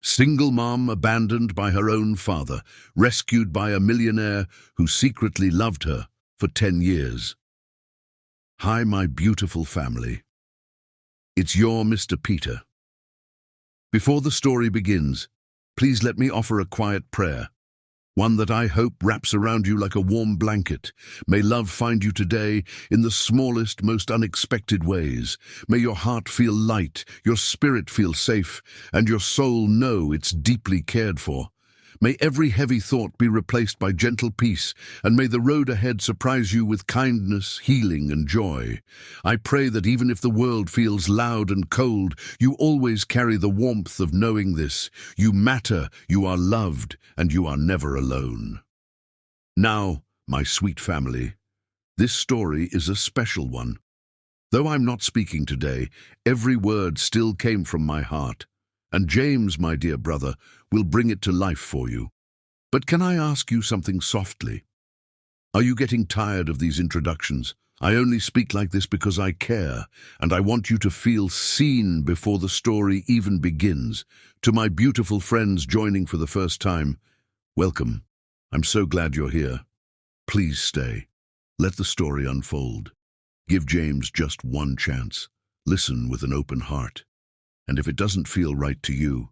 Single mom abandoned by her own father, rescued by a millionaire who secretly loved her for 10 years. Hi, my beautiful family. It's your Mr. Peter. Before the story begins, please let me offer a quiet prayer, one that I hope wraps around you like a warm blanket. May love find you today in the smallest, most unexpected ways. May your heart feel light, your spirit feel safe, and your soul know it's deeply cared for. May every heavy thought be replaced by gentle peace, and may the road ahead surprise you with kindness, healing, and joy. I pray that even if the world feels loud and cold, you always carry the warmth of knowing this. You matter, you are loved, and you are never alone. Now, my sweet family, this story is a special one. Though I'm not speaking today, every word still came from my heart. And James, my dear brother, will bring it to life for you. But can I ask you something softly? Are you getting tired of these introductions? I only speak like this because I care, and I want you to feel seen before the story even begins. To my beautiful friends joining for the first time, welcome. I'm so glad you're here. Please stay. Let the story unfold. Give James just one chance. Listen with an open heart. And if it doesn't feel right to you,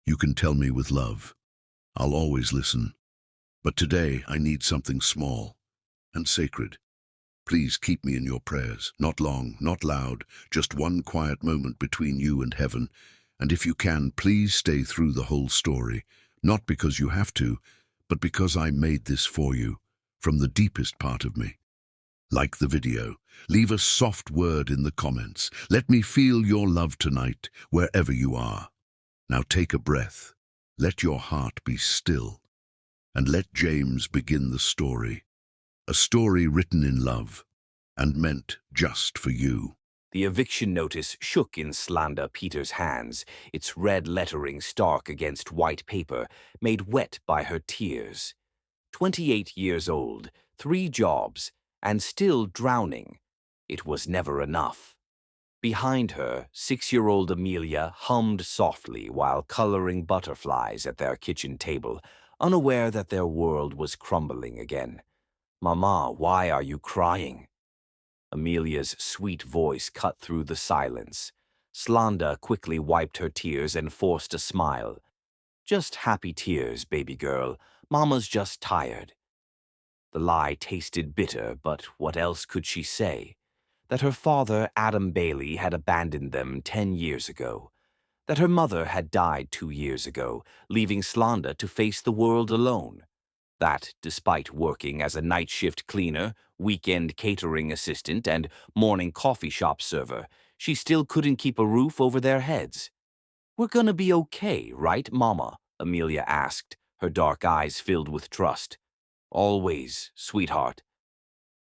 you can tell me with love. I'll always listen. But today I need something small and sacred. Please keep me in your prayers. Not long, not loud, just one quiet moment between you and heaven. And if you can, please stay through the whole story. Not because you have to, but because I made this for you, from the deepest part of me. Like the video. Leave a soft word in the comments. Let me feel your love tonight, wherever you are. Now take a breath. Let your heart be still. And let James begin the story. A story written in love and meant just for you. The eviction notice shook in Slanda Peter's hands, its red lettering stark against white paper, made wet by her tears. 28 years old, 3 jobs, and still drowning. It was never enough. Behind her, 6-year-old Amelia hummed softly while coloring butterflies at their kitchen table, unaware that their world was crumbling again. "Mama, why are you crying?" Amelia's sweet voice cut through the silence. Slanda quickly wiped her tears and forced a smile. "Just happy tears, baby girl. Mama's just tired." The lie tasted bitter, but what else could she say? That her father, Adam Bailey, had abandoned them 10 years ago. That her mother had died 2 years ago, leaving Slanda to face the world alone. That, despite working as a night shift cleaner, weekend catering assistant, and morning coffee shop server, she still couldn't keep a roof over their heads. "We're gonna be okay, right, Mama?" Amelia asked, her dark eyes filled with trust. "Always, sweetheart."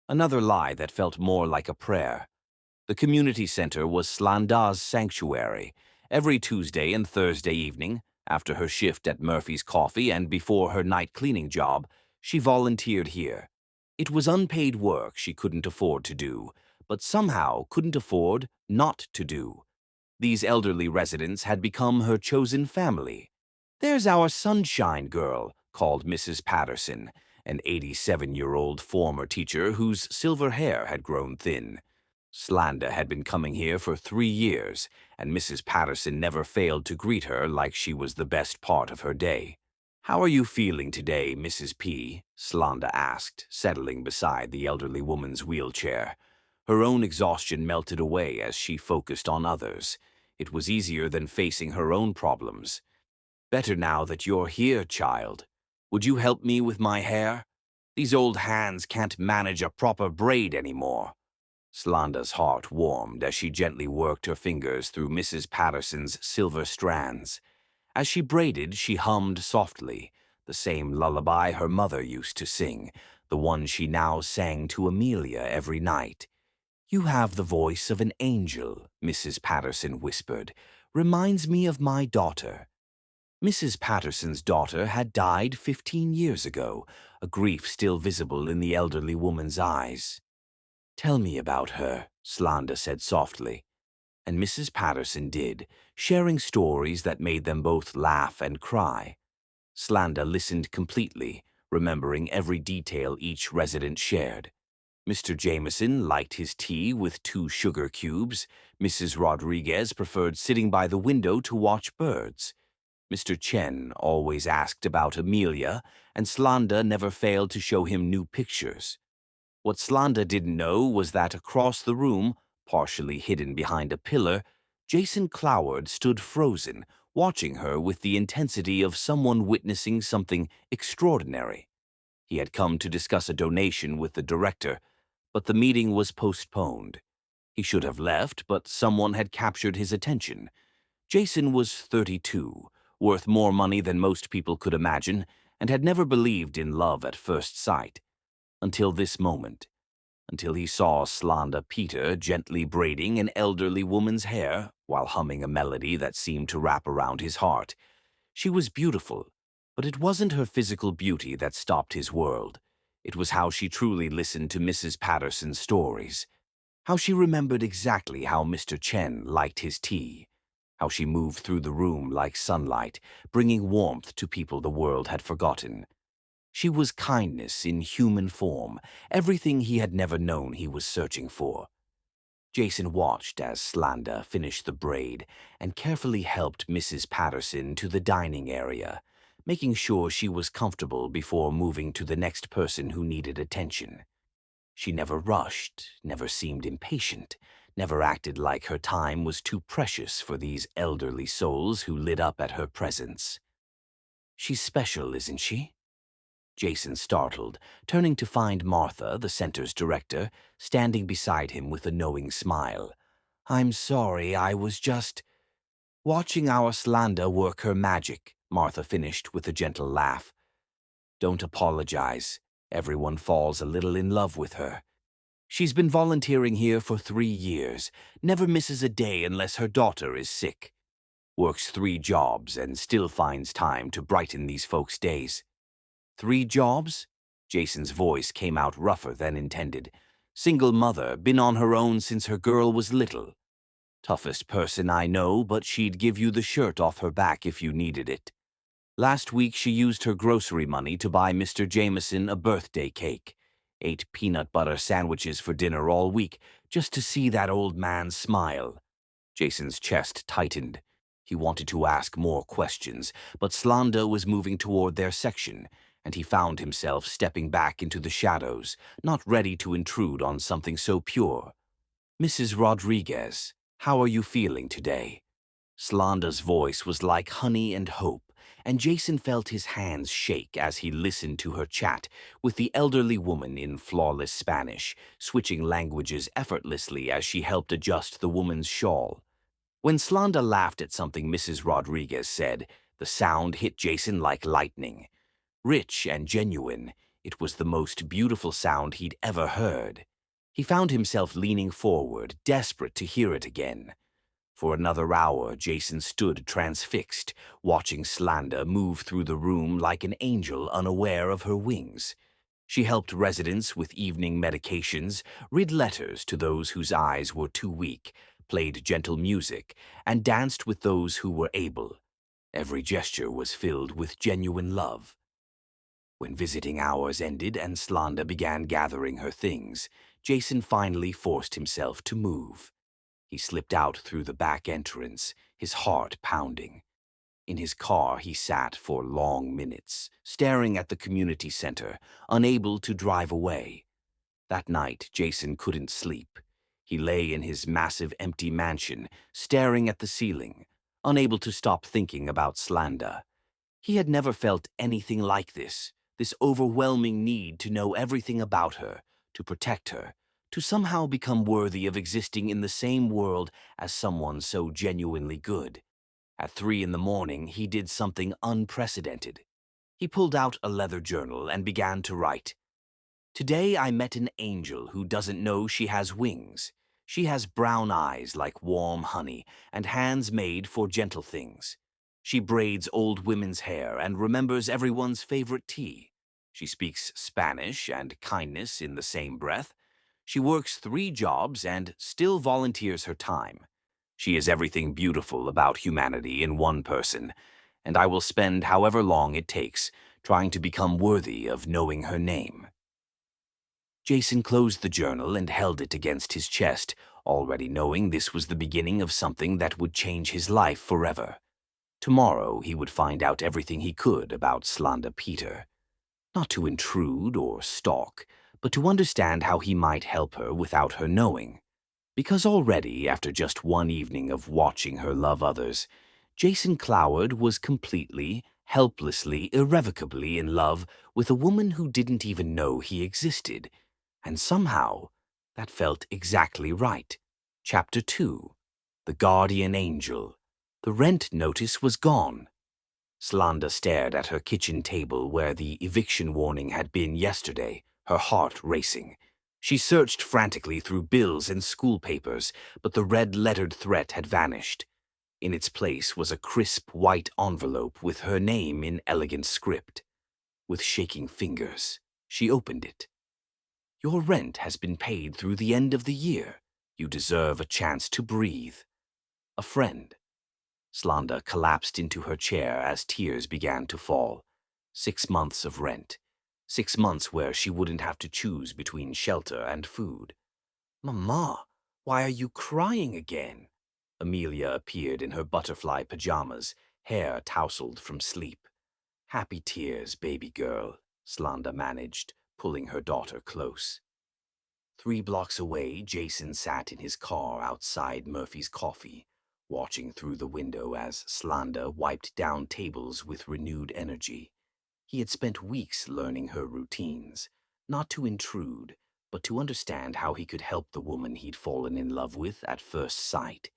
Another lie that felt more like a prayer. The community center was Slanda's sanctuary. Every Tuesday and Thursday evening, after her shift at Murphy's Coffee and before her night cleaning job, she volunteered here. It was unpaid work she couldn't afford to do, but somehow couldn't afford not to do. These elderly residents had become her chosen family. "There's our sunshine girl," called Mrs. Patterson, an 87-year-old former teacher whose silver hair had grown thin. Slanda had been coming here for 3 years, and Mrs. Patterson never failed to greet her like she was the best part of her day. "How are you feeling today, Mrs. P?" Slanda asked, settling beside the elderly woman's wheelchair. Her own exhaustion melted away as she focused on others. It was easier than facing her own problems. "Better now that you're here, child. Would you help me with my hair? These old hands can't manage a proper braid anymore." Slanda's heart warmed as she gently worked her fingers through Mrs. Patterson's silver strands. As she braided, she hummed softly, the same lullaby her mother used to sing, the one she now sang to Amelia every night. "You have the voice of an angel," Mrs. Patterson whispered. "Reminds me of my daughter." Mrs. Patterson's daughter had died 15 years ago, a grief still visible in the elderly woman's eyes. "Tell me about her," Slanda said softly. And Mrs. Patterson did, sharing stories that made them both laugh and cry. Slanda listened completely, remembering every detail each resident shared. Mr. Jameson liked his tea with 2 sugar cubes. Mrs. Rodriguez preferred sitting by the window to watch birds. Mr. Chen always asked about Amelia, and Slanda never failed to show him new pictures. What Slanda didn't know was that across the room, partially hidden behind a pillar, Jason Cloward stood frozen, watching her with the intensity of someone witnessing something extraordinary. He had come to discuss a donation with the director, but the meeting was postponed. He should have left, but someone had captured his attention. Jason was 32, worth more money than most people could imagine, and had never believed in love at first sight. Until this moment. Until he saw Slanda Peter gently braiding an elderly woman's hair while humming a melody that seemed to wrap around his heart. She was beautiful, but it wasn't her physical beauty that stopped his world. It was how she truly listened to Mrs. Patterson's stories. How she remembered exactly how Mr. Chen liked his tea. How she moved through the room like sunlight, bringing warmth to people the world had forgotten. She was kindness in human form, everything he had never known he was searching for. Jason watched as Slanda finished the braid and carefully helped Mrs. Patterson to the dining area, making sure she was comfortable before moving to the next person who needed attention. She never rushed, never seemed impatient, never acted like her time was too precious for these elderly souls who lit up at her presence. "She's special, isn't she?" Jason startled, turning to find Martha, the center's director, standing beside him with a knowing smile. "I'm sorry, I was just—" "Watching our Slanda work her magic," Martha finished with a gentle laugh. "Don't apologize. Everyone falls a little in love with her. She's been volunteering here for 3 years, never misses a day unless her daughter is sick. Works 3 jobs and still finds time to brighten these folks' days." 3 jobs? Jason's voice came out rougher than intended. "Single mother, been on her own since her girl was little. Toughest person I know, but she'd give you the shirt off her back if you needed it. Last week she used her grocery money to buy Mr. Jameson a birthday cake. Ate peanut butter sandwiches for dinner all week, just to see that old man smile." Jason's chest tightened. He wanted to ask more questions, but Slanda was moving toward their section, and he found himself stepping back into the shadows, not ready to intrude on something so pure. "Mrs. Rodriguez, how are you feeling today?" Slanda's voice was like honey and hope, and Jason felt his hands shake as he listened to her chat with the elderly woman in flawless Spanish, switching languages effortlessly as she helped adjust the woman's shawl. When Slanda laughed at something Mrs. Rodriguez said, the sound hit Jason like lightning. Rich and genuine, it was the most beautiful sound he'd ever heard. He found himself leaning forward, desperate to hear it again. For another hour, Jason stood transfixed, watching Slanda move through the room like an angel unaware of her wings. She helped residents with evening medications, read letters to those whose eyes were too weak, played gentle music, and danced with those who were able. Every gesture was filled with genuine love. When visiting hours ended and Slanda began gathering her things, Jason finally forced himself to move. He slipped out through the back entrance, his heart pounding. In his car, he sat for long minutes, staring at the community center, unable to drive away. That night, Jason couldn't sleep. He lay in his massive empty mansion, staring at the ceiling, unable to stop thinking about Slanda. He had never felt anything like this overwhelming need to know everything about her, to protect her, to somehow become worthy of existing in the same world as someone so genuinely good. At 3 in the morning, he did something unprecedented. He pulled out a leather journal and began to write. "Today I met an angel who doesn't know she has wings. She has brown eyes like warm honey and hands made for gentle things. She braids old women's hair and remembers everyone's favorite tea. She speaks Spanish and kindness in the same breath. She works 3 jobs and still volunteers her time. She is everything beautiful about humanity in one person, and I will spend however long it takes trying to become worthy of knowing her name." Jason closed the journal and held it against his chest, already knowing this was the beginning of something that would change his life forever. Tomorrow he would find out everything he could about Slanda Peter. Not to intrude or stalk, but to understand how he might help her without her knowing. Because already, after just one evening of watching her love others, Jason Cloward was completely, helplessly, irrevocably in love with a woman who didn't even know he existed. And somehow, that felt exactly right. Chapter 2. The Guardian Angel. The rent notice was gone. Slanda stared at her kitchen table where the eviction warning had been yesterday, her heart racing. She searched frantically through bills and school papers, but the red-lettered threat had vanished. In its place was a crisp white envelope with her name in elegant script. With shaking fingers, she opened it. "Your rent has been paid through the end of the year. You deserve a chance to breathe. A friend." Slanda collapsed into her chair as tears began to fall. 6 months of rent. 6 months where she wouldn't have to choose between shelter and food. "Mama, why are you crying again?" Amelia appeared in her butterfly pajamas, hair tousled from sleep. "Happy tears, baby girl," Slanda managed, pulling her daughter close. 3 blocks away, Jason sat in his car outside Murphy's Coffee, watching through the window as Slanda wiped down tables with renewed energy. He had spent weeks learning her routines, not to intrude, but to understand how he could help the woman he'd fallen in love with at first sight.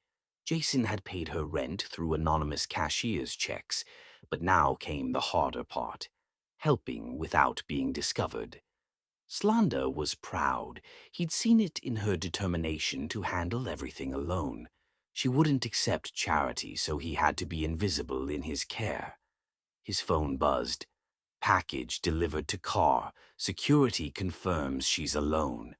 Jason had paid her rent through anonymous cashier's checks, but now came the harder part, helping without being discovered. Slanda was proud. He'd seen it in her determination to handle everything alone. She wouldn't accept charity, so he had to be invisible in his care. His phone buzzed. "Package delivered to car. Security confirms she's alone."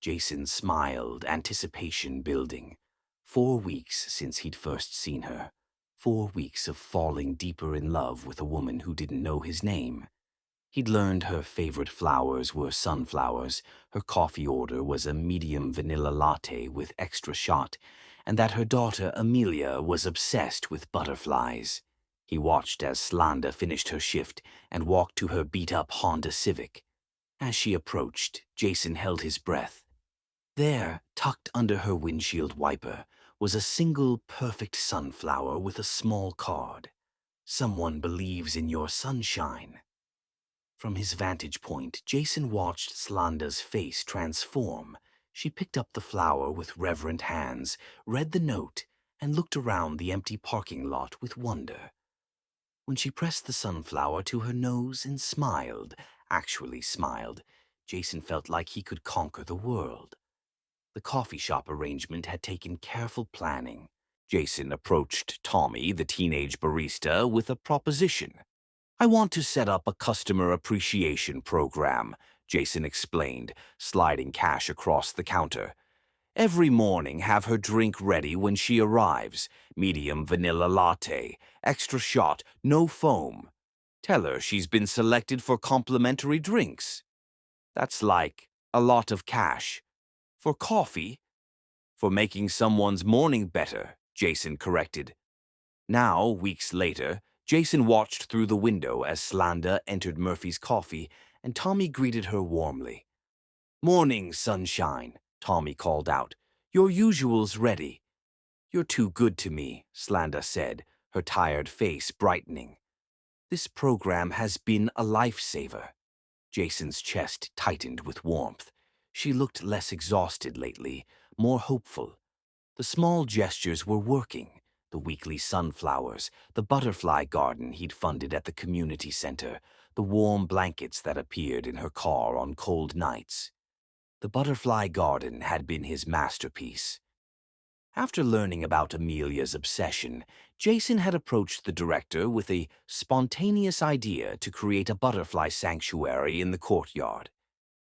Jason smiled, anticipation building. 4 weeks since he'd first seen her. 4 weeks of falling deeper in love with a woman who didn't know his name. He'd learned her favorite flowers were sunflowers, her coffee order was a medium vanilla latte with extra shot, and that her daughter Amelia was obsessed with butterflies. He watched as Slanda finished her shift and walked to her beat-up Honda Civic. As she approached, Jason held his breath. There, tucked under her windshield wiper, was a single perfect sunflower with a small card. "Someone believes in your sunshine." From his vantage point, Jason watched Slanda's face transform. She picked up the flower with reverent hands, read the note, and looked around the empty parking lot with wonder. When she pressed the sunflower to her nose and smiled, actually smiled, Jason felt like he could conquer the world. The coffee shop arrangement had taken careful planning. Jason approached Tommy, the teenage barista, with a proposition. "I want to set up a customer appreciation program," Jason explained, sliding cash across the counter. "Every morning have her drink ready when she arrives. Medium vanilla latte, extra shot, no foam. Tell her she's been selected for complimentary drinks. That's like a lot of cash. For coffee? For making someone's morning better," Jason corrected. Now, weeks later, Jason watched through the window as Slanda entered Murphy's Coffee, and Tommy greeted her warmly. "Morning, sunshine," Tommy called out. "Your usual's ready." "You're too good to me," Slanda said, her tired face brightening. "This program has been a lifesaver." Jason's chest tightened with warmth. She looked less exhausted lately, more hopeful. The small gestures were working. The weekly sunflowers, the butterfly garden he'd funded at the community center, the warm blankets that appeared in her car on cold nights. The butterfly garden had been his masterpiece. After learning about Amelia's obsession, Jason had approached the director with a spontaneous idea to create a butterfly sanctuary in the courtyard.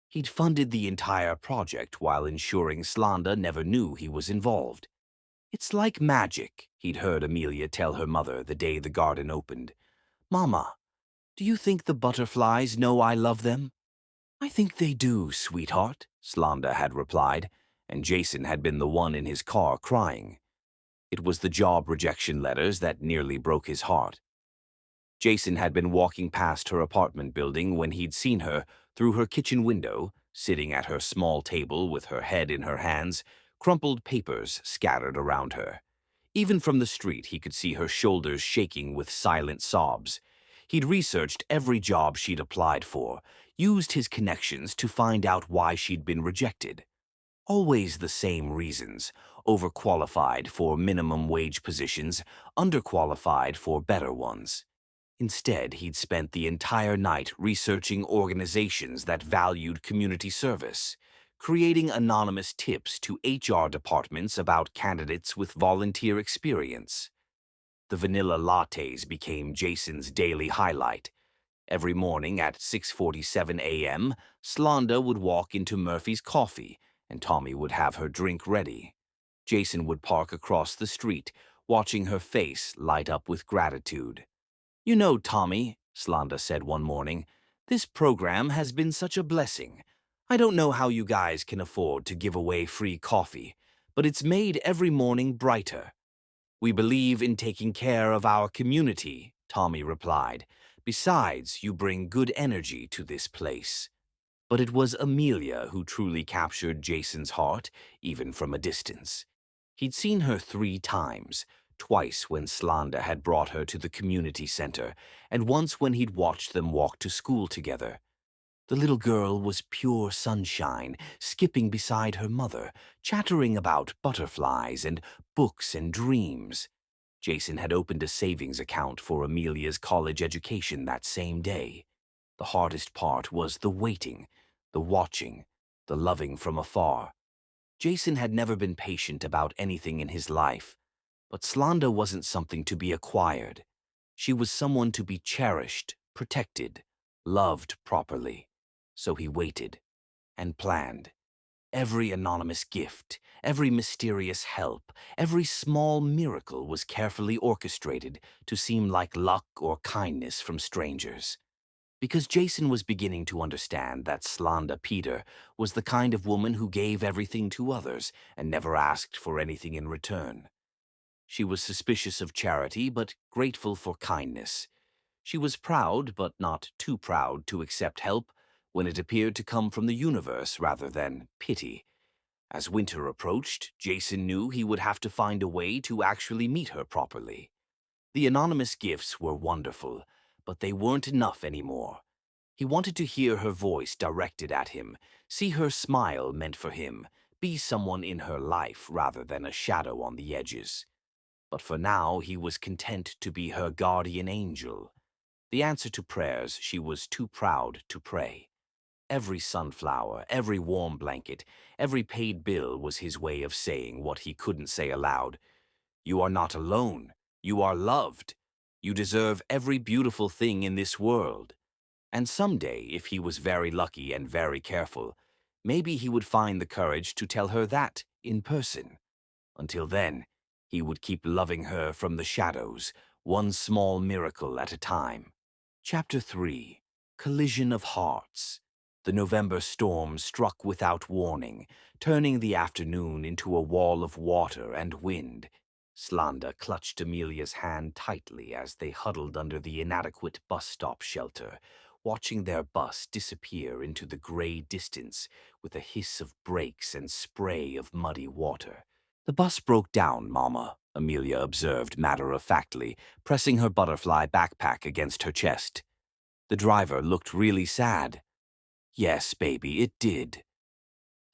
He'd funded the entire project while ensuring Slanda never knew he was involved. It's like magic, he'd heard Amelia tell her mother the day the garden opened. Mama, do you think the butterflies know I love them? I think they do, sweetheart, Slanda had replied, and Jason had been the one in his car crying. It was the job rejection letters that nearly broke his heart. Jason had been walking past her apartment building when he'd seen her through her kitchen window, sitting at her small table with her head in her hands, crumpled papers scattered around her. Even from the street, he could see her shoulders shaking with silent sobs. He'd researched every job she'd applied for, used his connections to find out why she'd been rejected. Always the same reasons: overqualified for minimum wage positions, underqualified for better ones. Instead, he'd spent the entire night researching organizations that valued community service, creating anonymous tips to HR departments about candidates with volunteer experience. The vanilla lattes became Jason's daily highlight. Every morning at 6:47 a.m., Slanda would walk into Murphy's Coffee, and Tommy would have her drink ready. Jason would park across the street, watching her face light up with gratitude. You know, Tommy, Slanda said one morning, this program has been such a blessing. I don't know how you guys can afford to give away free coffee, but it's made every morning brighter. We believe in taking care of our community, Tommy replied. Besides, you bring good energy to this place. But it was Amelia who truly captured Jason's heart, even from a distance. He'd seen her 3 times, twice when Slanda had brought her to the community center, and once when he'd watched them walk to school together. The little girl was pure sunshine, skipping beside her mother, chattering about butterflies and books and dreams. Jason had opened a savings account for Amelia's college education that same day. The hardest part was the waiting, the watching, the loving from afar. Jason had never been patient about anything in his life, but Slanda wasn't something to be acquired. She was someone to be cherished, protected, loved properly. So he waited and planned. Every anonymous gift, every mysterious help, every small miracle was carefully orchestrated to seem like luck or kindness from strangers. Because Jason was beginning to understand that Slanda Peter was the kind of woman who gave everything to others and never asked for anything in return. She was suspicious of charity but grateful for kindness. She was proud but not too proud to accept help when it appeared to come from the universe rather than pity. As winter approached, Jason knew he would have to find a way to actually meet her properly. The anonymous gifts were wonderful, but they weren't enough anymore. He wanted to hear her voice directed at him, see her smile meant for him, be someone in her life rather than a shadow on the edges. But for now, he was content to be her guardian angel. The answer to prayers she was too proud to pray. Every sunflower, every warm blanket, every paid bill was his way of saying what he couldn't say aloud. You are not alone. You are loved. You deserve every beautiful thing in this world. And someday, if he was very lucky and very careful, maybe he would find the courage to tell her that in person. Until then, he would keep loving her from the shadows, one small miracle at a time. Chapter 3. Collision of Hearts. The November storm struck without warning, turning the afternoon into a wall of water and wind. Slanda clutched Amelia's hand tightly as they huddled under the inadequate bus stop shelter, watching their bus disappear into the gray distance with a hiss of brakes and spray of muddy water. The bus broke down, Mama, Amelia observed matter-of-factly, pressing her butterfly backpack against her chest. The driver looked really sad. Yes, baby, it did.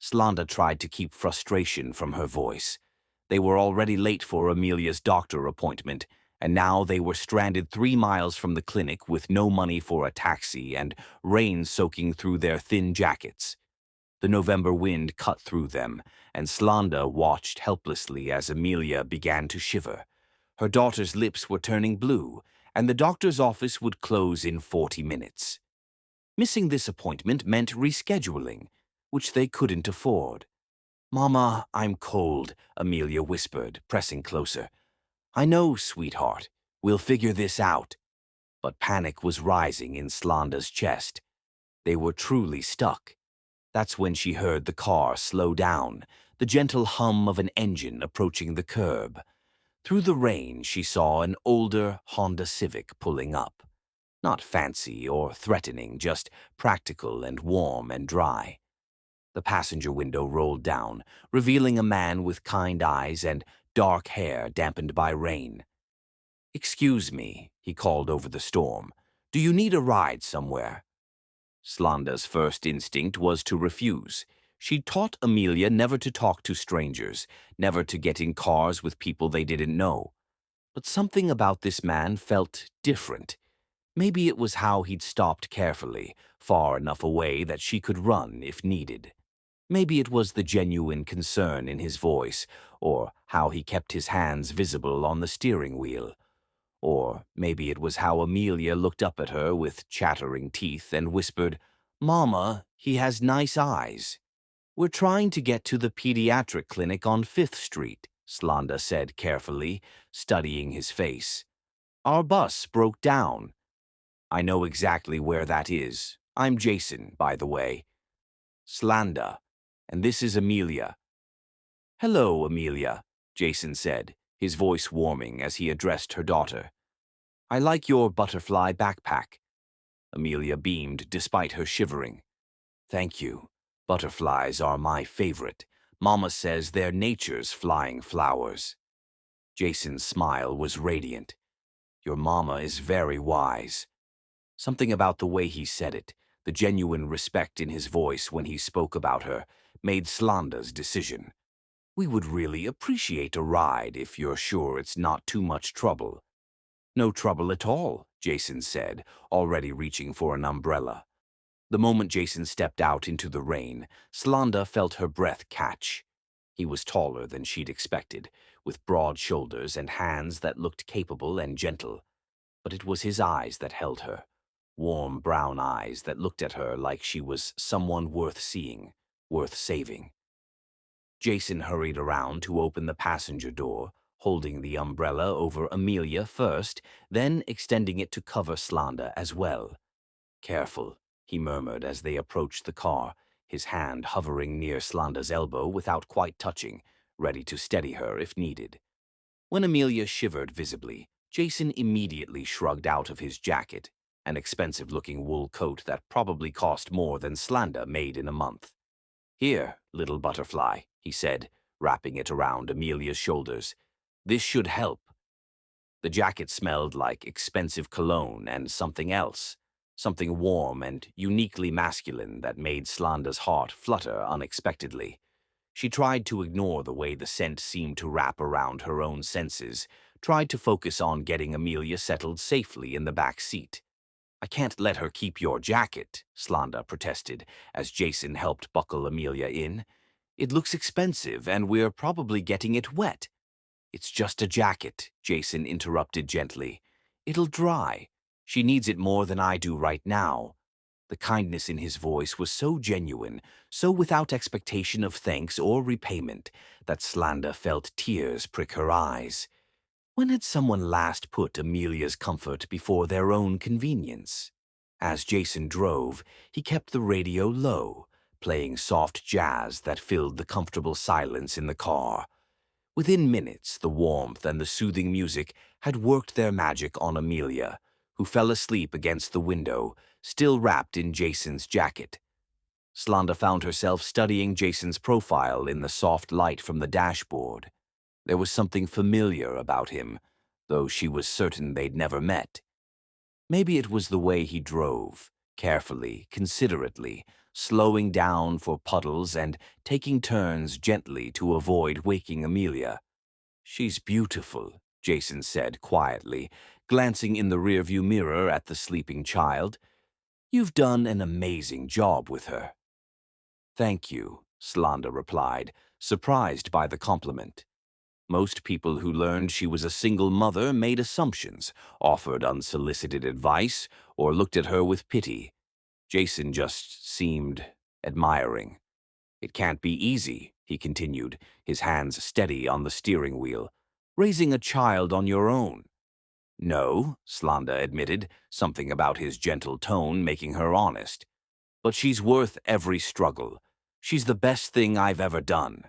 Slanda tried to keep frustration from her voice. They were already late for Amelia's doctor appointment, and now they were stranded 3 miles from the clinic with no money for a taxi and rain soaking through their thin jackets. The November wind cut through them, and Slanda watched helplessly as Amelia began to shiver. Her daughter's lips were turning blue, and the doctor's office would close in 40 minutes. Missing this appointment meant rescheduling, which they couldn't afford. "Mama, I'm cold," Amelia whispered, pressing closer. "I know, sweetheart. We'll figure this out." But panic was rising in Slanda's chest. They were truly stuck. That's when she heard the car slow down, the gentle hum of an engine approaching the curb. Through the rain, she saw an older Honda Civic pulling up. Not fancy or threatening, just practical and warm and dry. The passenger window rolled down, revealing a man with kind eyes and dark hair dampened by rain. "Excuse me," he called over the storm. "Do you need a ride somewhere?" Slanda's first instinct was to refuse. She'd taught Amelia never to talk to strangers, never to get in cars with people they didn't know. But something about this man felt different. Maybe it was how he'd stopped carefully, far enough away that she could run if needed. Maybe it was the genuine concern in his voice, or how he kept his hands visible on the steering wheel. Or maybe it was how Amelia looked up at her with chattering teeth and whispered, "Mama, he has nice eyes." "We're trying to get to the pediatric clinic on 5th Street, Slanda said carefully, studying his face. "Our bus broke down." "I know exactly where that is. I'm Jason, by the way." "Slanda. And this is Amelia." "Hello, Amelia," Jason said, his voice warming as he addressed her daughter. "I like your butterfly backpack." Amelia beamed despite her shivering. "Thank you. Butterflies are my favorite. Mama says they're nature's flying flowers." Jason's smile was radiant. "Your mama is very wise." Something about the way he said it, the genuine respect in his voice when he spoke about her, made Slanda's decision. "We would really appreciate a ride if you're sure it's not too much trouble." "No trouble at all," Jason said, already reaching for an umbrella. The moment Jason stepped out into the rain, Slanda felt her breath catch. He was taller than she'd expected, with broad shoulders and hands that looked capable and gentle. But it was his eyes that held her, warm brown eyes that looked at her like she was someone worth seeing, worth saving. Jason hurried around to open the passenger door, holding the umbrella over Amelia first, then extending it to cover Slanda as well. "Careful," he murmured as they approached the car, his hand hovering near Slanda's elbow without quite touching, ready to steady her if needed. When Amelia shivered visibly, Jason immediately shrugged out of his jacket, an expensive-looking wool coat that probably cost more than Slanda made in a month. "Here, little butterfly," he said, wrapping it around Amelia's shoulders. "This should help." The jacket smelled like expensive cologne and something else, something warm and uniquely masculine that made Slanda's heart flutter unexpectedly. She tried to ignore the way the scent seemed to wrap around her own senses, tried to focus on getting Amelia settled safely in the back seat. "I can't let her keep your jacket," Slanda protested, as Jason helped buckle Amelia in. "It looks expensive, and we're probably getting it wet." "It's just a jacket," Jason interrupted gently. "It'll dry. She needs it more than I do right now." The kindness in his voice was so genuine, so without expectation of thanks or repayment, that Slanda felt tears prick her eyes. When had someone last put Amelia's comfort before their own convenience? As Jason drove, he kept the radio low, playing soft jazz that filled the comfortable silence in the car. Within minutes, the warmth and the soothing music had worked their magic on Amelia, who fell asleep against the window, still wrapped in Jason's jacket. Slanda found herself studying Jason's profile in the soft light from the dashboard. There was something familiar about him, though she was certain they'd never met. Maybe it was the way he drove, carefully, considerately, slowing down for puddles and taking turns gently to avoid waking Amelia. "She's beautiful," Jason said quietly, glancing in the rearview mirror at the sleeping child. "You've done an amazing job with her." "Thank you," Slanda replied, surprised by the compliment. Most people who learned she was a single mother made assumptions, offered unsolicited advice, or looked at her with pity. Jason just seemed admiring. "It can't be easy," he continued, his hands steady on the steering wheel. Raising a child on your own. No, Slanda admitted, something about his gentle tone making her honest. But she's worth every struggle. She's the best thing I've ever done.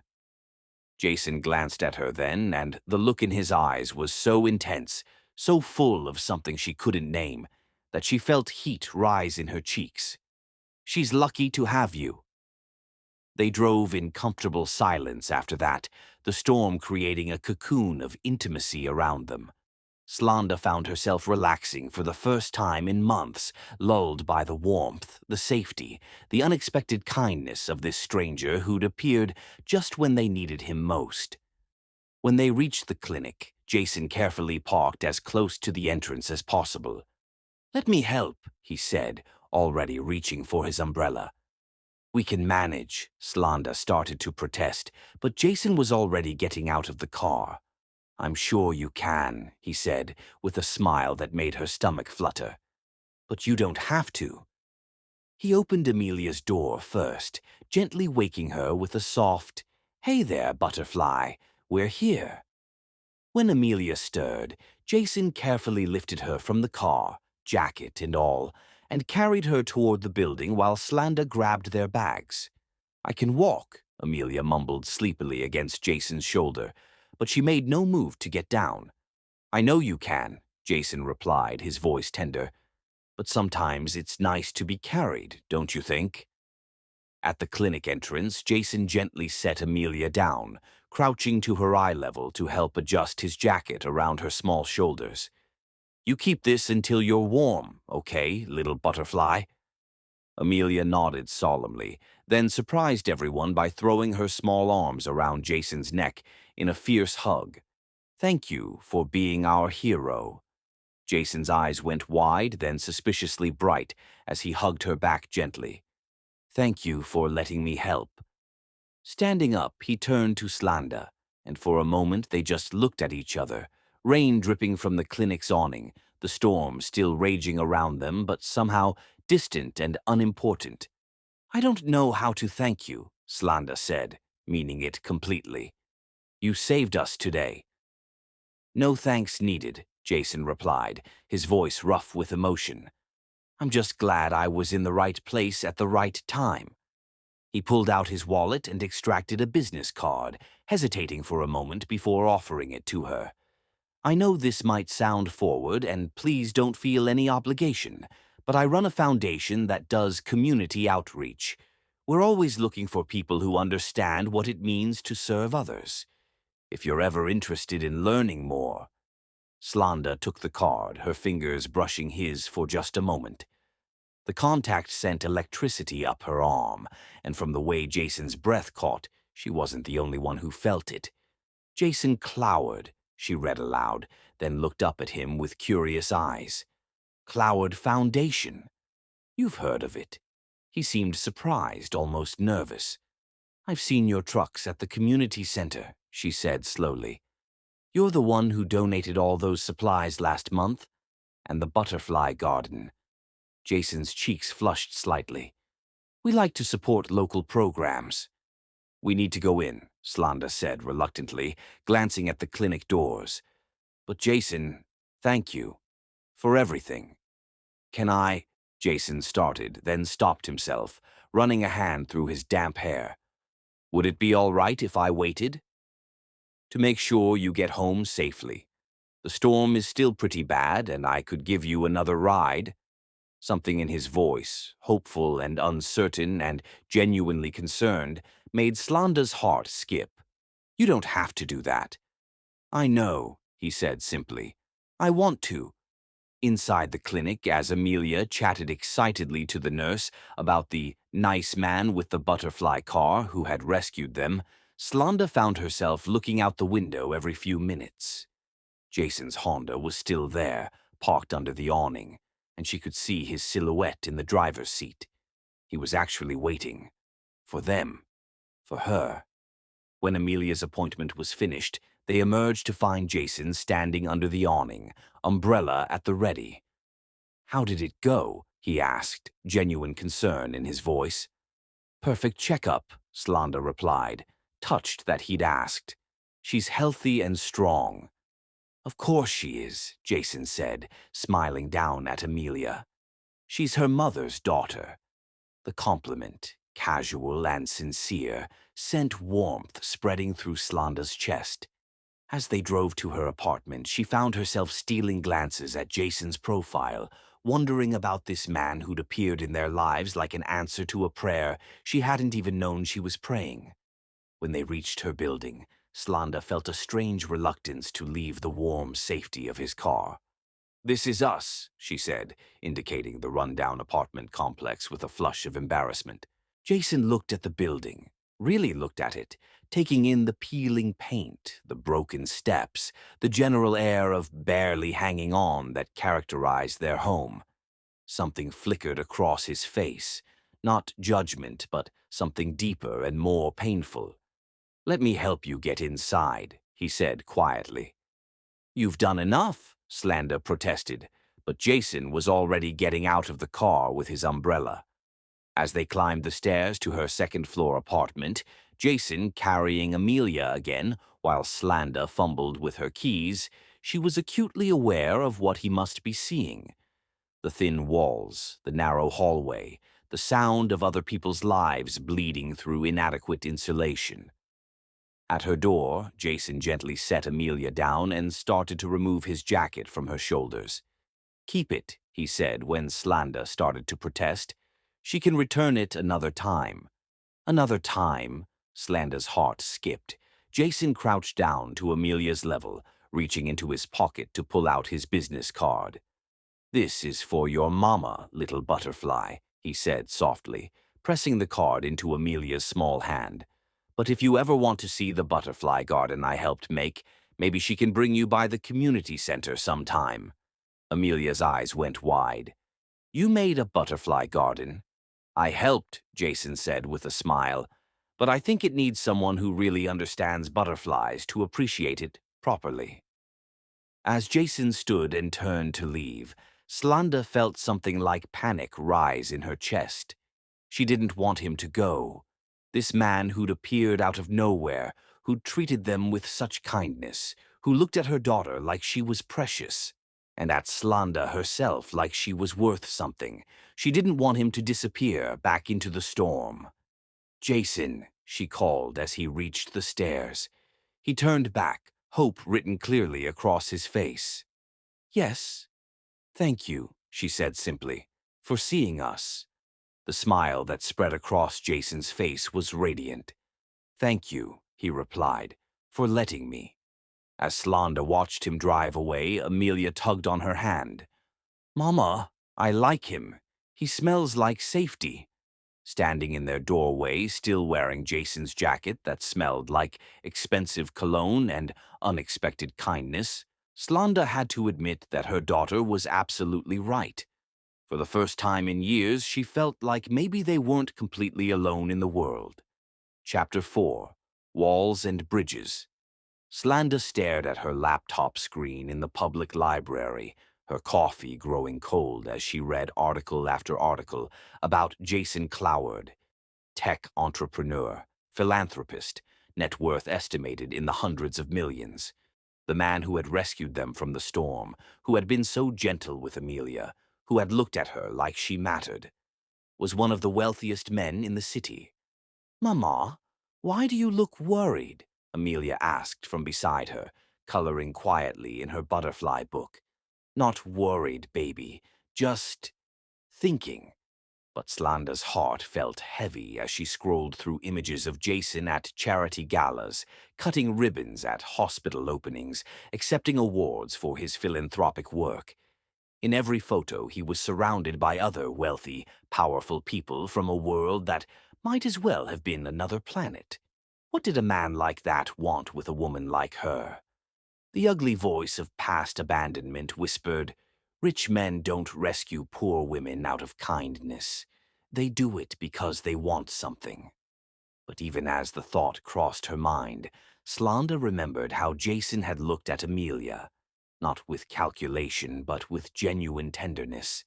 Jason glanced at her then, and the look in his eyes was so intense, so full of something she couldn't name, that she felt heat rise in her cheeks. She's lucky to have you. They drove in comfortable silence after that, the storm creating a cocoon of intimacy around them. Slanda found herself relaxing for the first time in months, lulled by the warmth, the safety, the unexpected kindness of this stranger who'd appeared just when they needed him most. When they reached the clinic, Jason carefully parked as close to the entrance as possible. "Let me help," he said, already reaching for his umbrella. "We can manage," Slanda started to protest, but Jason was already getting out of the car. "I'm sure you can," he said, with a smile that made her stomach flutter. "But you don't have to." He opened Amelia's door first, gently waking her with a soft, "Hey there, butterfly, we're here." When Amelia stirred, Jason carefully lifted her from the car, jacket and all, and carried her toward the building while Slanda grabbed their bags. "I can walk," Amelia mumbled sleepily against Jason's shoulder, but she made no move to get down. "I know you can," Jason replied, his voice tender. "But sometimes it's nice to be carried, don't you think?" At the clinic entrance, Jason gently set Amelia down, crouching to her eye level to help adjust his jacket around her small shoulders. "You keep this until you're warm, okay, little butterfly?" Amelia nodded solemnly, then surprised everyone by throwing her small arms around Jason's neck in a fierce hug. "Thank you for being our hero." Jason's eyes went wide, then suspiciously bright, as he hugged her back gently. "Thank you for letting me help." Standing up, he turned to Slanda, and for a moment they just looked at each other, rain dripping from the clinic's awning, the storm still raging around them, but somehow distant and unimportant. "I don't know how to thank you," Slanda said, meaning it completely. "You saved us today." "No thanks needed," Jason replied, his voice rough with emotion. "I'm just glad I was in the right place at the right time." He pulled out his wallet and extracted a business card, hesitating for a moment before offering it to her. "I know this might sound forward, and please don't feel any obligation, but I run a foundation that does community outreach. We're always looking for people who understand what it means to serve others. If you're ever interested in learning more." Slanda took the card, her fingers brushing his for just a moment. The contact sent electricity up her arm, and from the way Jason's breath caught, she wasn't the only one who felt it. "Jason Cloward," she read aloud, then looked up at him with curious eyes. "Cloward Foundation. You've heard of it." He seemed surprised, almost nervous. "I've seen your trucks at the community center," she said slowly. "You're the one who donated all those supplies last month? And the butterfly garden." Jason's cheeks flushed slightly. "We like to support local programs." "We need to go in," Slanda said reluctantly, glancing at the clinic doors. "But Jason, thank you. For everything." "Can I—" Jason started, then stopped himself, running a hand through his damp hair. "Would it be all right if I waited?" "To make sure you get home safely. The storm is still pretty bad, and I could give you another ride." Something in his voice, hopeful and uncertain and genuinely concerned, made Slanda's heart skip. "You don't have to do that." "I know," he said simply. "I want to." Inside the clinic, as Amelia chatted excitedly to the nurse about the nice man with the butterfly car who had rescued them, Slanda found herself looking out the window every few minutes. Jason's Honda was still there, parked under the awning, and she could see his silhouette in the driver's seat. He was actually waiting. For them. For her. When Amelia's appointment was finished, they emerged to find Jason standing under the awning, umbrella at the ready. "How did it go?" he asked, genuine concern in his voice. "Perfect checkup," Slanda replied. touched that he'd asked. "She's healthy and strong." "Of course she is," Jason said, smiling down at Amelia. "She's her mother's daughter." The compliment, casual and sincere, sent warmth spreading through Slanda's chest. As they drove to her apartment, she found herself stealing glances at Jason's profile, wondering about this man who'd appeared in their lives like an answer to a prayer she hadn't even known she was praying. When they reached her building, Slanda felt a strange reluctance to leave the warm safety of his car. "This is us," she said, indicating the rundown apartment complex with a flush of embarrassment. Jason looked at the building, really looked at it, taking in the peeling paint, the broken steps, the general air of barely hanging on that characterized their home. Something flickered across his face, not judgment, but something deeper and more painful. "Let me help you get inside," he said quietly. "You've done enough," Slanda protested, but Jason was already getting out of the car with his umbrella. As they climbed the stairs to her second-floor apartment, Jason carrying Amelia again, while Slanda fumbled with her keys, she was acutely aware of what he must be seeing. The thin walls, the narrow hallway, the sound of other people's lives bleeding through inadequate insulation. At her door, Jason gently set Amelia down and started to remove his jacket from her shoulders. "Keep it," he said when Slanda started to protest. "She can return it another time." "Another time?" Slanda's heart skipped. Jason crouched down to Amelia's level, reaching into his pocket to pull out his business card. "This is for your mama, little butterfly," he said softly, pressing the card into Amelia's small hand. "But if you ever want to see the butterfly garden I helped make, maybe she can bring you by the community center sometime." Amelia's eyes went wide. "You made a butterfly garden?" "I helped," Jason said with a smile, "but I think it needs someone who really understands butterflies to appreciate it properly." As Jason stood and turned to leave, Slanda felt something like panic rise in her chest. She didn't want him to go. This man who'd appeared out of nowhere, who'd treated them with such kindness, who looked at her daughter like she was precious, and at Slanda herself like she was worth something. She didn't want him to disappear back into the storm. "Jason," she called as he reached the stairs. He turned back, hope written clearly across his face. "Yes, thank you," she said simply, "for seeing us." The smile that spread across Jason's face was radiant. "Thank you," he replied, "for letting me." As Slanda watched him drive away, Amelia tugged on her hand. "Mama, I like him. He smells like safety." Standing in their doorway, still wearing Jason's jacket that smelled like expensive cologne and unexpected kindness, Slanda had to admit that her daughter was absolutely right. For the first time in years, she felt like maybe they weren't completely alone in the world. Chapter 4. Walls and Bridges. Slanda stared at her laptop screen in the public library, her coffee growing cold as she read article after article about Jason Cloward, tech entrepreneur, philanthropist, net worth estimated in the hundreds of millions. The man who had rescued them from the storm, who had been so gentle with Amelia, who had looked at her like she mattered, was one of the wealthiest men in the city. "Mama, why do you look worried?" Amelia asked from beside her, coloring quietly in her butterfly book. "Not worried, baby, just thinking." But Slanda's heart felt heavy as she scrolled through images of Jason at charity galas, cutting ribbons at hospital openings, accepting awards for his philanthropic work. In every photo, he was surrounded by other wealthy, powerful people from a world that might as well have been another planet. What did a man like that want with a woman like her? The ugly voice of past abandonment whispered, "Rich men don't rescue poor women out of kindness. They do it because they want something." But even as the thought crossed her mind, Slanda remembered how Jason had looked at Amelia, not with calculation but with genuine tenderness.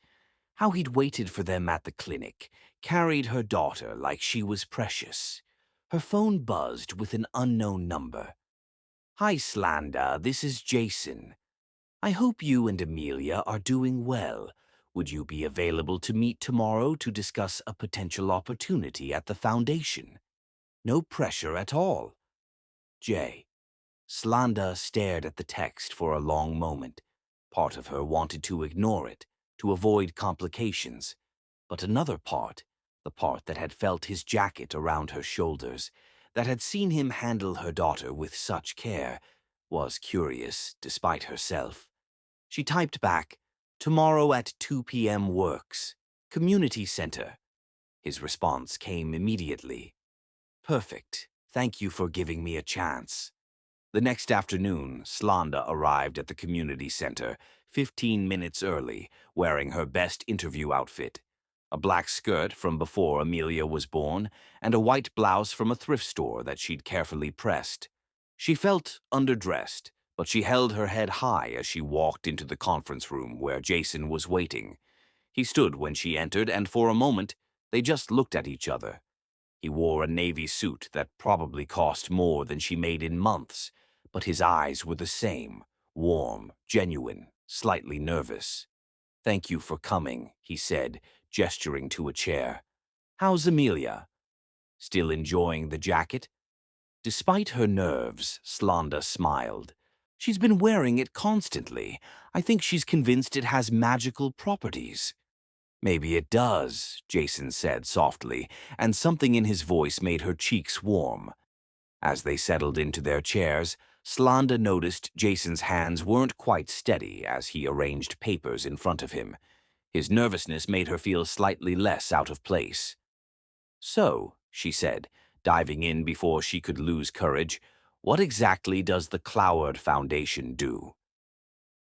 How he'd waited for them at the clinic, carried her daughter like she was precious. Her phone buzzed with an unknown number. "Hi, Slanda, this is Jason. I hope you and Amelia are doing well. Would you be available to meet tomorrow to discuss a potential opportunity at the foundation? No pressure at all. J." Slanda stared at the text for a long moment. Part of her wanted to ignore it, to avoid complications. But another part, the part that had felt his jacket around her shoulders, that had seen him handle her daughter with such care, was curious despite herself. She typed back, "Tomorrow at 2 p.m. works. Community Center." His response came immediately. "Perfect. Thank you for giving me a chance." The next afternoon, Slanda arrived at the community center 15 minutes early, wearing her best interview outfit. A black skirt from before Amelia was born, and a white blouse from a thrift store that she'd carefully pressed. She felt underdressed, but she held her head high as she walked into the conference room where Jason was waiting. He stood when she entered, and for a moment, they just looked at each other. He wore a navy suit that probably cost more than she made in months, but his eyes were the same, warm, genuine, slightly nervous. "Thank you for coming," he said, gesturing to a chair. "How's Amelia? Still enjoying the jacket?" Despite her nerves, Slanda smiled. "She's been wearing it constantly. I think she's convinced it has magical properties." "Maybe it does," Jason said softly, and something in his voice made her cheeks warm. As they settled into their chairs, Slanda noticed Jason's hands weren't quite steady as he arranged papers in front of him. His nervousness made her feel slightly less out of place. "So," she said, diving in before she could lose courage, "what exactly does the Cloward Foundation do?"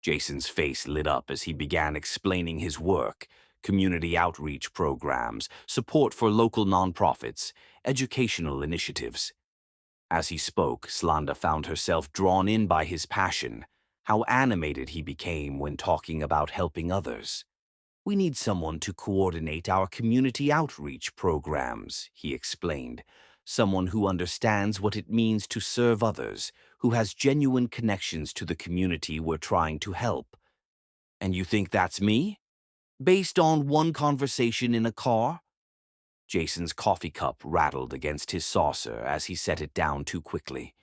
Jason's face lit up as he began explaining his work: community outreach programs, support for local nonprofits, educational initiatives. As he spoke, Slanda found herself drawn in by his passion, how animated he became when talking about helping others. "We need someone to coordinate our community outreach programs," he explained. "Someone who understands what it means to serve others, who has genuine connections to the community we're trying to help." "And you think that's me? Based on one conversation in a car?" Jason's coffee cup rattled against his saucer as he set it down too quickly.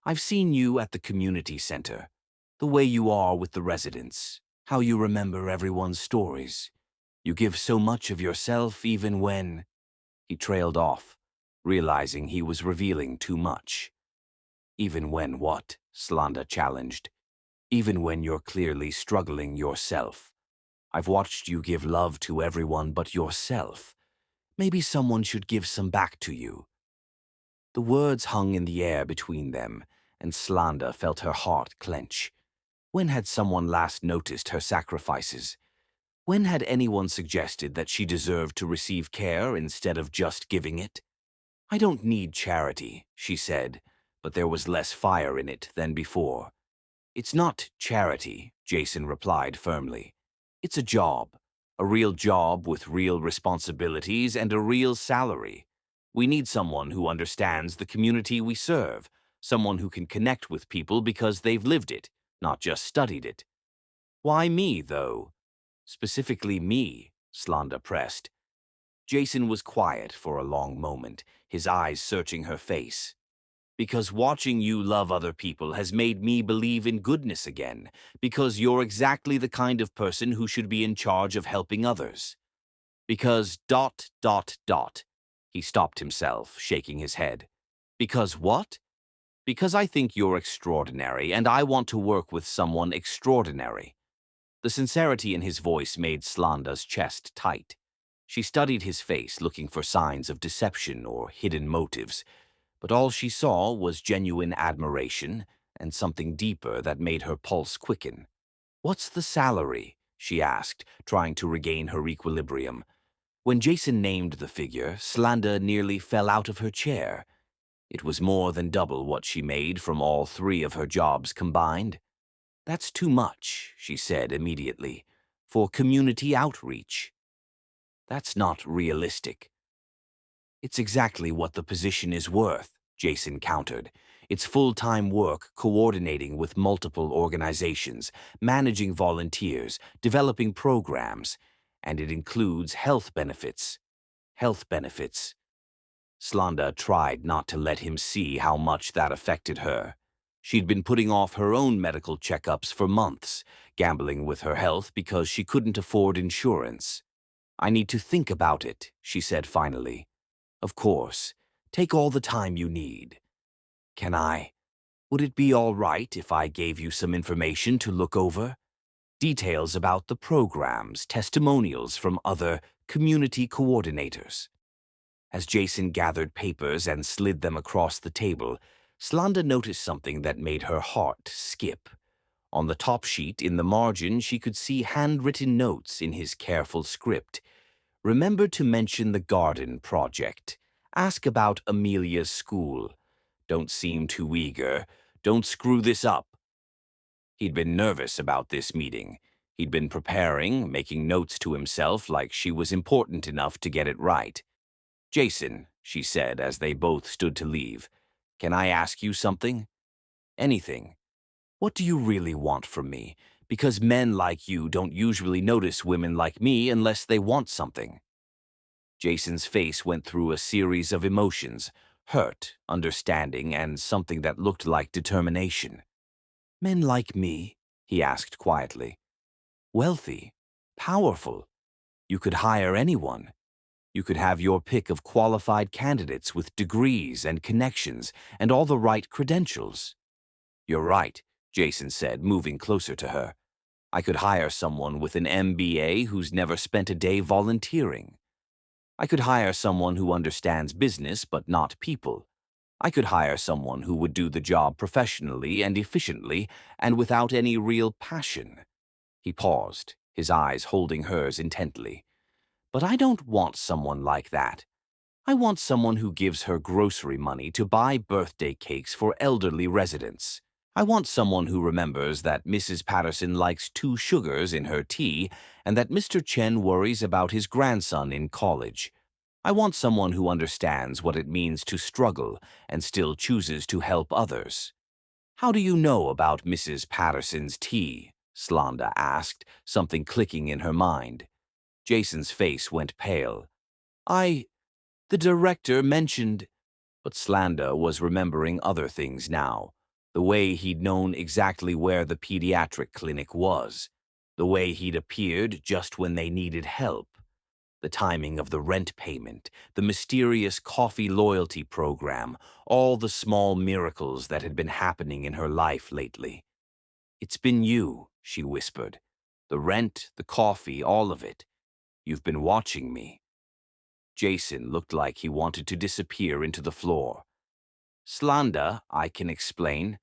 "I've seen you at the community center. The way you are with the residents, how you remember everyone's stories. You give so much of yourself even when—" He trailed off, realizing he was revealing too much. "Even when what?" Slanda challenged. "Even when you're clearly struggling yourself. I've watched you give love to everyone but yourself. Maybe someone should give some back to you." The words hung in the air between them, and Slanda felt her heart clench. When had someone last noticed her sacrifices? When had anyone suggested that she deserved to receive care instead of just giving it? "I don't need charity," she said, but there was less fire in it than before. "It's not charity," Jason replied firmly. "It's a job. A real job with real responsibilities and a real salary. We need someone who understands the community we serve, someone who can connect with people because they've lived it, not just studied it." "Why me, though?" "Specifically me," Slanda pressed. Jason was quiet for a long moment, his eyes searching her face. "Because watching you love other people has made me believe in goodness again, because you're exactly the kind of person who should be in charge of helping others. Because ... He stopped himself, shaking his head. "Because what?" "Because I think you're extraordinary, and I want to work with someone extraordinary." The sincerity in his voice made Slanda's chest tight. She studied his face, looking for signs of deception or hidden motives, but all she saw was genuine admiration and something deeper that made her pulse quicken. "What's the salary?" she asked, trying to regain her equilibrium. When Jason named the figure, Slanda nearly fell out of her chair. It was more than double what she made from all three of her jobs combined. "That's too much," she said immediately, "for community outreach." "That's not realistic." It's exactly what the position is worth, Jason countered. It's full-time work coordinating with multiple organizations, managing volunteers, developing programs, and it includes health benefits. Health benefits. Slanda tried not to let him see how much that affected her. She'd been putting off her own medical checkups for months, gambling with her health because she couldn't afford insurance. I need to think about it, she said finally. Of course. Take all the time you need. Can I? Would it be all right if I gave you some information to look over? Details about the programs, testimonials from other community coordinators. As Jason gathered papers and slid them across the table, Slanda noticed something that made her heart skip. On the top sheet in the margin, she could see handwritten notes in his careful script. Remember to mention the garden project. Ask about Amelia's school. Don't seem too eager. Don't screw this up. He'd been nervous about this meeting. He'd been preparing, making notes to himself like she was important enough to get it right. Jason, she said as they both stood to leave, can I ask you something? Anything. What do you really want from me? Because men like you don't usually notice women like me unless they want something. Jason's face went through a series of emotions, hurt, understanding, and something that looked like determination. Men like me? He asked quietly. Wealthy, powerful. You could hire anyone. You could have your pick of qualified candidates with degrees and connections and all the right credentials. You're right, Jason said, moving closer to her. I could hire someone with an MBA who's never spent a day volunteering. I could hire someone who understands business but not people. I could hire someone who would do the job professionally and efficiently and without any real passion. He paused, his eyes holding hers intently. But I don't want someone like that. I want someone who gives her grocery money to buy birthday cakes for elderly residents. I want someone who remembers that Mrs. Patterson likes 2 sugars in her tea and that Mr. Chen worries about his grandson in college. I want someone who understands what it means to struggle and still chooses to help others. How do you know about Mrs. Patterson's tea? Slanda asked, something clicking in her mind. Jason's face went pale. The director mentioned... But Slanda was remembering other things now. The way he'd known exactly where the pediatric clinic was. The way he'd appeared just when they needed help. The timing of the rent payment, the mysterious coffee loyalty program, all the small miracles that had been happening in her life lately. It's been you, she whispered. The rent, the coffee, all of it. You've been watching me. Jason looked like he wanted to disappear into the floor. Slanda, I can explain.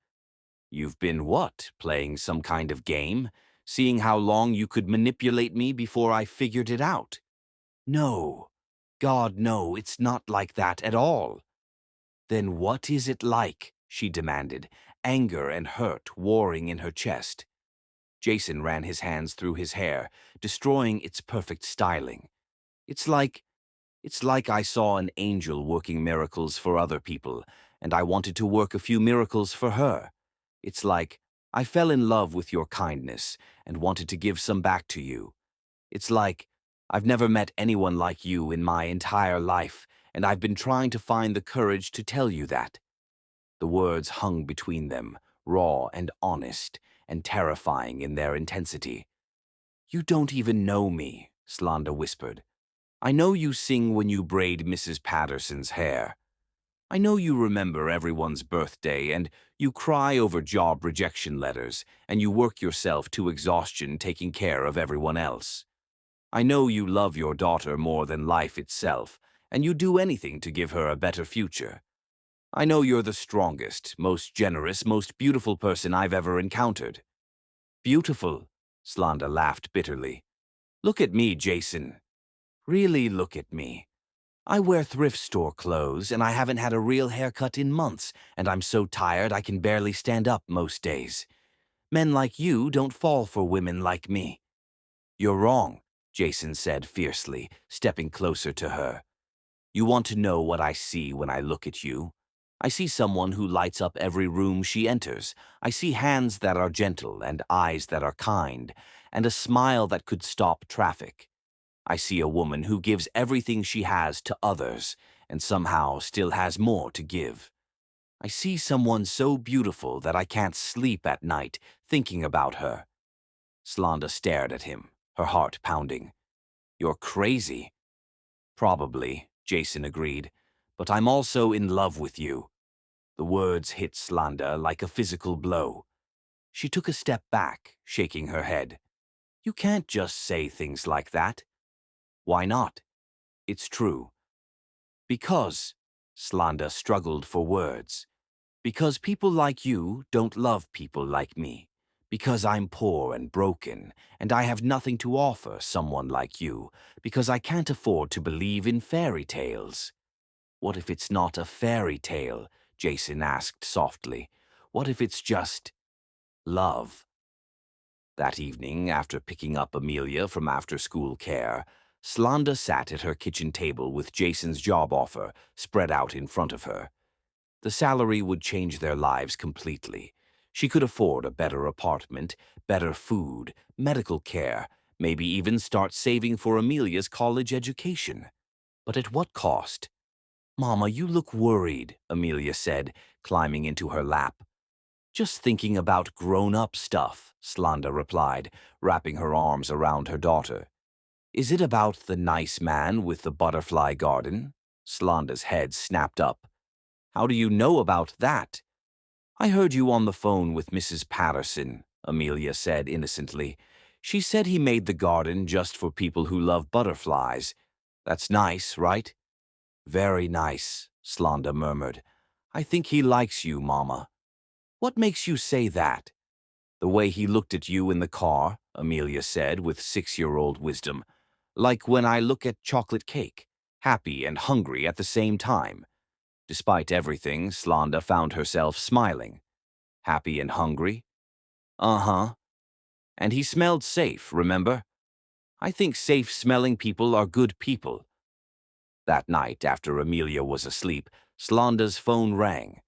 You've been what, playing some kind of game? Seeing how long you could manipulate me before I figured it out? No. God, no, it's not like that at all. Then what is it like? She demanded, anger and hurt warring in her chest. Jason ran his hands through his hair, destroying its perfect styling. It's like I saw an angel working miracles for other people, and I wanted to work a few miracles for her. It's like I fell in love with your kindness and wanted to give some back to you. It's like I've never met anyone like you in my entire life, and I've been trying to find the courage to tell you that. The words hung between them, raw and honest, and terrifying in their intensity. You don't even know me, Slanda whispered. I know you sing when you braid Mrs. Patterson's hair. I know you remember everyone's birthday, and you cry over job rejection letters, and you work yourself to exhaustion taking care of everyone else. I know you love your daughter more than life itself, and you do anything to give her a better future. I know you're the strongest, most generous, most beautiful person I've ever encountered. Beautiful, Slanda laughed bitterly. Look at me, Jason. Really look at me. I wear thrift store clothes, and I haven't had a real haircut in months, and I'm so tired I can barely stand up most days. Men like you don't fall for women like me. You're wrong, Jason said fiercely, stepping closer to her. You want to know what I see when I look at you? I see someone who lights up every room she enters. I see hands that are gentle and eyes that are kind, and a smile that could stop traffic. I see a woman who gives everything she has to others and somehow still has more to give. I see someone so beautiful that I can't sleep at night thinking about her. Slanda stared at him, her heart pounding. You're crazy. Probably, Jason agreed, but I'm also in love with you. The words hit Slanda like a physical blow. She took a step back, shaking her head. You can't just say things like that. Why not? It's true. Because, Slanda struggled for words. Because people like you don't love people like me. Because I'm poor and broken, and I have nothing to offer someone like you. Because I can't afford to believe in fairy tales. What if it's not a fairy tale? Jason asked softly. What if it's just love? That evening, after picking up Amelia from after-school care, Slanda sat at her kitchen table with Jason's job offer spread out in front of her. The salary would change their lives completely. She could afford a better apartment, better food, medical care, maybe even start saving for Amelia's college education. But at what cost? Mama, you look worried, Amelia said, climbing into her lap. Just thinking about grown-up stuff, Slanda replied, wrapping her arms around her daughter. Is it about the nice man with the butterfly garden? Slanda's head snapped up. How do you know about that? I heard you on the phone with Mrs. Patterson, Amelia said innocently. She said he made the garden just for people who love butterflies. That's nice, right? Very nice, Slanda murmured. I think he likes you, Mama. What makes you say that? The way he looked at you in the car, Amelia said with 6-year-old wisdom. Like when I look at chocolate cake, happy and hungry at the same time. Despite everything, Slanda found herself smiling. Happy and hungry? Uh-huh. And he smelled safe, remember? I think safe-smelling people are good people. That night, after Amelia was asleep, Slanda's phone rang.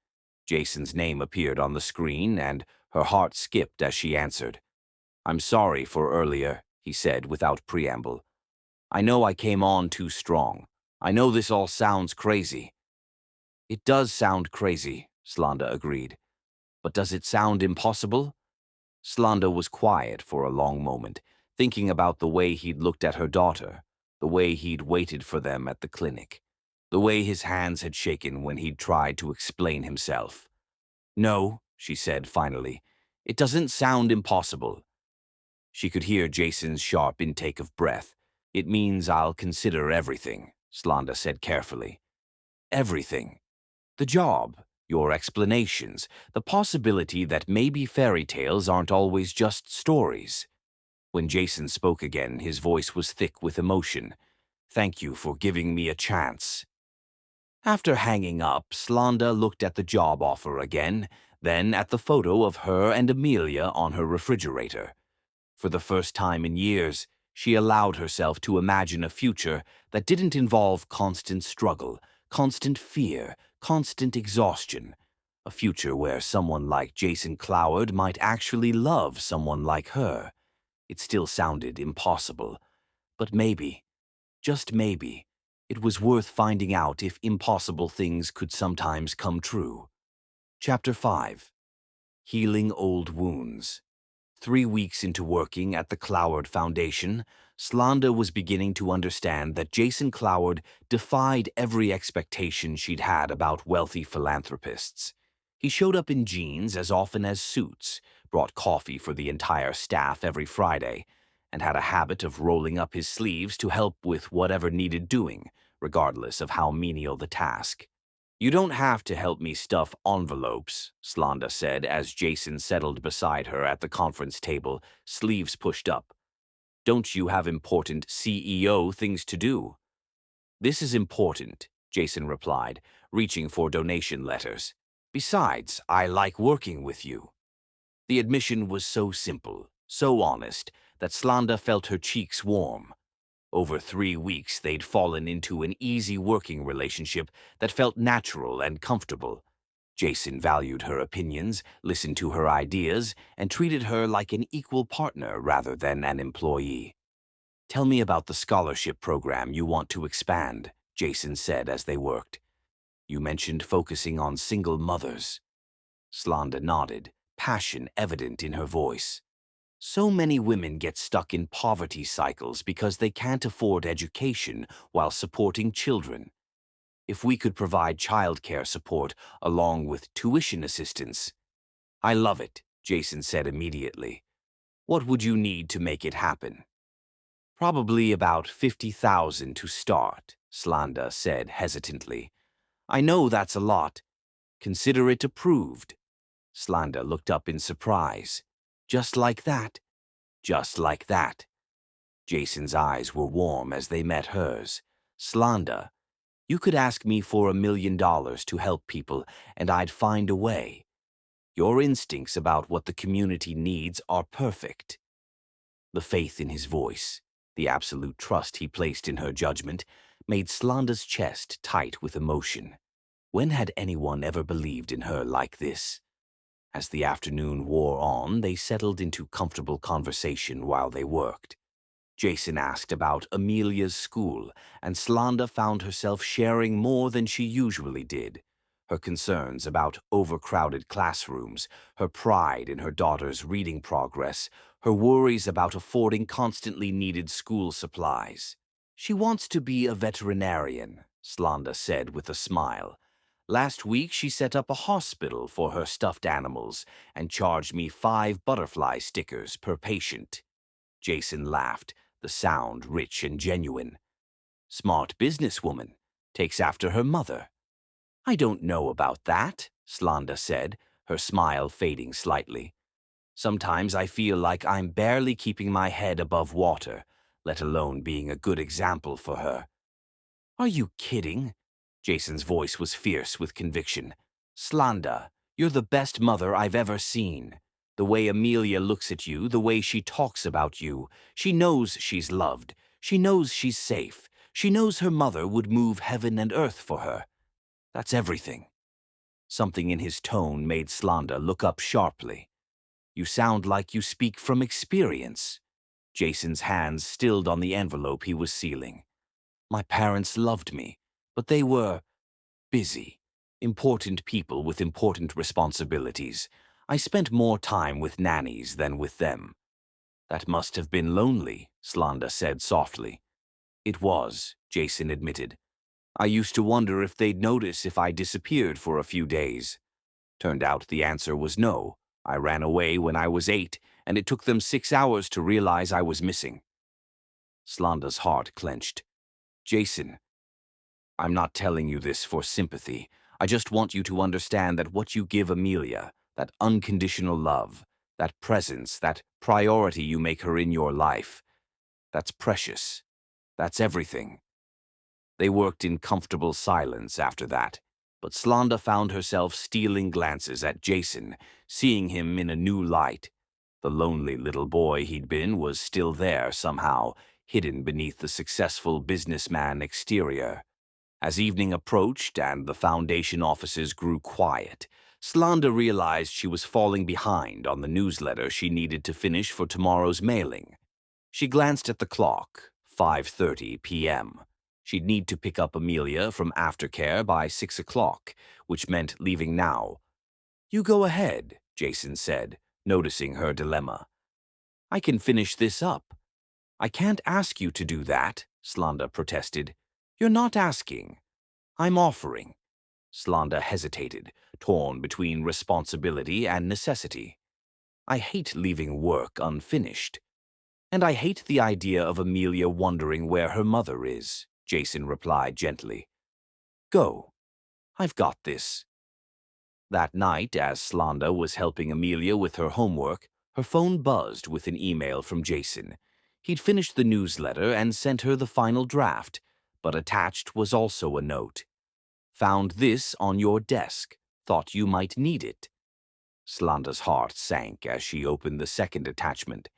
Jason's name appeared on the screen, and her heart skipped as she answered. I'm sorry for earlier, he said without preamble. I know I came on too strong. I know this all sounds crazy. It does sound crazy, Slanda agreed. But does it sound impossible? Slanda was quiet for a long moment, thinking about the way he'd looked at her daughter, the way he'd waited for them at the clinic, the way his hands had shaken when he'd tried to explain himself. No, she said finally, it doesn't sound impossible. She could hear Jason's sharp intake of breath. It means I'll consider everything, Slanda said carefully. Everything. The job, your explanations, the possibility that maybe fairy tales aren't always just stories. When Jason spoke again, his voice was thick with emotion. Thank you for giving me a chance. After hanging up, Slanda looked at the job offer again, then at the photo of her and Amelia on her refrigerator. For the first time in years, she allowed herself to imagine a future that didn't involve constant struggle, constant fear, constant exhaustion. A future where someone like Jason Cloward might actually love someone like her. It still sounded impossible, but maybe, just maybe, it was worth finding out if impossible things could sometimes come true. Chapter 5. Healing Old Wounds. 3 weeks into working at the Cloward Foundation, Slanda was beginning to understand that Jason Cloward defied every expectation she'd had about wealthy philanthropists. He showed up in jeans as often as suits, brought coffee for the entire staff every Friday, and had a habit of rolling up his sleeves to help with whatever needed doing, regardless of how menial the task. You don't have to help me stuff envelopes, Slanda said as Jason settled beside her at the conference table, sleeves pushed up. Don't you have important CEO things to do? This is important, Jason replied, reaching for donation letters. Besides, I like working with you. The admission was so simple, so honest, that Slanda felt her cheeks warm. Over 3 weeks, they'd fallen into an easy working relationship that felt natural and comfortable. Jason valued her opinions, listened to her ideas, and treated her like an equal partner rather than an employee. "Tell me about the scholarship program you want to expand," Jason said as they worked. "You mentioned focusing on single mothers." Slanda nodded, passion evident in her voice. "So many women get stuck in poverty cycles because they can't afford education while supporting children. If we could provide childcare support along with tuition assistance—" "I love it," Jason said immediately. "What would you need to make it happen?" "Probably about 50,000 to start," Slanda said hesitantly. "I know that's a lot. Consider it approved." Slanda looked up in surprise. "Just like that?" "Just like that." Jason's eyes were warm as they met hers. "Slanda, you could ask me for $1 million to help people, and I'd find a way. Your instincts about what the community needs are perfect." The faith in his voice, the absolute trust he placed in her judgment, made Slanda's chest tight with emotion. When had anyone ever believed in her like this? As the afternoon wore on, they settled into comfortable conversation while they worked. Jason asked about Amelia's school, and Slanda found herself sharing more than she usually did. Her concerns about overcrowded classrooms, her pride in her daughter's reading progress, her worries about affording constantly needed school supplies. "She wants to be a veterinarian," Slanda said with a smile. "Last week she set up a hospital for her stuffed animals and charged me 5 butterfly stickers per patient." Jason laughed, the sound rich and genuine. "Smart businesswoman. Takes after her mother." "I don't know about that," Slanda said, her smile fading slightly. "Sometimes I feel like I'm barely keeping my head above water, let alone being a good example for her." "Are you kidding?" Jason's voice was fierce with conviction. "Slanda, you're the best mother I've ever seen. The way Amelia looks at you, the way she talks about you, she knows she's loved. She knows she's safe. She knows her mother would move heaven and earth for her. That's everything." Something in his tone made Slanda look up sharply. "You sound like you speak from experience." Jason's hands stilled on the envelope he was sealing. "My parents loved me, but they were busy. Important people with important responsibilities. I spent more time with nannies than with them." "That must have been lonely," Slanda said softly. "It was," Jason admitted. "I used to wonder if they'd notice if I disappeared for a few days. Turned out the answer was no. I ran away when I was 8, and it took them 6 hours to realize I was missing." Slanda's heart clenched. "Jason, I'm not telling you this for sympathy. I just want you to understand that what you give Amelia, that unconditional love, that presence, that priority you make her in your life, that's precious. That's everything." They worked in comfortable silence after that, but Slanda found herself stealing glances at Jason, seeing him in a new light. The lonely little boy he'd been was still there somehow, hidden beneath the successful businessman exterior. As evening approached and the foundation offices grew quiet, Slanda realized she was falling behind on the newsletter she needed to finish for tomorrow's mailing. She glanced at the clock, 5:30 p.m. She'd need to pick up Amelia from aftercare by 6 o'clock, which meant leaving now. "You go ahead," Jason said, noticing her dilemma. "I can finish this up." "I can't ask you to do that," Slanda protested. "You're not asking. I'm offering." Slanda hesitated, torn between responsibility and necessity. "I hate leaving work unfinished." "And I hate the idea of Amelia wondering where her mother is," Jason replied gently. "Go. I've got this." That night, as Slanda was helping Amelia with her homework, her phone buzzed with an email from Jason. He'd finished the newsletter and sent her the final draft, but attached was also a note. "Found this on your desk. Thought you might need it." Slanda's heart sank as she opened the second attachment.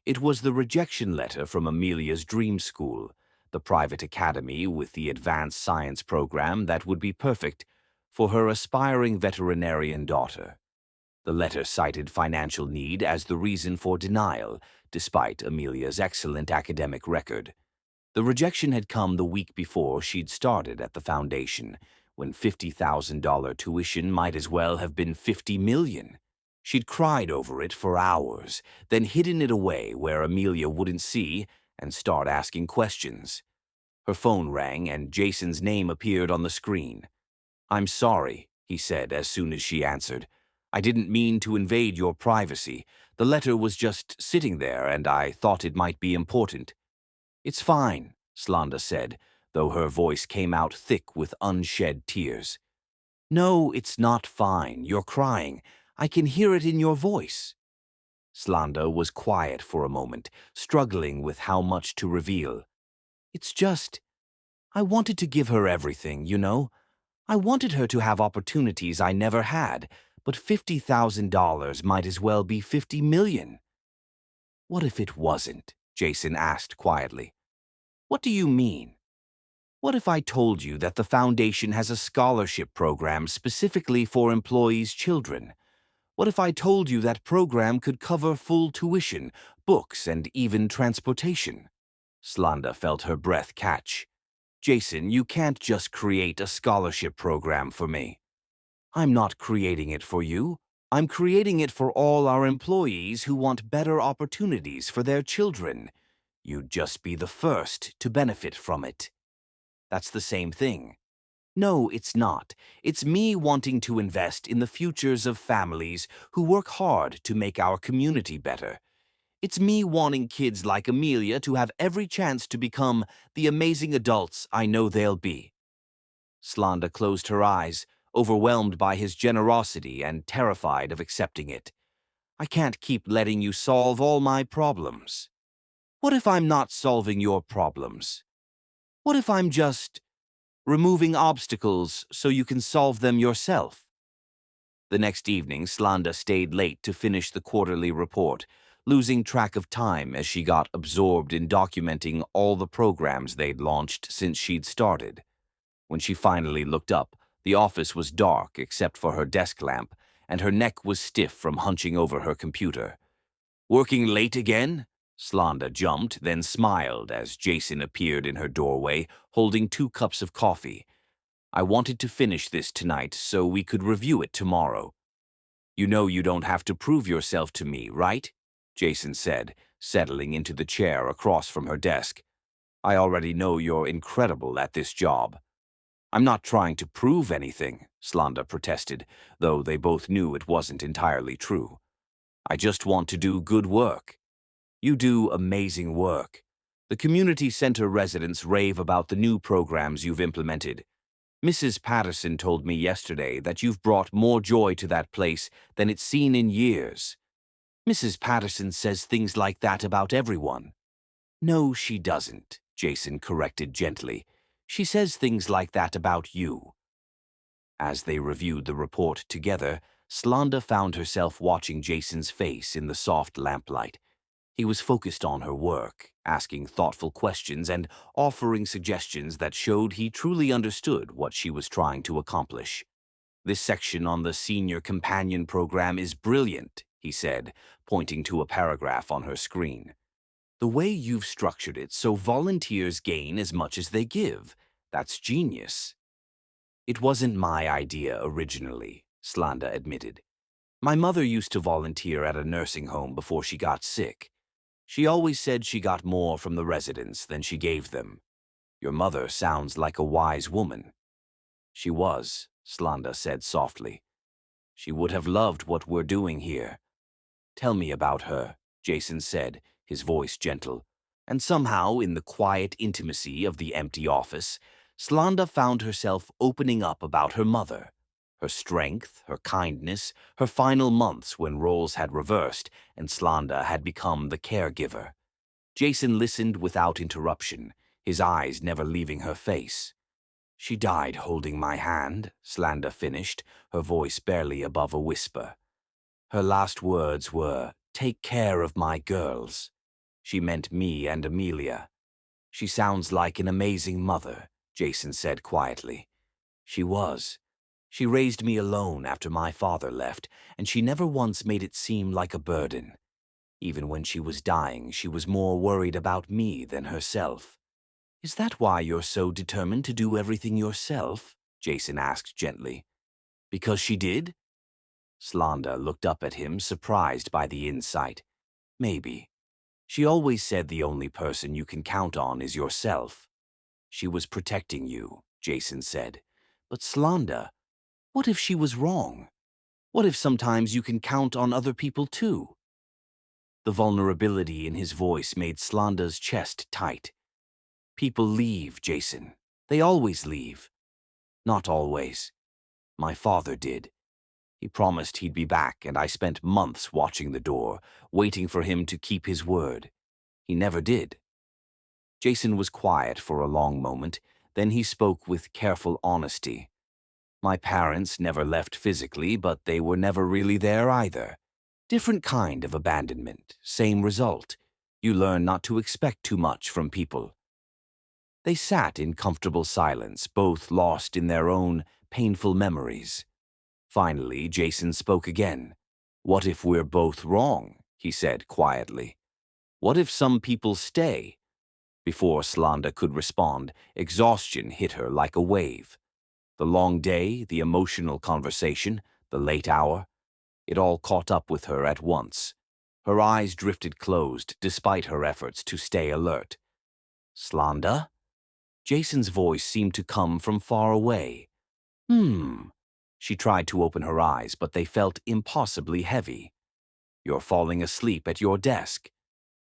It was the rejection letter from Amelia's dream school. the private academy with the advanced science program that would be perfect for her aspiring veterinarian daughter. The letter cited financial need as the reason for denial, despite Amelia's excellent academic record. The rejection had come the week before she'd started at the foundation, when $50,000 tuition might as well have been $50 million. She'd cried over it for hours, then hidden it away where Amelia wouldn't see and start asking questions. Her phone rang and Jason's name appeared on the screen. "I'm sorry," he said as soon as she answered. "I didn't mean to invade your privacy. The letter was just sitting there and I thought it might be important." "It's fine," Slanda said, though her voice came out thick with unshed tears. "No, it's not fine. You're crying. I can hear it in your voice." Slanda was quiet for a moment, struggling with how much to reveal. "It's just, I wanted to give her everything, you know? I wanted her to have opportunities I never had, but $50,000 might as well be $50 million. "What if it wasn't?" Jason asked quietly. "What do you mean? What if I told you that the foundation has a scholarship program specifically for employees' children? What if I told you that program could cover full tuition, books, and even transportation?" Slanda felt her breath catch. "Jason, you can't just create a scholarship program for me." "I'm not creating it for you. I'm creating it for all our employees who want better opportunities for their children. You'd just be the first to benefit from it." "That's the same thing." "No, it's not. It's me wanting to invest in the futures of families who work hard to make our community better. It's me wanting kids like Amelia to have every chance to become the amazing adults I know they'll be." Slanda closed her eyes, overwhelmed by his generosity and terrified of accepting it. "I can't keep letting you solve all my problems." "What if I'm not solving your problems? What if I'm just removing obstacles so you can solve them yourself?" The next evening, Slanda stayed late to finish the quarterly report, losing track of time as she got absorbed in documenting all the programs they'd launched since she'd started. When she finally looked up, the office was dark except for her desk lamp, and her neck was stiff from hunching over her computer. "Working late again?" Slanda jumped, then smiled as Jason appeared in her doorway, holding 2 cups of coffee. "I wanted to finish this tonight so we could review it tomorrow." "You know you don't have to prove yourself to me, right?" Jason said, settling into the chair across from her desk. "I already know you're incredible at this job." "I'm not trying to prove anything," Slanda protested, though they both knew it wasn't entirely true. "I just want to do good work." "You do amazing work. The community center residents rave about the new programs you've implemented. Mrs. Patterson told me yesterday that you've brought more joy to that place than it's seen in years." "Mrs. Patterson says things like that about everyone." "No, she doesn't," Jason corrected gently. "She says things like that about you." As they reviewed the report together, Slanda found herself watching Jason's face in the soft lamplight. He was focused on her work, asking thoughtful questions and offering suggestions that showed he truly understood what she was trying to accomplish. "This section on the Senior Companion Program is brilliant," he said, pointing to a paragraph on her screen. "The way you've structured it so volunteers gain as much as they give. That's genius." "It wasn't my idea originally," Slanda admitted. "My mother used to volunteer at a nursing home before she got sick. She always said she got more from the residents than she gave them. Your mother sounds like a wise woman." "She was," Slanda said softly. "She would have loved what we're doing here." "Tell me about her," Jason said, his voice gentle. And somehow, in the quiet intimacy of the empty office, Slanda found herself opening up about her mother. Her strength, her kindness, her final months when roles had reversed and Slanda had become the caregiver. Jason listened without interruption, his eyes never leaving her face. "She died holding my hand," Slanda finished, her voice barely above a whisper. "Her last words were, 'Take care of my girls.' She meant me and Amelia." She sounds like an amazing mother, Jason said quietly. She was. She raised me alone after my father left, and she never once made it seem like a burden. Even when she was dying, she was more worried about me than herself. Is that why you're so determined to do everything yourself? Jason asked gently. Because she did? Slanda looked up at him, surprised by the insight. Maybe. She always said the only person you can count on is yourself. She was protecting you, Jason said. But Slanda, what if she was wrong? What if sometimes you can count on other people too? The vulnerability in his voice made Slanda's chest tight. People leave, Jason. They always leave. Not always. My father did. He promised he'd be back, and I spent months watching the door, waiting for him to keep his word. He never did. Jason was quiet for a long moment, then he spoke with careful honesty. My parents never left physically, but they were never really there either. Different kind of abandonment, same result. You learn not to expect too much from people. They sat in comfortable silence, both lost in their own painful memories. Finally, Jason spoke again. What if we're both wrong? He said quietly. What if some people stay? Before Slanda could respond, exhaustion hit her like a wave. The long day, the emotional conversation, the late hour, it all caught up with her at once. Her eyes drifted closed despite her efforts to stay alert. Slanda? Jason's voice seemed to come from far away. She tried to open her eyes, but they felt impossibly heavy. You're falling asleep at your desk.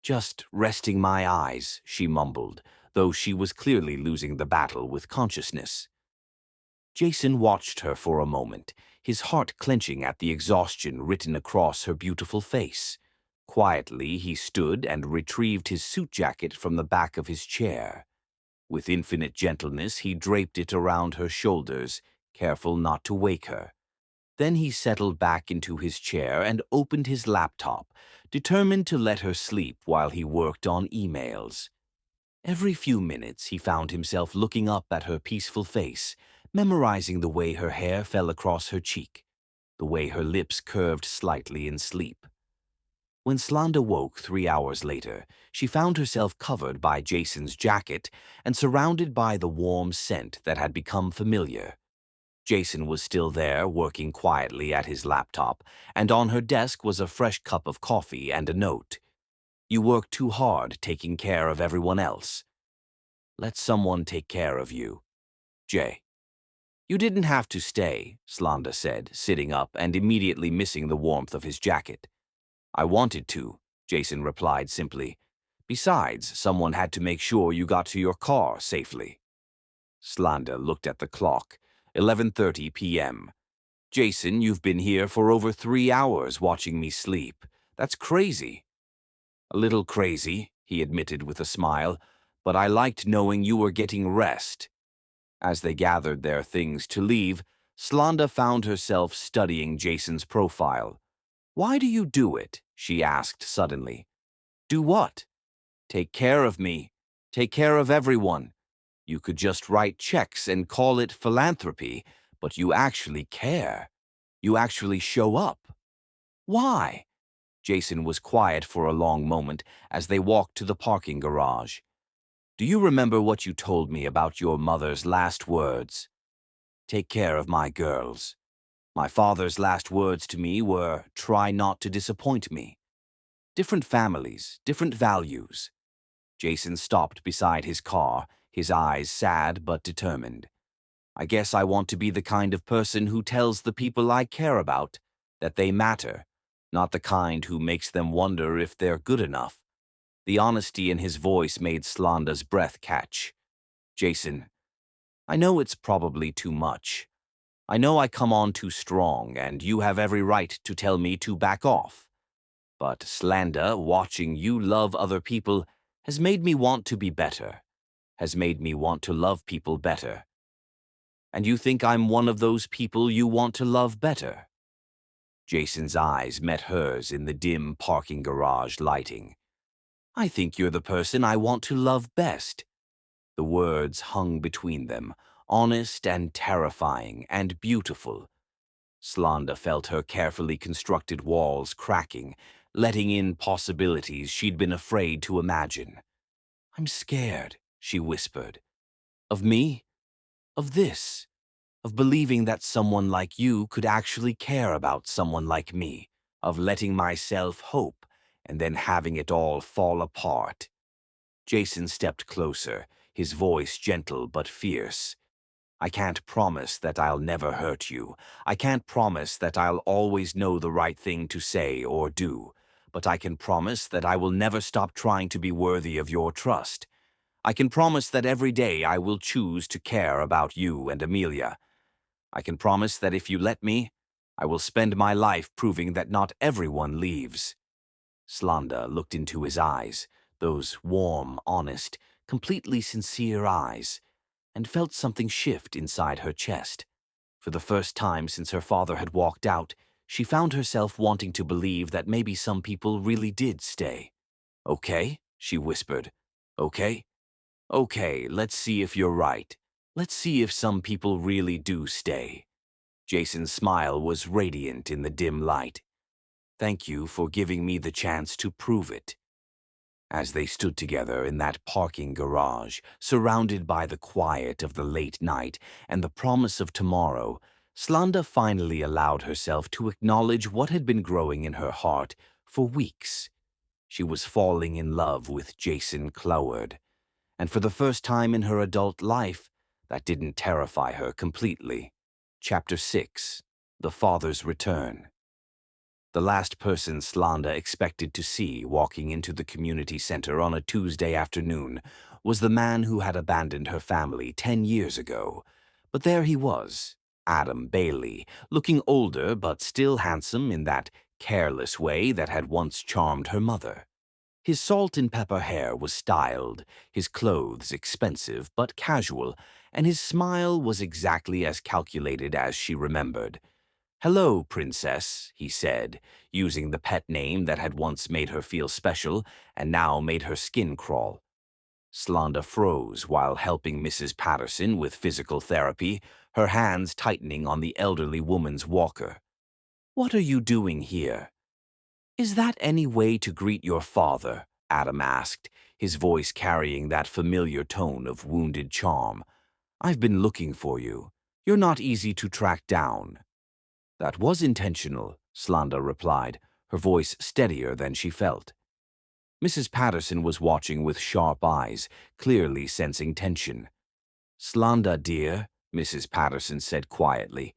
Just resting my eyes, she mumbled, though she was clearly losing the battle with consciousness. Jason watched her for a moment, his heart clenching at the exhaustion written across her beautiful face. Quietly, he stood and retrieved his suit jacket from the back of his chair. With infinite gentleness, he draped it around her shoulders, careful not to wake her. Then he settled back into his chair and opened his laptop, determined to let her sleep while he worked on emails. Every few minutes, he found himself looking up at her peaceful face, memorizing the way her hair fell across her cheek, the way her lips curved slightly in sleep. When Slanda woke 3 hours later, she found herself covered by Jason's jacket and surrounded by the warm scent that had become familiar. Jason was still there, working quietly at his laptop, and on her desk was a fresh cup of coffee and a note. You work too hard taking care of everyone else. Let someone take care of you. Jay. You didn't have to stay, Slanda said, sitting up and immediately missing the warmth of his jacket. I wanted to, Jason replied simply. Besides, someone had to make sure you got to your car safely. Slanda looked at the clock. 11:30 p.m. Jason, you've been here for over 3 hours watching me sleep. That's crazy. A little crazy, he admitted with a smile, but I liked knowing you were getting rest. As they gathered their things to leave, Slanda found herself studying Jason's profile. Why do you do it? She asked suddenly. Do what? Take care of me. Take care of everyone. You could just write checks and call it philanthropy, but you actually care. You actually show up. Why? Jason was quiet for a long moment as they walked to the parking garage. Do you remember what you told me about your mother's last words? Take care of my girls. My father's last words to me were, try not to disappoint me. Different families, different values. Jason stopped beside his car, his eyes sad but determined. I guess I want to be the kind of person who tells the people I care about that they matter, not the kind who makes them wonder if they're good enough. The honesty in his voice made Slanda's breath catch. Jason, I know it's probably too much. I know I come on too strong, and you have every right to tell me to back off. But Slanda, watching you love other people, has made me want to be better, has made me want to love people better. And you think I'm one of those people you want to love better? Jason's eyes met hers in the dim parking garage lighting. I think you're the person I want to love best. The words hung between them, honest and terrifying and beautiful. Slanda felt her carefully constructed walls cracking, letting in possibilities she'd been afraid to imagine. "I'm scared," she whispered. "Of me? Of this? Of believing that someone like you could actually care about someone like me? Of letting myself hope and then having it all fall apart?" Jason stepped closer, his voice gentle but fierce. "I can't promise that I'll never hurt you. I can't promise that I'll always know the right thing to say or do. But I can promise that I will never stop trying to be worthy of your trust. I can promise that every day I will choose to care about you and Amelia. I can promise that if you let me, I will spend my life proving that not everyone leaves." Slanda looked into his eyes, those warm, honest, completely sincere eyes, and felt something shift inside her chest. For the first time since her father had walked out, she found herself wanting to believe that maybe some people really did stay. "Okay," she whispered. "Okay? Okay, let's see if you're right. Let's see if some people really do stay." Jason's smile was radiant in the dim light. "Thank you for giving me the chance to prove it." As they stood together in that parking garage, surrounded by the quiet of the late night and the promise of tomorrow, Slanda finally allowed herself to acknowledge what had been growing in her heart for weeks. She was falling in love with Jason Cloward, and for the first time in her adult life, that didn't terrify her completely. Chapter 6. The Father's Return. The last person Slanda expected to see walking into the community center on a Tuesday afternoon was the man who had abandoned her family 10 years ago. But there he was, Adam Bailey, looking older but still handsome in that careless way that had once charmed her mother. His salt-and-pepper hair was styled, his clothes expensive but casual, and his smile was exactly as calculated as she remembered. "Hello, Princess," he said, using the pet name that had once made her feel special and now made her skin crawl. Slanda froze while helping Mrs. Patterson with physical therapy, her hands tightening on the elderly woman's walker. "What are you doing here?" "Is that any way to greet your father?" Adam asked, his voice carrying that familiar tone of wounded charm. "I've been looking for you. You're not easy to track down." "That was intentional," Slanda replied, her voice steadier than she felt. Mrs. Patterson was watching with sharp eyes, clearly sensing tension. "Slanda, dear," Mrs. Patterson said quietly,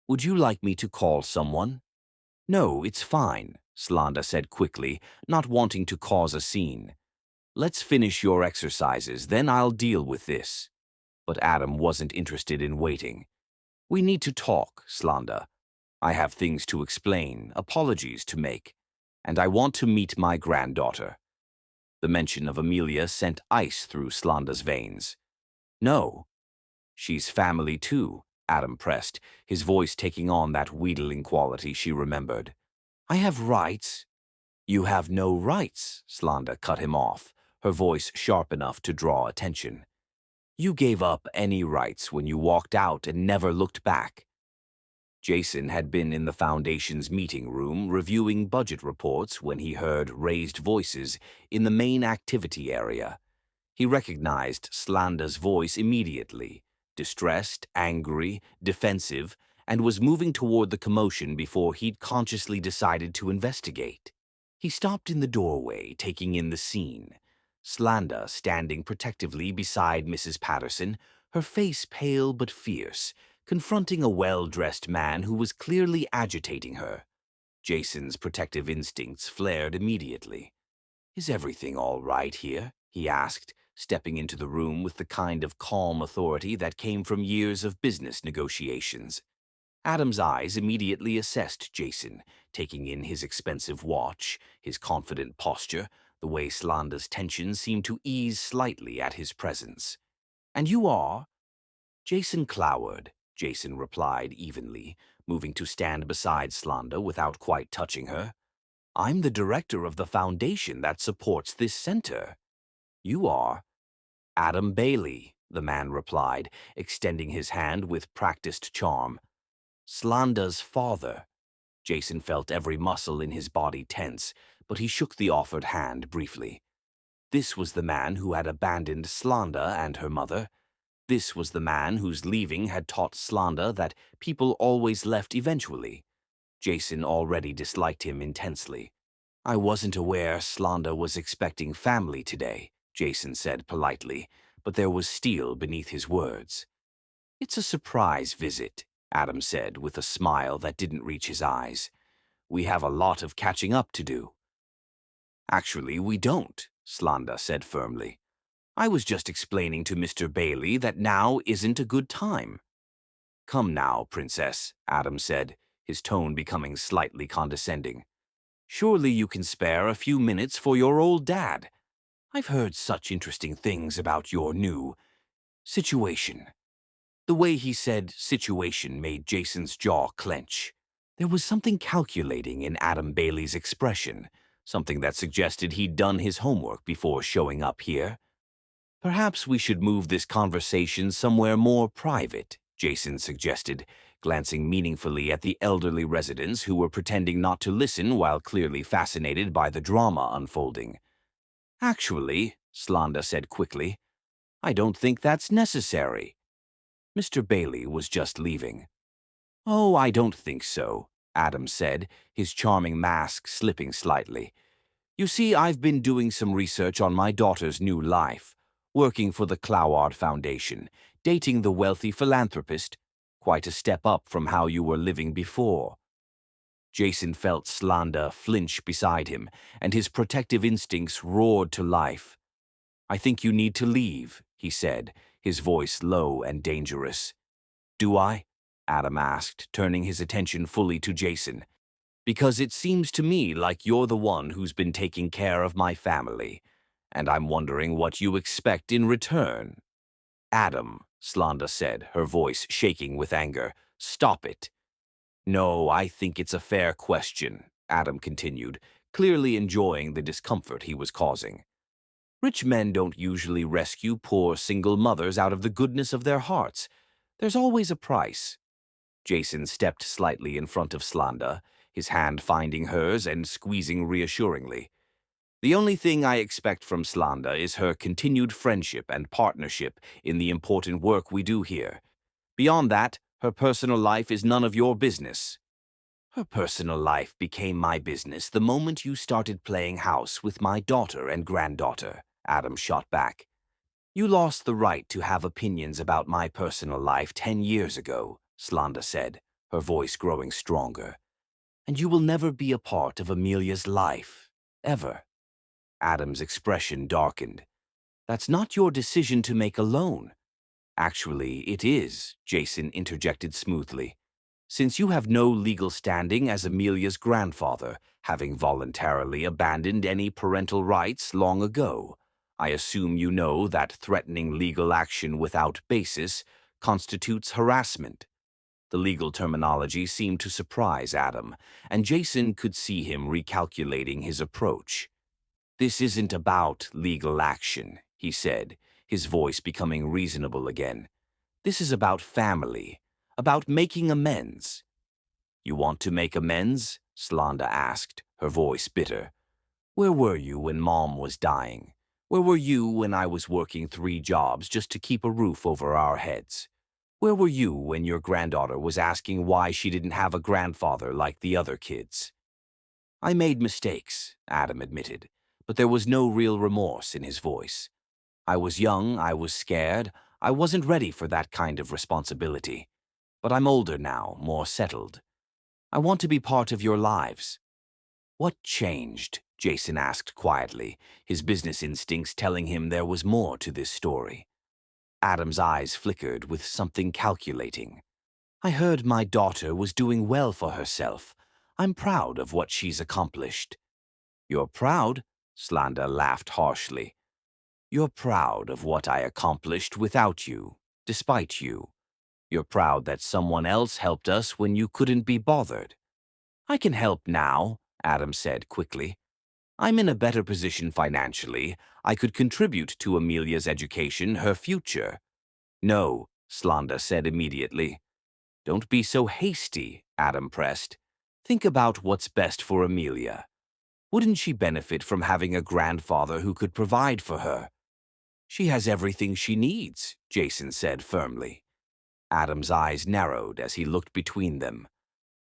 "would you like me to call someone?" "No, it's fine," Slanda said quickly, not wanting to cause a scene. "Let's finish your exercises, then I'll deal with this." But Adam wasn't interested in waiting. "We need to talk, Slanda. I have things to explain, apologies to make, and I want to meet my granddaughter." The mention of Amelia sent ice through Slanda's veins. "No. She's family too," Adam pressed, his voice taking on that wheedling quality she remembered. "I have rights." "You have no rights," Slanda cut him off, her voice sharp enough to draw attention. "You gave up any rights when you walked out and never looked back." Jason had been in the Foundation's meeting room reviewing budget reports when he heard raised voices in the main activity area. He recognized Slanda's voice immediately, distressed, angry, defensive, and was moving toward the commotion before he'd consciously decided to investigate. He stopped in the doorway, taking in the scene. Slanda standing protectively beside Mrs. Patterson, her face pale but fierce, confronting a well-dressed man who was clearly agitating her. Jason's protective instincts flared immediately. "Is everything all right here?" he asked, stepping into the room with the kind of calm authority that came from years of business negotiations. Adam's eyes immediately assessed Jason, taking in his expensive watch, his confident posture, the way Slanda's tension seemed to ease slightly at his presence. "And you are?" "Jason Cloward," Jason replied evenly, moving to stand beside Slanda without quite touching her. "I'm the director of the foundation that supports this center." "You are?" Adam Bailey, the man replied, extending his hand with practiced charm. Slanda's father. Jason felt every muscle in his body tense, but he shook the offered hand briefly. This was the man who had abandoned Slanda and her mother. This was the man whose leaving had taught Slanda that people always left eventually. Jason already disliked him intensely. I wasn't aware Slanda was expecting family today, Jason said politely, but there was steel beneath his words. It's a surprise visit, Adam said with a smile that didn't reach his eyes. We have a lot of catching up to do. Actually, we don't, Slanda said firmly. I was just explaining to Mr. Bailey that now isn't a good time. Come now, Princess, Adam said, his tone becoming slightly condescending. Surely you can spare a few minutes for your old dad. I've heard such interesting things about your new situation. The way he said situation made Jason's jaw clench. There was something calculating in Adam Bailey's expression, something that suggested he'd done his homework before showing up here. Perhaps we should move this conversation somewhere more private, Jason suggested, glancing meaningfully at the elderly residents who were pretending not to listen while clearly fascinated by the drama unfolding. Actually, Slanda said quickly, I don't think that's necessary. Mr. Bailey was just leaving. Oh, I don't think so, Adam said, his charming mask slipping slightly. You see, I've been doing some research on my daughter's new life, working for the Cloward Foundation, dating the wealthy philanthropist, quite a step up from how you were living before. Jason felt Slanda flinch beside him, and his protective instincts roared to life. I think you need to leave, he said, his voice low and dangerous. Do I? Adam asked, turning his attention fully to Jason. Because it seems to me like you're the one who's been taking care of my family, and I'm wondering what you expect in return. Adam, Slanda said, her voice shaking with anger, stop it. No, I think it's a fair question, Adam continued, clearly enjoying the discomfort he was causing. Rich men don't usually rescue poor single mothers out of the goodness of their hearts. There's always a price. Jason stepped slightly in front of Slanda, his hand finding hers and squeezing reassuringly. The only thing I expect from Slanda is her continued friendship and partnership in the important work we do here. Beyond that, her personal life is none of your business. Her personal life became my business the moment you started playing house with my daughter and granddaughter, Adam shot back. You lost the right to have opinions about my personal life 10 years ago, Slanda said, her voice growing stronger. And you will never be a part of Amelia's life, ever. Adam's expression darkened. That's not your decision to make alone. Actually, it is, Jason interjected smoothly. Since you have no legal standing as Amelia's grandfather, having voluntarily abandoned any parental rights long ago, I assume you know that threatening legal action without basis constitutes harassment. The legal terminology seemed to surprise Adam, and Jason could see him recalculating his approach. This isn't about legal action, he said, his voice becoming reasonable again. This is about family, about making amends. You want to make amends? Slanda asked, her voice bitter. Where were you when Mom was dying? Where were you when I was working 3 jobs just to keep a roof over our heads? Where were you when your granddaughter was asking why she didn't have a grandfather like the other kids? I made mistakes, Adam admitted, but there was no real remorse in his voice. I was young, I was scared, I wasn't ready for that kind of responsibility. But I'm older now, more settled. I want to be part of your lives. What changed? Jason asked quietly, his business instincts telling him there was more to this story. Adam's eyes flickered with something calculating. I heard my daughter was doing well for herself. I'm proud of what she's accomplished. You're proud? Slanda laughed harshly. You're proud of what I accomplished without you, despite you. You're proud that someone else helped us when you couldn't be bothered. I can help now, Adam said quickly. I'm in a better position financially. I could contribute to Amelia's education, her future. No, Slanda said immediately. Don't be so hasty, Adam pressed. Think about what's best for Amelia. Wouldn't she benefit from having a grandfather who could provide for her? She has everything she needs, Jason said firmly. Adam's eyes narrowed as he looked between them.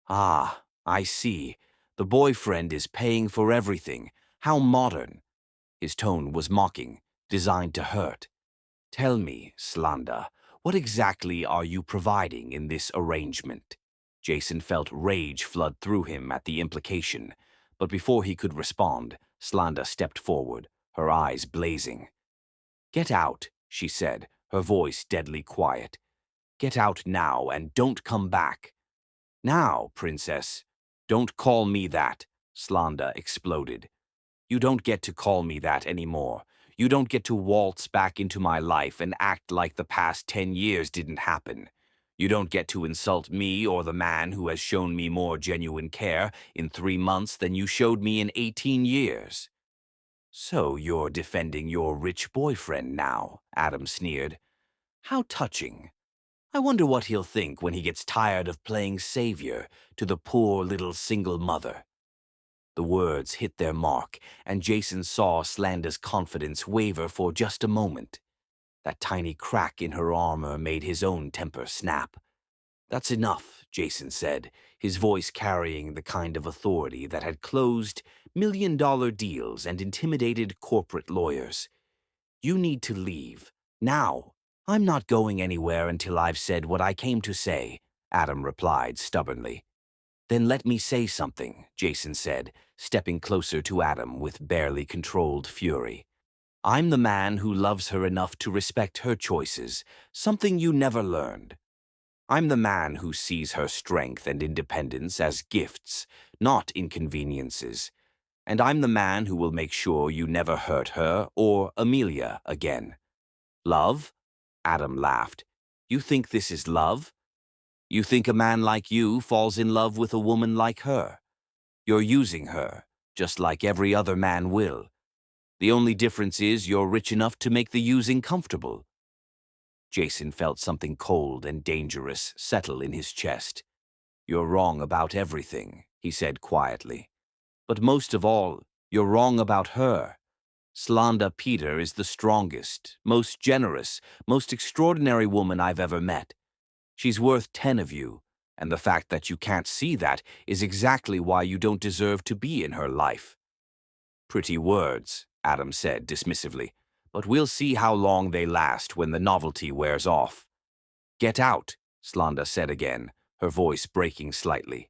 Ah, I see. The boyfriend is paying for everything. How modern. His tone was mocking, designed to hurt. Tell me, Slanda, what exactly are you providing in this arrangement? Jason felt rage flood through him at the implication, but before he could respond, Slanda stepped forward, her eyes blazing. Get out, she said, her voice deadly quiet. Get out now and don't come back. Now, princess. Don't call me that, Slanda exploded. You don't get to call me that anymore. You don't get to waltz back into my life and act like the past 10 years didn't happen. You don't get to insult me or the man who has shown me more genuine care in 3 months than you showed me in 18 years. So you're defending your rich boyfriend now, Adam sneered. How touching. I wonder what he'll think when he gets tired of playing savior to the poor little single mother. The words hit their mark, and Jason saw Slanda's confidence waver for just a moment. That tiny crack in her armor made his own temper snap. That's enough, Jason said, his voice carrying the kind of authority that had closed million-dollar deals and intimidated corporate lawyers. You need to leave. Now. I'm not going anywhere until I've said what I came to say, Adam replied stubbornly. Then let me say something, Jason said, stepping closer to Adam with barely controlled fury. I'm the man who loves her enough to respect her choices, something you never learned. I'm the man who sees her strength and independence as gifts, not inconveniences. And I'm the man who will make sure you never hurt her or Amelia again. Love? Adam laughed. You think this is love? You think a man like you falls in love with a woman like her? You're using her, just like every other man will. The only difference is you're rich enough to make the using comfortable. Jason felt something cold and dangerous settle in his chest. You're wrong about everything, he said quietly. But most of all, you're wrong about her. Slanda Peter is the strongest, most generous, most extraordinary woman I've ever met. She's worth 10 of you, and the fact that you can't see that is exactly why you don't deserve to be in her life. Pretty words, Adam said dismissively, but we'll see how long they last when the novelty wears off. Get out, Slanda said again, her voice breaking slightly.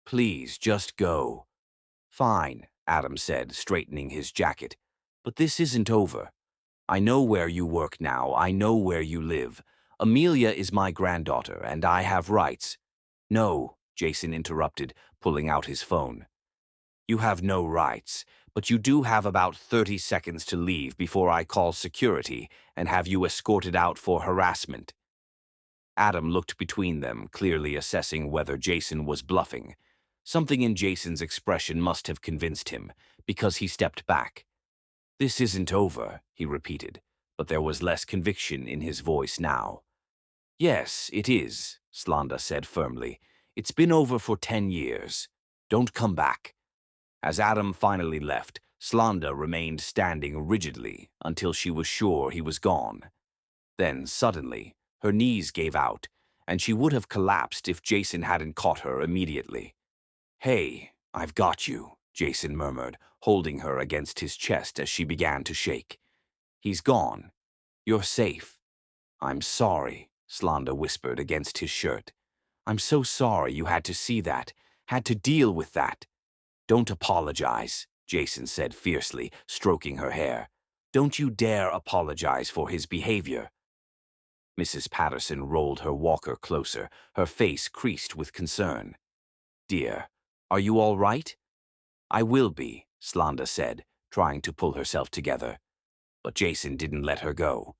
Please, just go. Fine, Adam said, straightening his jacket. But this isn't over. I know where you work now. I know where you live. Amelia is my granddaughter, and I have rights. No, Jason interrupted, pulling out his phone. You have no rights, but you do have about 30 seconds to leave before I call security and have you escorted out for harassment. Adam looked between them, clearly assessing whether Jason was bluffing. Something in Jason's expression must have convinced him, because he stepped back. This isn't over, he repeated, but there was less conviction in his voice now. Yes, it is, Slanda said firmly. It's been over for 10 years. Don't come back. As Adam finally left, Slanda remained standing rigidly until she was sure he was gone. Then, suddenly, her knees gave out, and she would have collapsed if Jason hadn't caught her immediately. Hey, I've got you, Jason murmured, holding her against his chest as she began to shake. He's gone. You're safe. I'm sorry, Slanda whispered against his shirt. I'm so sorry you had to see that, had to deal with that. Don't apologize, Jason said fiercely, stroking her hair. Don't you dare apologize for his behavior. Mrs. Patterson rolled her walker closer, her face creased with concern. Dear, are you all right? I will be, Slanda said, trying to pull herself together. But Jason didn't let her go.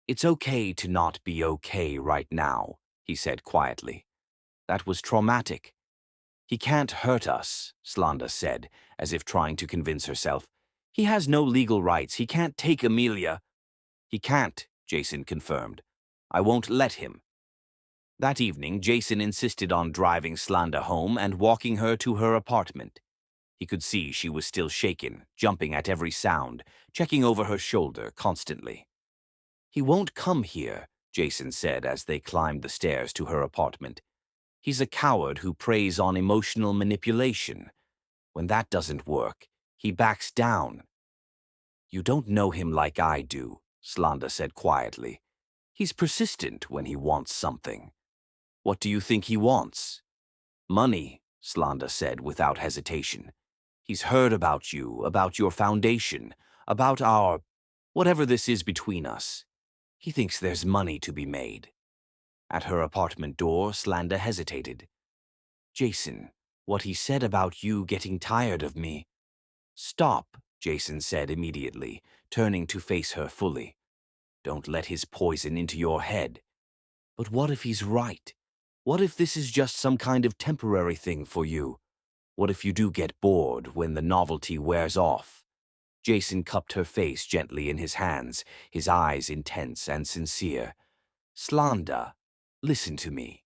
It's okay to not be okay right now, he said quietly. That was traumatic. He can't hurt us, Slanda said, as if trying to convince herself. He has no legal rights. He can't take Amelia. He can't, Jason confirmed. I won't let him. That evening, Jason insisted on driving Slanda home and walking her to her apartment. He could see she was still shaken, jumping at every sound, checking over her shoulder constantly. He won't come here, Jason said as they climbed the stairs to her apartment. He's a coward who preys on emotional manipulation. When that doesn't work, he backs down. You don't know him like I do, Slanda said quietly. He's persistent when he wants something. What do you think he wants? Money, Slanda said without hesitation. He's heard about you, about your foundation, about whatever this is between us. He thinks there's money to be made. At her apartment door, Slanda hesitated. Jason, what he said about you getting tired of me. Stop, Jason said immediately, turning to face her fully. Don't let his poison into your head. But what if he's right? What if this is just some kind of temporary thing for you? What if you do get bored when the novelty wears off? Jason cupped her face gently in his hands, his eyes intense and sincere. Slanda, listen to me.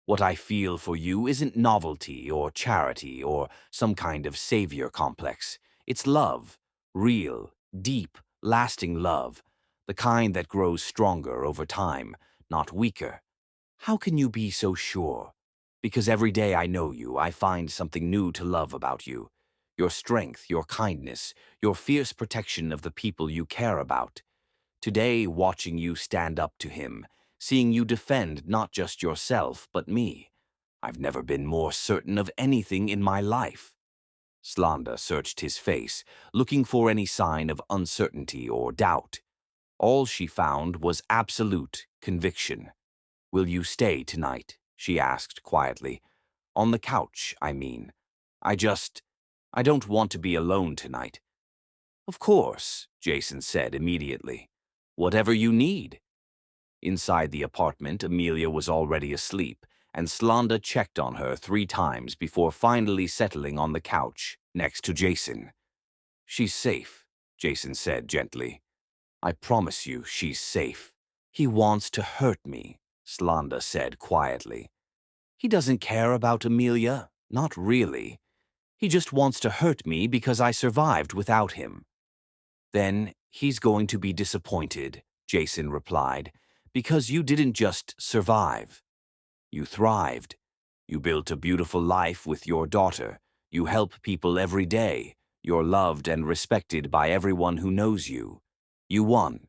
What I feel for you isn't novelty or charity or some kind of savior complex. It's love, real, deep, lasting love, the kind that grows stronger over time, not weaker. How can you be so sure? Because every day I know you, I find something new to love about you. Your strength, your kindness, your fierce protection of the people you care about. Today, watching you stand up to him, seeing you defend not just yourself, but me, I've never been more certain of anything in my life. Slanda searched his face, looking for any sign of uncertainty or doubt. All she found was absolute conviction. Will you stay tonight? She asked quietly. On the couch, I mean. I don't want to be alone tonight. Of course, Jason said immediately. Whatever you need. Inside the apartment, Amelia was already asleep, and Slanda checked on her 3 times before finally settling on the couch next to Jason. She's safe, Jason said gently. I promise you she's safe. He wants to hurt me, Slanda said quietly. He doesn't care about Amelia, not really. He just wants to hurt me because I survived without him. Then he's going to be disappointed, Jason replied, because you didn't just survive. You thrived. You built a beautiful life with your daughter. You help people every day. You're loved and respected by everyone who knows you. You won.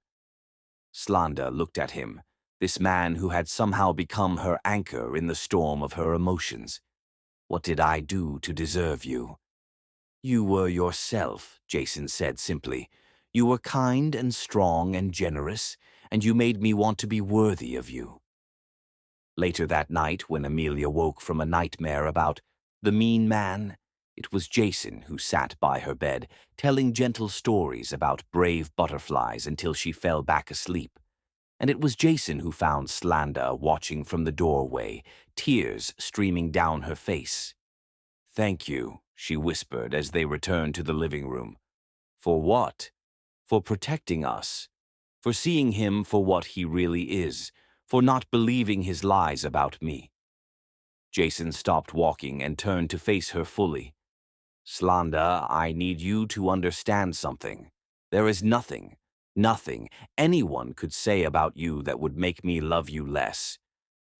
Slanda looked at him, this man who had somehow become her anchor in the storm of her emotions. What did I do to deserve you? You were yourself, Jason said simply. You were kind and strong and generous, and you made me want to be worthy of you. Later that night, when Amelia woke from a nightmare about the mean man, it was Jason who sat by her bed, telling gentle stories about brave butterflies until she fell back asleep. And it was Jason who found Slanda watching from the doorway, tears streaming down her face. Thank you, she whispered as they returned to the living room. For what? For protecting us. For seeing him for what he really is. For not believing his lies about me. Jason stopped walking and turned to face her fully. Slanda, I need you to understand something. There is nothing anyone could say about you that would make me love you less.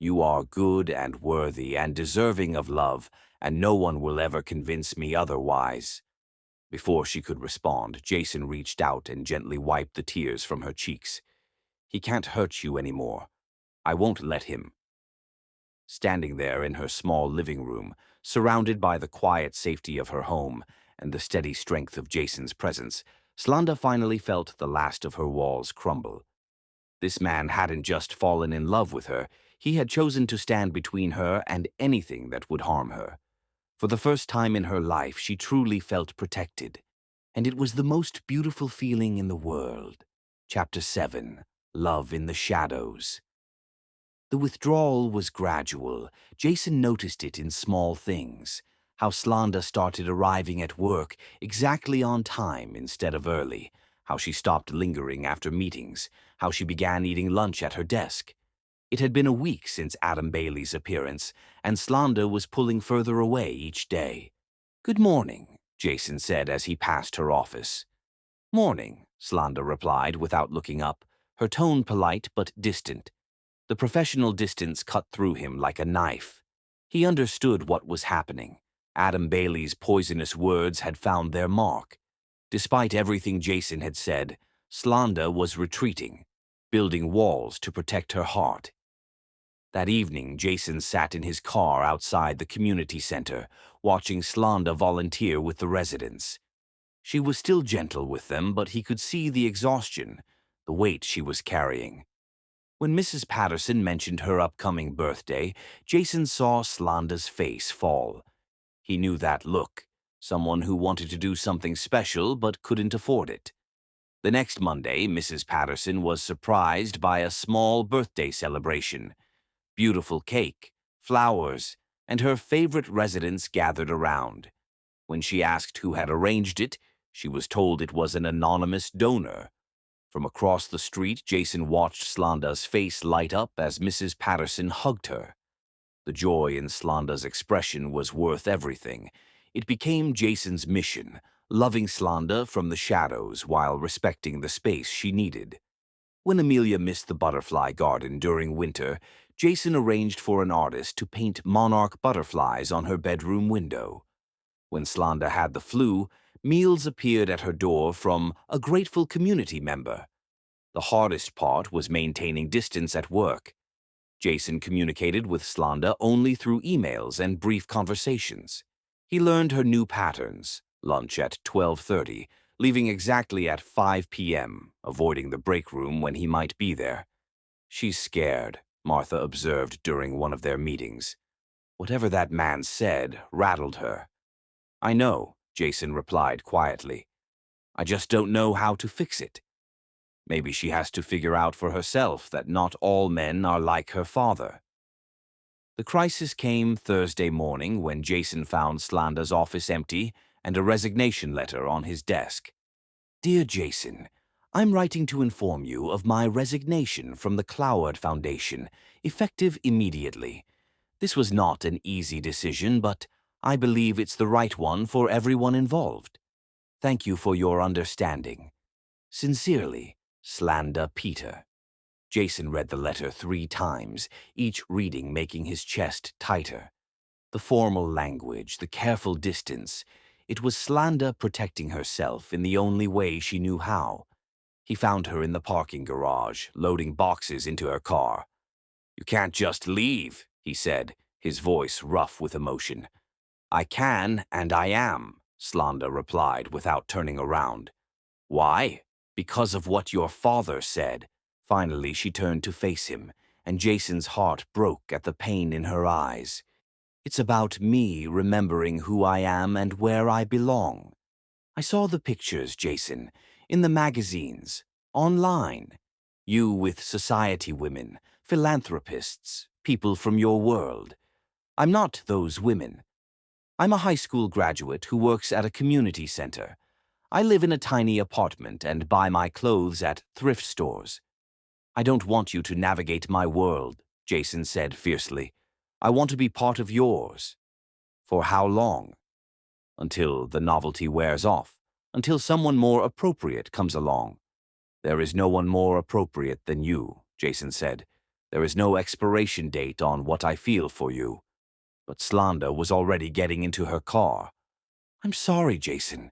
You are good and worthy and deserving of love, and no one will ever convince me otherwise. Before she could respond, Jason reached out and gently wiped the tears from her cheeks. He can't hurt you anymore. I won't let him. Standing there in her small living room, surrounded by the quiet safety of her home and the steady strength of Jason's presence, Slanda finally felt the last of her walls crumble. This man hadn't just fallen in love with her, he had chosen to stand between her and anything that would harm her. For the first time in her life, she truly felt protected, and it was the most beautiful feeling in the world. Chapter 7. Love in the Shadows. The withdrawal was gradual. Jason noticed it in small things. how Slanda started arriving at work exactly on time instead of early, how she stopped lingering after meetings, how she began eating lunch at her desk. It had been a week since Adam Bailey's appearance, and Slanda was pulling further away each day. "Good morning," Jason said as he passed her office. "Morning," Slanda replied without looking up, her tone polite but distant. The professional distance cut through him like a knife. He understood what was happening. Adam Bailey's poisonous words had found their mark. Despite everything Jason had said, Slanda was retreating, building walls to protect her heart. That evening, Jason sat in his car outside the community center, watching Slanda volunteer with the residents. She was still gentle with them, but he could see the exhaustion, the weight she was carrying. When Mrs. Patterson mentioned her upcoming birthday, Jason saw Slanda's face fall. He knew that look, someone who wanted to do something special but couldn't afford it. The next Monday, Mrs. Patterson was surprised by a small birthday celebration. Beautiful cake, flowers, and her favorite residents gathered around. When she asked who had arranged it, she was told it was an anonymous donor. From across the street, Jason watched Slanda's face light up as Mrs. Patterson hugged her. The joy in Slanda's expression was worth everything. It became Jason's mission, loving Slanda from the shadows while respecting the space she needed. When Amelia missed the butterfly garden during winter, Jason arranged for an artist to paint monarch butterflies on her bedroom window. When Slanda had the flu, meals appeared at her door from a grateful community member. The hardest part was maintaining distance at work. Jason communicated with Slanda only through emails and brief conversations. He learned her new patterns, lunch at 12:30, leaving exactly at 5 p.m., avoiding the break room when he might be there. "She's scared," Martha observed during one of their meetings. Whatever that man said rattled her. "I know," Jason replied quietly. "I just don't know how to fix it." Maybe she has to figure out for herself that not all men are like her father. The crisis came Thursday morning when Jason found Slanda's office empty and a resignation letter on his desk. "Dear Jason, I'm writing to inform you of my resignation from the Cloward Foundation, effective immediately. This was not an easy decision, but I believe it's the right one for everyone involved. Thank you for your understanding. Sincerely, Slanda Peter." Jason read the letter 3 times, each reading making his chest tighter. The formal language, the careful distance. It was Slanda protecting herself in the only way she knew how. He found her in the parking garage, loading boxes into her car. "You can't just leave," he said, his voice rough with emotion. "I can, and I am," Slanda replied without turning around. "Why?" "Because of what your father said." Finally, she turned to face him, and Jason's heart broke at the pain in her eyes. "It's about me remembering who I am and where I belong. I saw the pictures, Jason, in the magazines, online. You with society women, philanthropists, people from your world. I'm not those women. I'm a high school graduate who works at a community center. I live in a tiny apartment and buy my clothes at thrift stores. I don't want you to navigate my world," Jason said fiercely. "I want to be part of yours." "For how long?" "Until the novelty wears off, until someone more appropriate comes along." "There is no one more appropriate than you," Jason said. "There is no expiration date on what I feel for you." But Slanda was already getting into her car. "I'm sorry, Jason,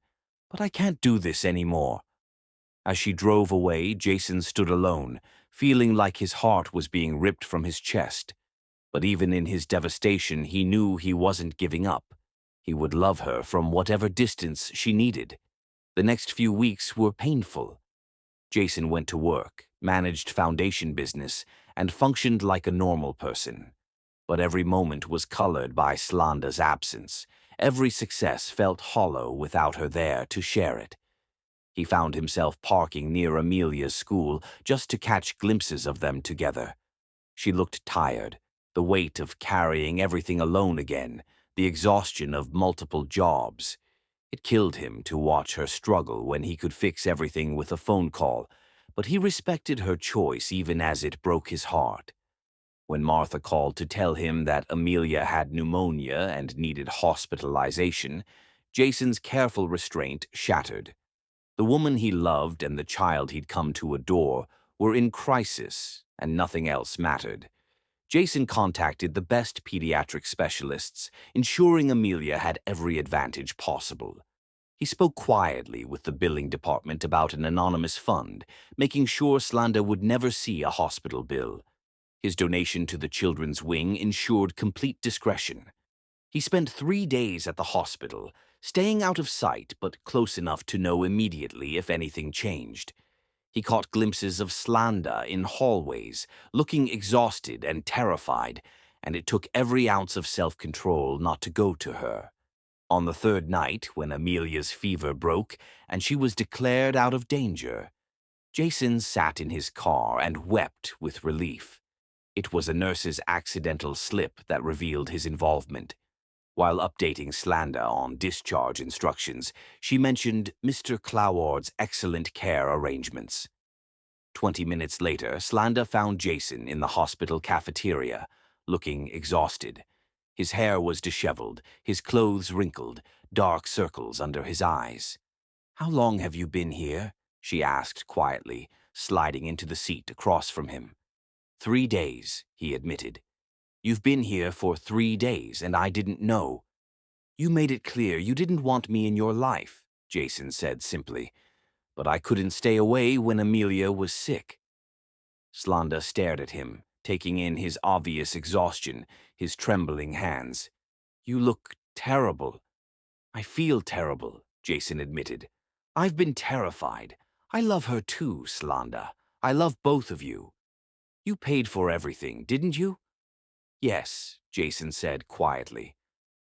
but I can't do this anymore." As she drove away, Jason stood alone, feeling like his heart was being ripped from his chest. But even in his devastation, he knew he wasn't giving up. He would love her from whatever distance she needed. The next few weeks were painful. Jason went to work, managed foundation business, and functioned like a normal person. But every moment was colored by Slanda's absence. Every success felt hollow without her there to share it. He found himself parking near Amelia's school just to catch glimpses of them together. She looked tired, the weight of carrying everything alone again, the exhaustion of multiple jobs. It killed him to watch her struggle when he could fix everything with a phone call, but he respected her choice even as it broke his heart. When Martha called to tell him that Amelia had pneumonia and needed hospitalization, Jason's careful restraint shattered. The woman he loved and the child he'd come to adore were in crisis, and nothing else mattered. Jason contacted the best pediatric specialists, ensuring Amelia had every advantage possible. He spoke quietly with the billing department about an anonymous fund, making sure Slanda would never see a hospital bill. His donation to the children's wing ensured complete discretion. He spent 3 days at the hospital, staying out of sight but close enough to know immediately if anything changed. He caught glimpses of Slanda in hallways, looking exhausted and terrified, and it took every ounce of self-control not to go to her. On the third night, when Amelia's fever broke and she was declared out of danger, Jason sat in his car and wept with relief. It was a nurse's accidental slip that revealed his involvement. While updating Slanda on discharge instructions, she mentioned Mr. Cloward's excellent care arrangements. 20 minutes later, Slanda found Jason in the hospital cafeteria, looking exhausted. His hair was disheveled, his clothes wrinkled, dark circles under his eyes. "How long have you been here?" she asked quietly, sliding into the seat across from him. 3 days, he admitted. "You've been here for 3 days, and I didn't know." "You made it clear you didn't want me in your life," Jason said simply. "But I couldn't stay away when Amelia was sick." Slanda stared at him, taking in his obvious exhaustion, his trembling hands. "You look terrible." "I feel terrible," Jason admitted. "I've been terrified. I love her too, Slanda. I love both of you." "You paid for everything, didn't you?" "Yes," Jason said quietly.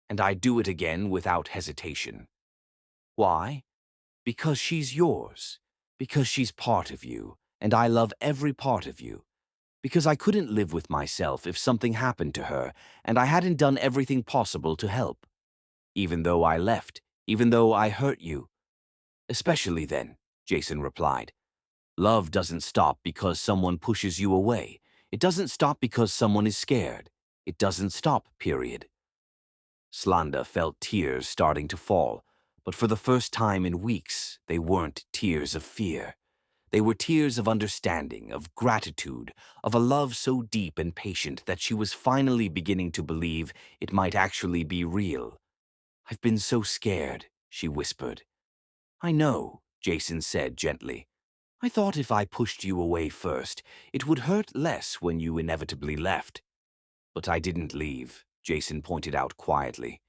"And I'd do it again without hesitation." "Why?" "Because she's yours. Because she's part of you, and I love every part of you. Because I couldn't live with myself if something happened to her, and I hadn't done everything possible to help. Even though I left, even though I hurt you." "Especially then," Jason replied. "Love doesn't stop because someone pushes you away. It doesn't stop because someone is scared. It doesn't stop, period." Slanda felt tears starting to fall, but for the first time in weeks, they weren't tears of fear. They were tears of understanding, of gratitude, of a love so deep and patient that she was finally beginning to believe it might actually be real. "I've been so scared," she whispered. "I know," Jason said gently. "I thought if I pushed you away first, it would hurt less when you inevitably left. But I didn't leave," Jason pointed out quietly.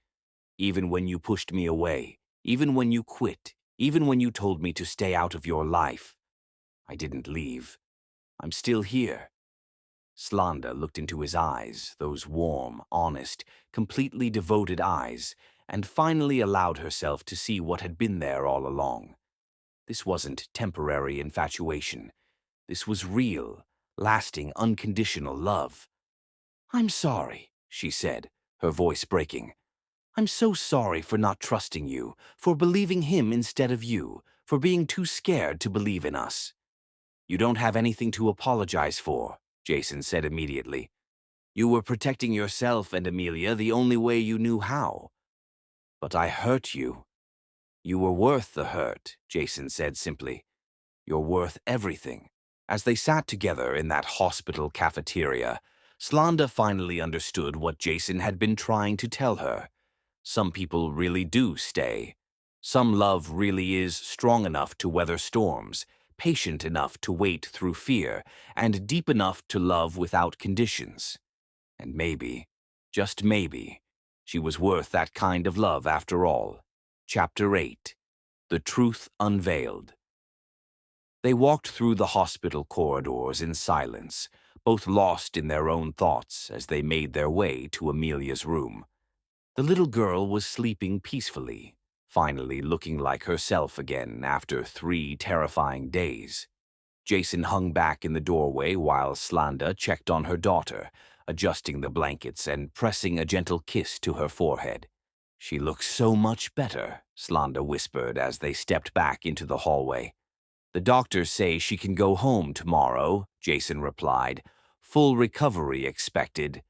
"Even when you pushed me away, even when you quit, even when you told me to stay out of your life, I didn't leave. I'm still here." Slanda looked into his eyes, those warm, honest, completely devoted eyes, and finally allowed herself to see what had been there all along. This wasn't temporary infatuation. This was real, lasting, unconditional love. "I'm sorry," she said, her voice breaking. "I'm so sorry for not trusting you, for believing him instead of you, for being too scared to believe in us." "You don't have anything to apologize for," Jason said immediately. "You were protecting yourself and Amelia the only way you knew how." "But I hurt you." "You were worth the hurt," Jason said simply. "You're worth everything." As they sat together in that hospital cafeteria, Slanda finally understood what Jason had been trying to tell her. Some people really do stay. Some love really is strong enough to weather storms, patient enough to wait through fear, and deep enough to love without conditions. And maybe, just maybe, she was worth that kind of love after all. Chapter 8. The Truth Unveiled. They walked through the hospital corridors in silence, both lost in their own thoughts as they made their way to Amelia's room. The little girl was sleeping peacefully, finally looking like herself again after 3 terrifying days. Jason hung back in the doorway while Slanda checked on her daughter, adjusting the blankets and pressing a gentle kiss to her forehead. "She looks so much better," Slanda whispered as they stepped back into the hallway. "The doctors say she can go home tomorrow," Jason replied. "Full recovery expected."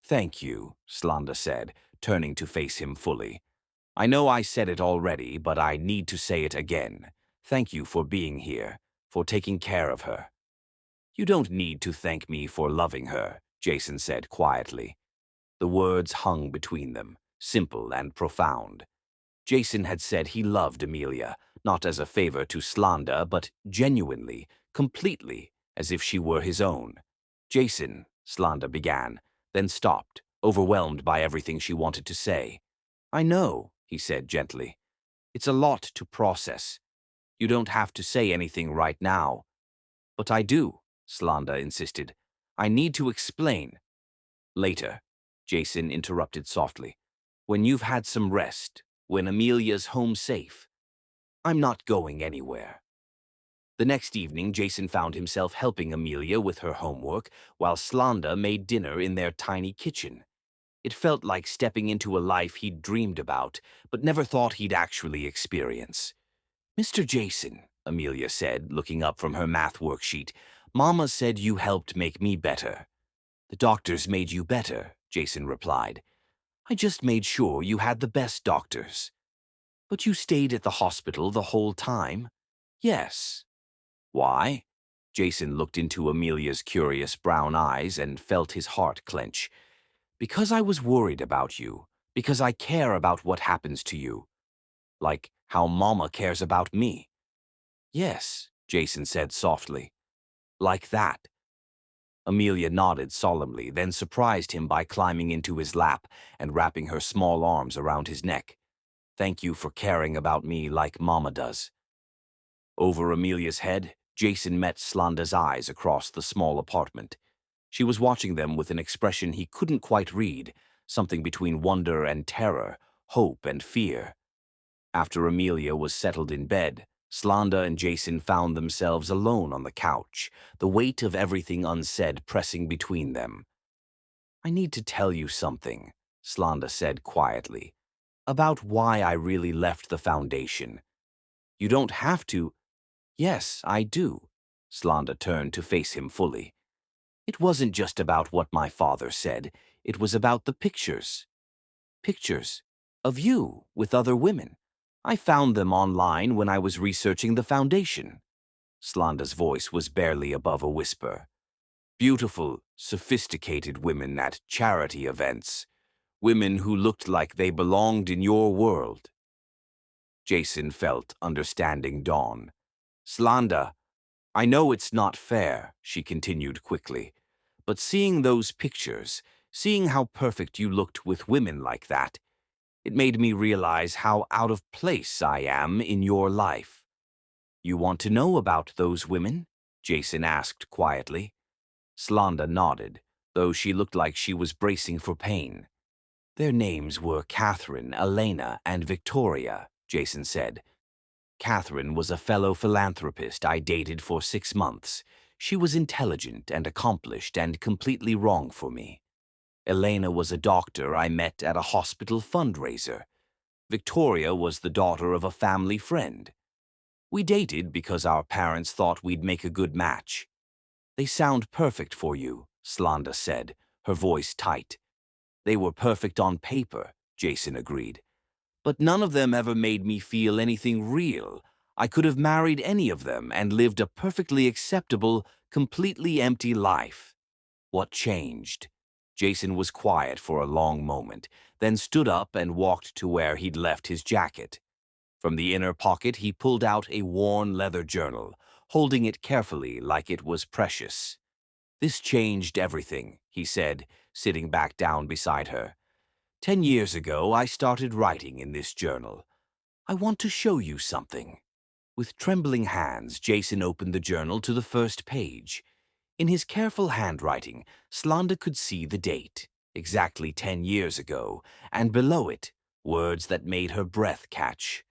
"Thank you," Slanda said, turning to face him fully. "I know I said it already, but I need to say it again. Thank you for being here, for taking care of her." "You don't need to thank me for loving her," Jason said quietly. The words hung between them, simple and profound. Jason had said he loved Amelia, not as a favor to Slanda, but genuinely, completely, as if she were his own. "Jason," Slanda began, then stopped, overwhelmed by everything she wanted to say. "I know," he said gently. "It's a lot to process. You don't have to say anything right now." "But I do," Slanda insisted. "I need to explain." "Later," Jason interrupted softly. "When you've had some rest, when Amelia's home safe. I'm not going anywhere." The next evening, Jason found himself helping Amelia with her homework while Slanda made dinner in their tiny kitchen. It felt like stepping into a life he'd dreamed about, but never thought he'd actually experience. "Mr. Jason," Amelia said, looking up from her math worksheet, "Mama said you helped make me better." "The doctors made you better," Jason replied. "I just made sure you had the best doctors." "But you stayed at the hospital the whole time?" "Yes." "Why?" Jason looked into Amelia's curious brown eyes and felt his heart clench. "Because I was worried about you. Because I care about what happens to you. Like how Mama cares about me." "Yes," Jason said softly. "Like that." Amelia nodded solemnly, then surprised him by climbing into his lap and wrapping her small arms around his neck. "Thank you for caring about me like Mama does." Over Amelia's head, Jason met Slanda's eyes across the small apartment. She was watching them with an expression he couldn't quite read, something between wonder and terror, hope and fear. After Amelia was settled in bed, Slanda and Jason found themselves alone on the couch, the weight of everything unsaid pressing between them. "I need to tell you something," Slanda said quietly, "about why I really left the foundation. You don't have to—" "Yes, I do." Slanda turned to face him fully. "It wasn't just about what my father said. It was about the pictures. Pictures of you with other women. I found them online when I was researching the foundation." Slanda's voice was barely above a whisper. "Beautiful, sophisticated women at charity events. Women who looked like they belonged in your world." Jason felt understanding dawn. "Slanda, I know it's not fair," she continued quickly, "but seeing those pictures, seeing how perfect you looked with women like that, it made me realize how out of place I am in your life." "You want to know about those women?" Jason asked quietly. Slanda nodded, though she looked like she was bracing for pain. "Their names were Catherine, Elena, and Victoria," Jason said. "Catherine was a fellow philanthropist I dated for 6 months. She was intelligent and accomplished and completely wrong for me. Elena was a doctor I met at a hospital fundraiser. Victoria was the daughter of a family friend. We dated because our parents thought we'd make a good match." "They sound perfect for you," Slanda said, her voice tight. "They were perfect on paper," Jason agreed. "But none of them ever made me feel anything real. I could have married any of them and lived a perfectly acceptable, completely empty life." "What changed?" Jason was quiet for a long moment, then stood up and walked to where he'd left his jacket. From the inner pocket, he pulled out a worn leather journal, holding it carefully like it was precious. "This changed everything," he said, sitting back down beside her. 10 years ago, I started writing in this journal. I want to show you something." With trembling hands, Jason opened the journal to the first page. In his careful handwriting, Slanda could see the date, exactly 10 years ago, and below it, words that made her breath catch.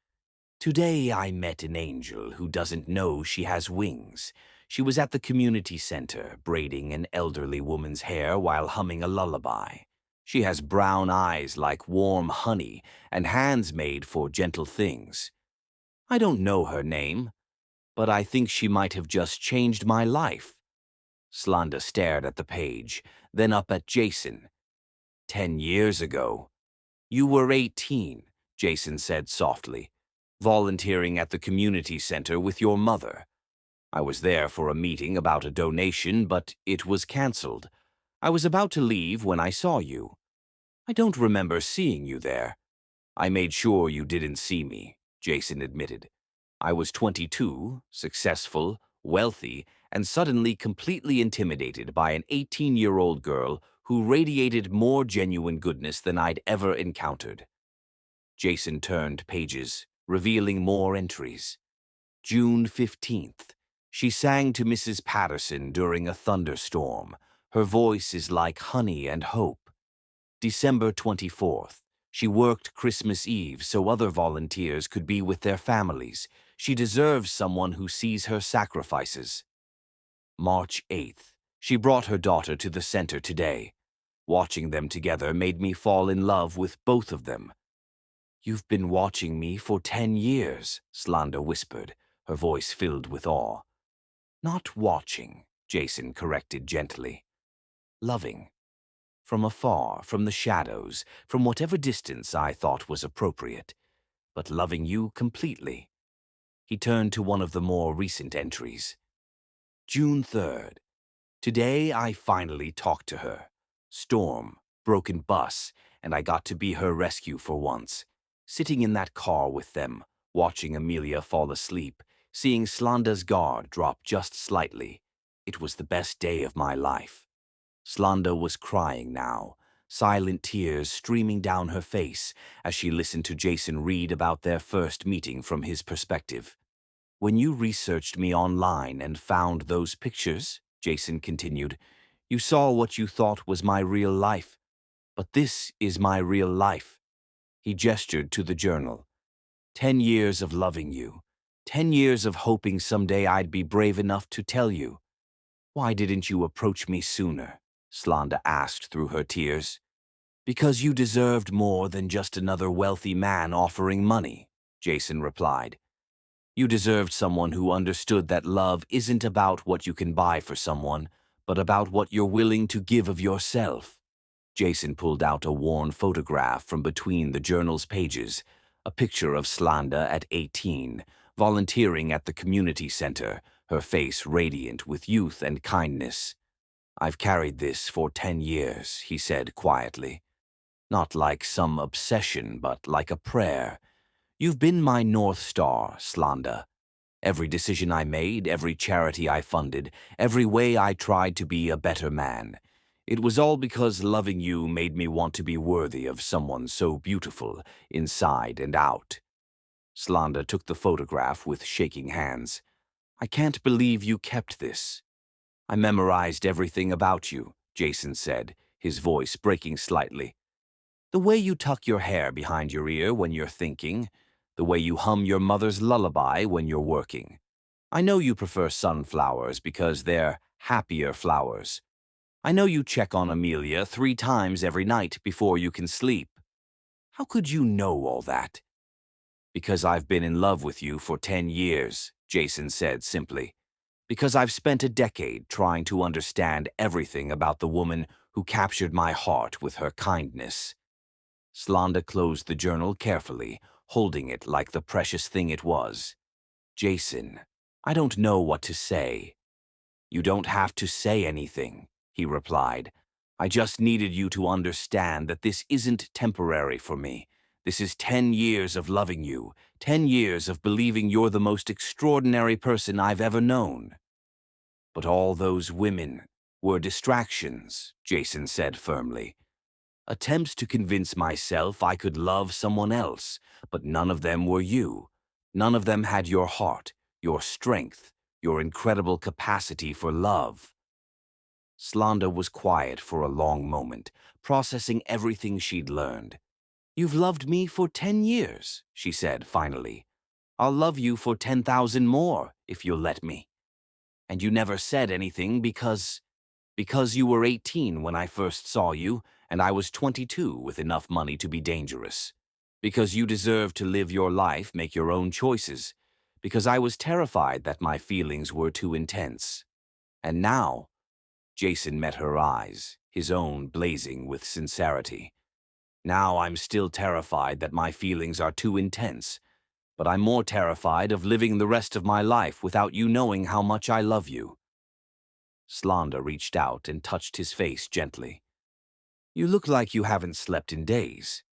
"Today I met an angel who doesn't know she has wings. She was at the community center, braiding an elderly woman's hair while humming a lullaby. She has brown eyes like warm honey and hands made for gentle things. I don't know her name, but I think she might have just changed my life. Slanda stared at the page, then up at Jason. 10 years ago. You were 18, Jason said softly, volunteering at the community center with your mother. I was there for a meeting about a donation, but it was canceled. I was about to leave when I saw you. I don't remember seeing you there. I made sure you didn't see me, Jason admitted. I was 22, successful, wealthy, and suddenly completely intimidated by an 18-year-old girl who radiated more genuine goodness than I'd ever encountered. Jason turned pages, revealing more entries. June 15th. She sang to Mrs. Patterson during a thunderstorm. Her voice is like honey and hope. December 24th. She worked Christmas Eve so other volunteers could be with their families. She deserves someone who sees her sacrifices. March 8th. She brought her daughter to the center today. Watching them together made me fall in love with both of them. You've been watching me for 10 years, Slanda whispered, her voice filled with awe. Not watching, Jason corrected gently. Loving. From afar, from the shadows, from whatever distance I thought was appropriate, but loving you completely. He turned to one of the more recent entries. June 3rd. Today I finally talked to her. Storm, broken bus, and I got to be her rescue for once. Sitting in that car with them, watching Amelia fall asleep, seeing Slanda's guard drop just slightly. It was the best day of my life. Slanda was crying now, silent tears streaming down her face as she listened to Jason read about their first meeting from his perspective. When you researched me online and found those pictures, Jason continued, you saw what you thought was my real life. But this is my real life. He gestured to the journal. 10 years of loving you. 10 years of hoping someday I'd be brave enough to tell you. Why didn't you approach me sooner? Slanda asked through her tears. Because you deserved more than just another wealthy man offering money, Jason replied. You deserved someone who understood that love isn't about what you can buy for someone, but about what you're willing to give of yourself. Jason pulled out a worn photograph from between the journal's pages, a picture of Slanda at 18, volunteering at the community center, her face radiant with youth and kindness. I've carried this for 10 years, he said quietly. Not like some obsession, but like a prayer. You've been my North Star, Slanda. Every decision I made, every charity I funded, every way I tried to be a better man. It was all because loving you made me want to be worthy of someone so beautiful, inside and out. Slanda took the photograph with shaking hands. I can't believe you kept this. I memorized everything about you, Jason said, his voice breaking slightly. The way you tuck your hair behind your ear when you're thinking, the way you hum your mother's lullaby when you're working. I know you prefer sunflowers because they're happier flowers. I know you check on Amelia 3 times every night before you can sleep. How could you know all that? Because I've been in love with you for 10 years, Jason said simply. Because I've spent a decade trying to understand everything about the woman who captured my heart with her kindness. Slanda closed the journal carefully, holding it like the precious thing it was. Jason, I don't know what to say. You don't have to say anything, he replied. I just needed you to understand that this isn't temporary for me. This is 10 years of loving you, 10 years of believing you're the most extraordinary person I've ever known. But all those women were distractions, Jason said firmly. Attempts to convince myself I could love someone else, but none of them were you. None of them had your heart, your strength, your incredible capacity for love. Slanda was quiet for a long moment, processing everything she'd learned. You've loved me for 10 years, she said finally. I'll love you for 10,000 more, if you'll let me. And you never said anything because you were 18 when I first saw you, and I was 22 with enough money to be dangerous. Because you deserve to live your life, make your own choices. Because I was terrified that my feelings were too intense. And now, Jason met her eyes, his own blazing with sincerity. Now I'm still terrified that my feelings are too intense, but I'm more terrified of living the rest of my life without you knowing how much I love you. Slanda reached out and touched his face gently. You look like you haven't slept in days.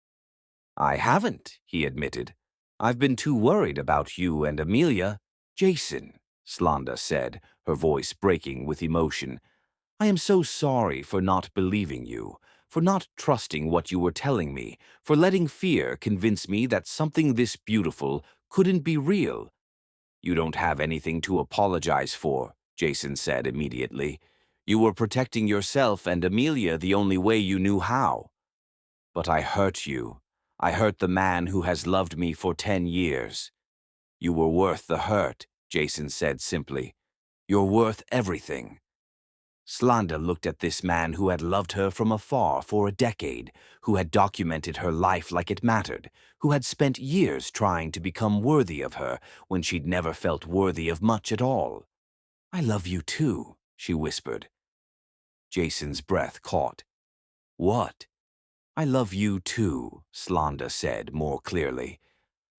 I haven't, he admitted. I've been too worried about you and Amelia. Jason, Slanda said, her voice breaking with emotion. I am so sorry for not believing you, for not trusting what you were telling me, for letting fear convince me that something this beautiful couldn't be real. You don't have anything to apologize for, Jason said immediately. You were protecting yourself and Amelia the only way you knew how. But I hurt you. I hurt the man who has loved me for 10 years. You were worth the hurt, Jason said simply. You're worth everything. Slanda looked at this man who had loved her from afar for a decade, who had documented her life like it mattered, who had spent years trying to become worthy of her when she'd never felt worthy of much at all. I love you too, she whispered. Jason's breath caught. What? I love you too, Slanda said more clearly.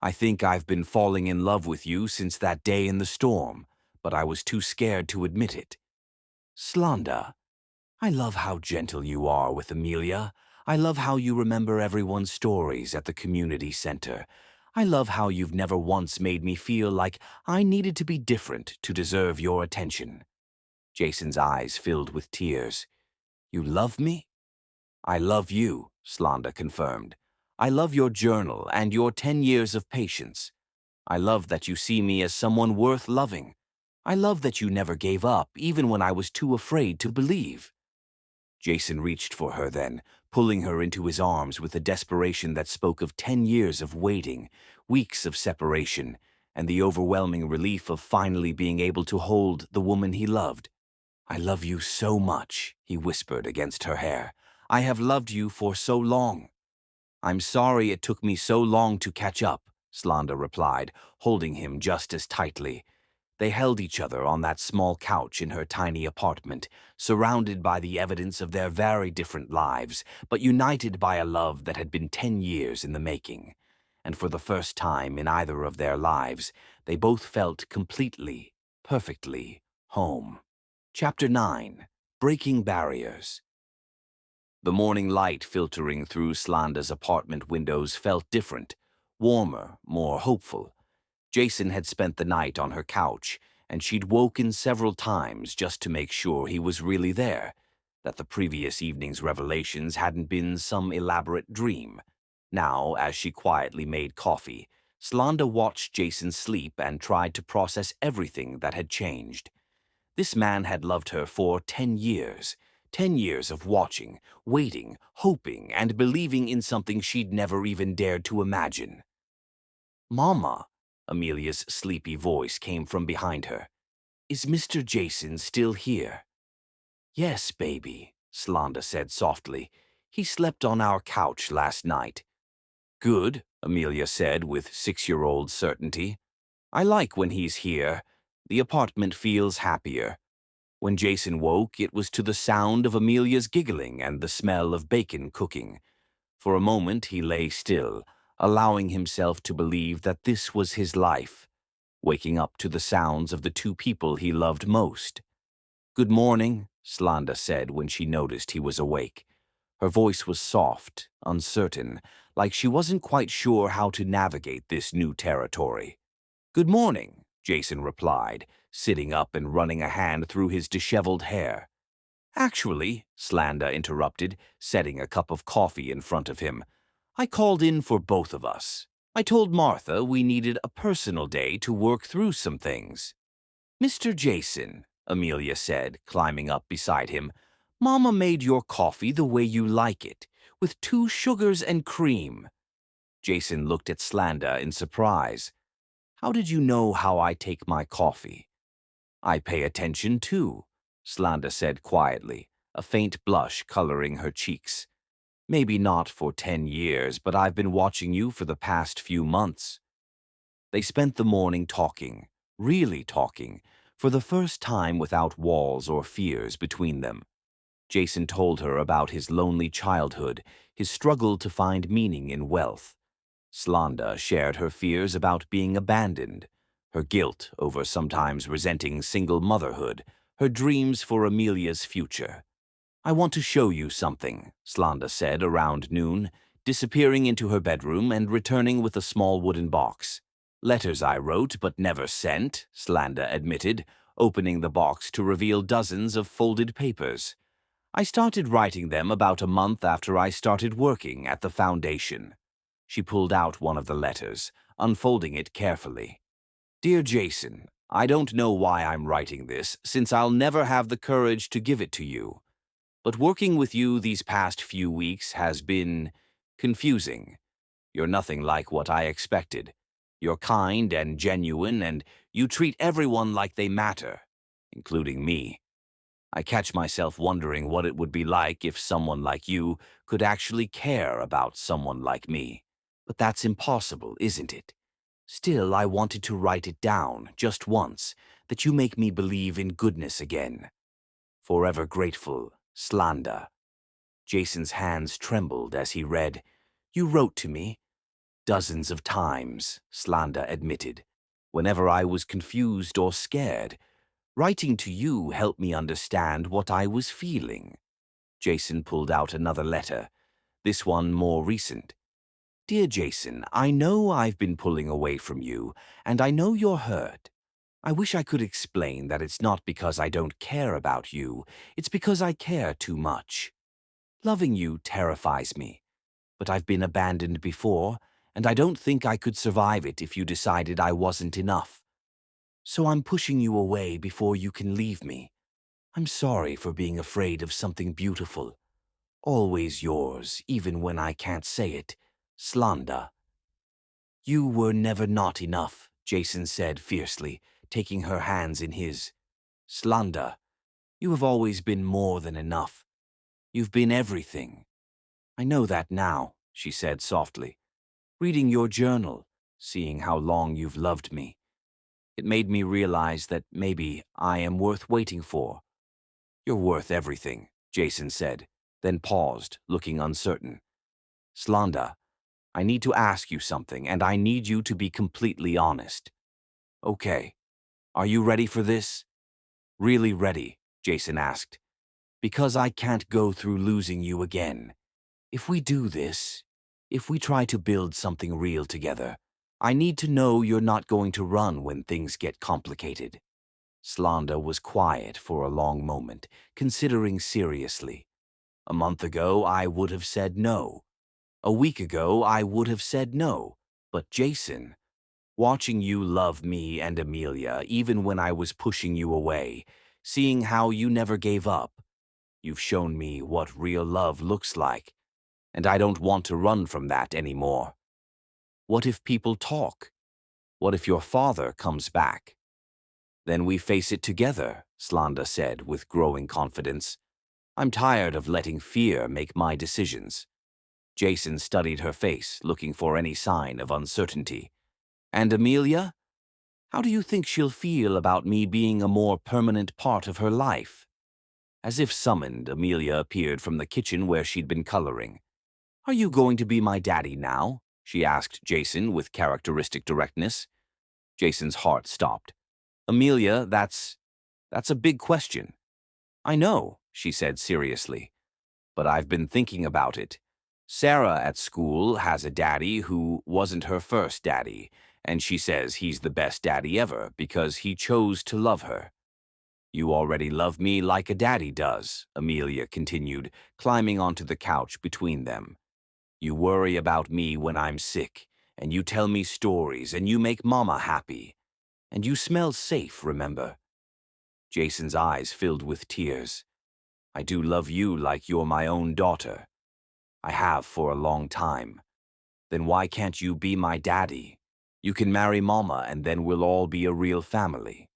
I think I've been falling in love with you since that day in the storm, but I was too scared to admit it. Slanda, I love how gentle you are with Amelia. I love how you remember everyone's stories at the community center. I love how you've never once made me feel like I needed to be different to deserve your attention. Jason's eyes filled with tears. You love me? I love you, Slanda confirmed. I love your journal and your 10 years of patience. I love that you see me as someone worth loving. I love that you never gave up, even when I was too afraid to believe. Jason reached for her then, pulling her into his arms with a desperation that spoke of 10 years of waiting, weeks of separation, and the overwhelming relief of finally being able to hold the woman he loved. I love you so much, he whispered against her hair. I have loved you for so long. I'm sorry it took me so long to catch up, Slanda replied, holding him just as tightly. They held each other on that small couch in her tiny apartment, surrounded by the evidence of their very different lives, but united by a love that had been 10 years in the making. And for the first time in either of their lives, they both felt completely, perfectly home. Chapter 9. Breaking Barriers. The morning light filtering through Slanda's apartment windows felt different, warmer, more hopeful. Jason had spent the night on her couch, and she'd woken several times just to make sure he was really there, that the previous evening's revelations hadn't been some elaborate dream. Now, as she quietly made coffee, Slanda watched Jason sleep and tried to process everything that had changed. This man had loved her for 10 years. 10 years of watching, waiting, hoping, and believing in something she'd never even dared to imagine. Mama, Amelia's sleepy voice came from behind her. Is Mr. Jason still here? Yes, baby, Slanda said softly. He slept on our couch last night. Good, Amelia said with 6-year-old certainty. I like when he's here. The apartment feels happier. When Jason woke, it was to the sound of Amelia's giggling and the smell of bacon cooking. For a moment, he lay still, allowing himself to believe that this was his life, waking up to the sounds of the two people he loved most. Good morning, Slanda said when she noticed he was awake. Her voice was soft, uncertain, like she wasn't quite sure how to navigate this new territory. Good morning, Jason replied, sitting up and running a hand through his disheveled hair. Actually, Slanda interrupted, setting a cup of coffee in front of him, I called in for both of us. I told Martha we needed a personal day to work through some things. Mr. Jason, Amelia said, climbing up beside him, Mama made your coffee the way you like it, with 2 sugars and cream. Jason looked at Slanda in surprise. How did you know how I take my coffee? I pay attention too, Slanda said quietly, a faint blush coloring her cheeks. Maybe not for 10 years, but I've been watching you for the past few months. They spent the morning talking, really talking, for the first time without walls or fears between them. Jason told her about his lonely childhood, his struggle to find meaning in wealth. Slanda shared her fears about being abandoned, her guilt over sometimes resenting single motherhood, her dreams for Amelia's future. I want to show you something, Slanda said around noon, disappearing into her bedroom and returning with a small wooden box. Letters I wrote but never sent, Slanda admitted, opening the box to reveal dozens of folded papers. I started writing them about a month after I started working at the foundation. She pulled out one of the letters, unfolding it carefully. Dear Jason, I don't know why I'm writing this, since I'll never have the courage to give it to you. But working with you these past few weeks has been confusing. You're nothing like what I expected. You're kind and genuine, and you treat everyone like they matter, including me. I catch myself wondering what it would be like if someone like you could actually care about someone like me. But that's impossible, isn't it? Still, I wanted to write it down, just once, that you make me believe in goodness again. Forever grateful, Slanda. Jason's hands trembled as he read, You wrote to me. Dozens of times, Slanda admitted. Whenever I was confused or scared, writing to you helped me understand what I was feeling. Jason pulled out another letter, this one more recent. Dear Jason, I know I've been pulling away from you, and I know you're hurt. I wish I could explain that it's not because I don't care about you, it's because I care too much. Loving you terrifies me, but I've been abandoned before, and I don't think I could survive it if you decided I wasn't enough. So I'm pushing you away before you can leave me. I'm sorry for being afraid of something beautiful. Always yours, even when I can't say it. Slanda. You were never not enough, Jason said fiercely, taking her hands in his. Slanda, you have always been more than enough. You've been everything. I know that now, she said softly. Reading your journal, seeing how long you've loved me. It made me realize that maybe I am worth waiting for. You're worth everything, Jason said, then paused, looking uncertain. Slanda, I need to ask you something, and I need you to be completely honest. Okay, are you ready for this? Really ready, Jason asked. Because I can't go through losing you again. If we do this, if we try to build something real together, I need to know you're not going to run when things get complicated. Slanda was quiet for a long moment, considering seriously. A month ago, I would have said no. A week ago, I would have said no. But Jason, watching you love me and Amelia even when I was pushing you away, seeing how you never gave up, you've shown me what real love looks like, and I don't want to run from that anymore. What if people talk? What if your father comes back? Then we face it together, Slanda said with growing confidence. I'm tired of letting fear make my decisions. Jason studied her face, looking for any sign of uncertainty. And Amelia? How do you think she'll feel about me being a more permanent part of her life? As if summoned, Amelia appeared from the kitchen where she'd been coloring. Are you going to be my daddy now? She asked Jason with characteristic directness. Jason's heart stopped. Amelia, that's a big question. I know, she said seriously, but I've been thinking about it. Sarah at school has a daddy who wasn't her first daddy, and she says he's the best daddy ever because he chose to love her. You already love me like a daddy does, Amelia continued, climbing onto the couch between them. You worry about me when I'm sick, and you tell me stories, and you make Mama happy. And you smell safe, remember? Jason's eyes filled with tears. I do love you like you're my own daughter. I have for a long time. Then why can't you be my daddy? You can marry Mama and then we'll all be a real family.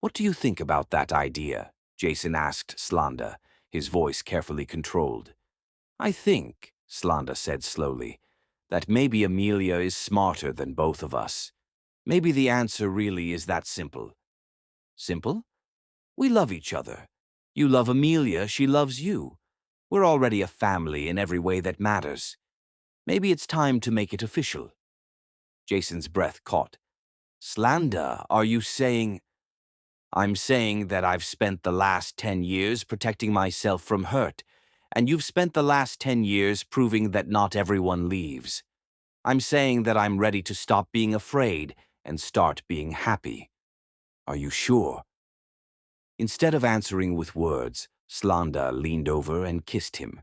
What do you think about that idea? Jason asked Slanda, his voice carefully controlled. I think, Slanda said slowly, that maybe Amelia is smarter than both of us. Maybe the answer really is that simple. Simple? We love each other. You love Amelia, she loves you. We're already a family in every way that matters. Maybe it's time to make it official. Jason's breath caught. Slanda, are you saying... I'm saying that I've spent the last 10 years protecting myself from hurt, and you've spent the last 10 years proving that not everyone leaves. I'm saying that I'm ready to stop being afraid and start being happy. Are you sure? Instead of answering with words, Slanda leaned over and kissed him.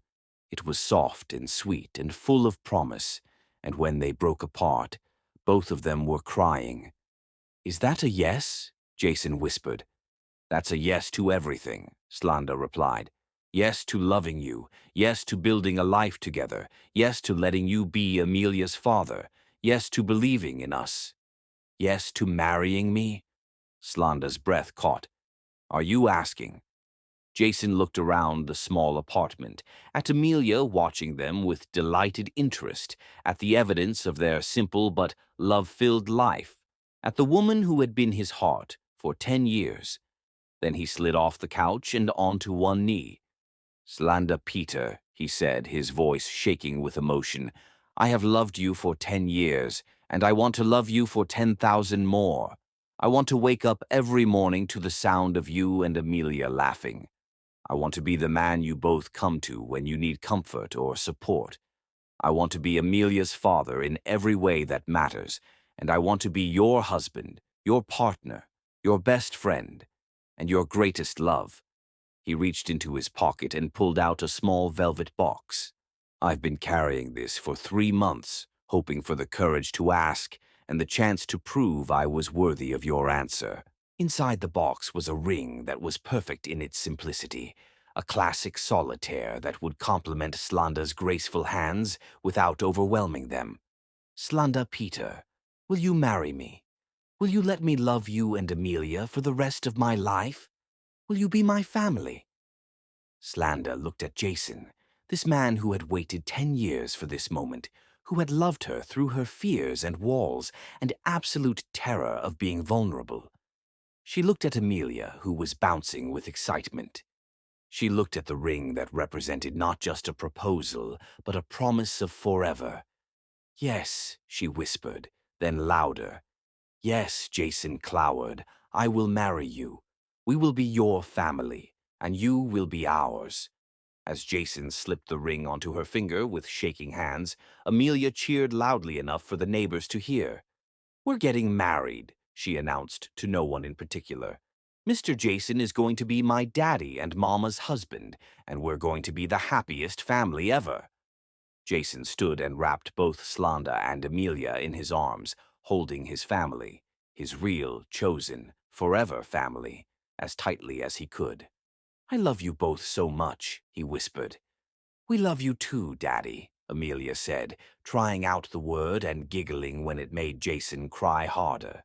It was soft and sweet and full of promise, and when they broke apart, both of them were crying. Is that a yes? Jason whispered. That's a yes to everything, Slanda replied. Yes to loving you, yes to building a life together, yes to letting you be Amelia's father, yes to believing in us. Yes to marrying me? Slanda's breath caught. Are you asking? Jason looked around the small apartment, at Amelia watching them with delighted interest, at the evidence of their simple but love-filled life, at the woman who had been his heart for 10 years. Then he slid off the couch and onto one knee. Slanda Peter, he said, his voice shaking with emotion, I have loved you for 10 years, and I want to love you for 10,000 more. I want to wake up every morning to the sound of you and Amelia laughing. I want to be the man you both come to when you need comfort or support. I want to be Amelia's father in every way that matters, and I want to be your husband, your partner, your best friend, and your greatest love. He reached into his pocket and pulled out a small velvet box. I've been carrying this for 3 months, hoping for the courage to ask and the chance to prove I was worthy of your answer. Inside the box was a ring that was perfect in its simplicity, a classic solitaire that would complement Slanda's graceful hands without overwhelming them. Slanda Peter, will you marry me? Will you let me love you and Amelia for the rest of my life? Will you be my family? Slanda looked at Jason, this man who had waited 10 years for this moment, who had loved her through her fears and walls and absolute terror of being vulnerable. She looked at Amelia, who was bouncing with excitement. She looked at the ring that represented not just a proposal, but a promise of forever. Yes, she whispered, then louder. Yes, Jason Cloward, I will marry you. We will be your family, and you will be ours. As Jason slipped the ring onto her finger with shaking hands, Amelia cheered loudly enough for the neighbors to hear. We're getting married, she announced to no one in particular. Mr. Jason is going to be my daddy and Mama's husband, and we're going to be the happiest family ever. Jason stood and wrapped both Slanda and Amelia in his arms, holding his family, his real, chosen, forever family, as tightly as he could. I love you both so much, he whispered. We love you too, Daddy, Amelia said, trying out the word and giggling when it made Jason cry harder.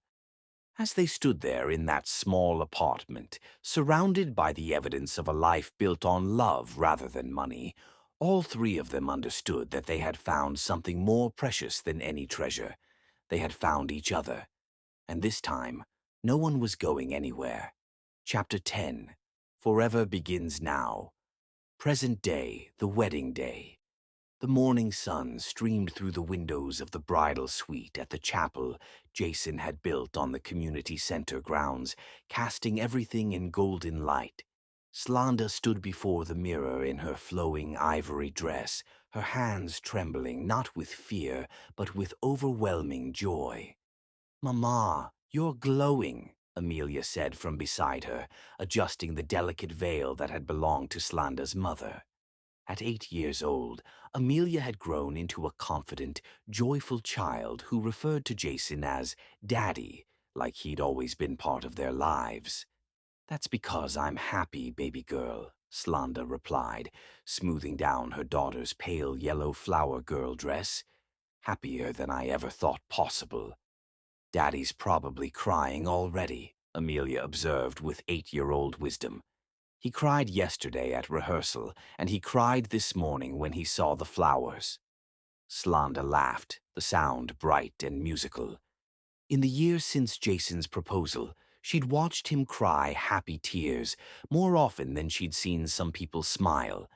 As they stood there in that small apartment, surrounded by the evidence of a life built on love rather than money, all three of them understood that they had found something more precious than any treasure. They had found each other. And this time, no one was going anywhere. Chapter 10. Forever begins now. Present day, the wedding day. The morning sun streamed through the windows of the bridal suite at the chapel Jason had built on the community center grounds, casting everything in golden light. Slanda stood before the mirror in her flowing ivory dress, her hands trembling not with fear, but with overwhelming joy. Mama, you're glowing, Amelia said from beside her, adjusting the delicate veil that had belonged to Slanda's mother. At 8 years old, Amelia had grown into a confident, joyful child who referred to Jason as Daddy, like he'd always been part of their lives. That's because I'm happy, baby girl, Slanda replied, smoothing down her daughter's pale yellow flower girl dress. Happier than I ever thought possible. Daddy's probably crying already. Amelia observed with 8-year-old wisdom. He cried yesterday at rehearsal, and he cried this morning when he saw the flowers. Slanda laughed, the sound bright and musical. In the years since Jason's proposal, she'd watched him cry happy tears more often than she'd seen some people smile.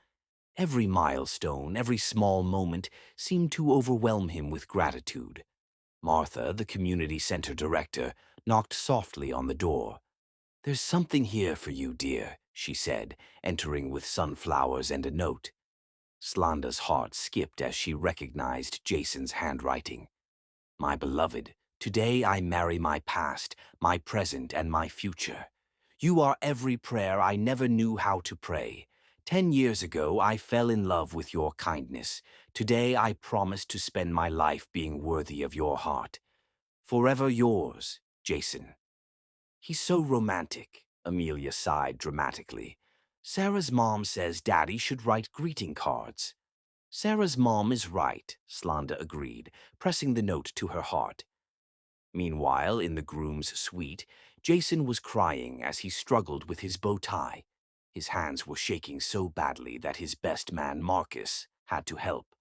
Every milestone, every small moment seemed to overwhelm him with gratitude. Martha, the community center director, knocked softly on the door. "There's something here for you, dear," she said, entering with sunflowers and a note. Slanda's heart skipped as she recognized Jason's handwriting. "My beloved, today I marry my past, my present, and my future. You are every prayer I never knew how to pray. 10 years ago, I fell in love with your kindness. Today, I promise to spend my life being worthy of your heart. Forever yours, Jason." "He's so romantic," Amelia sighed dramatically. "Sarah's mom says Daddy should write greeting cards." "Sarah's mom is right," Slanda agreed, pressing the note to her heart. Meanwhile, in the groom's suite, Jason was crying as he struggled with his bow tie. His hands were shaking so badly that his best man, Marcus, had to help.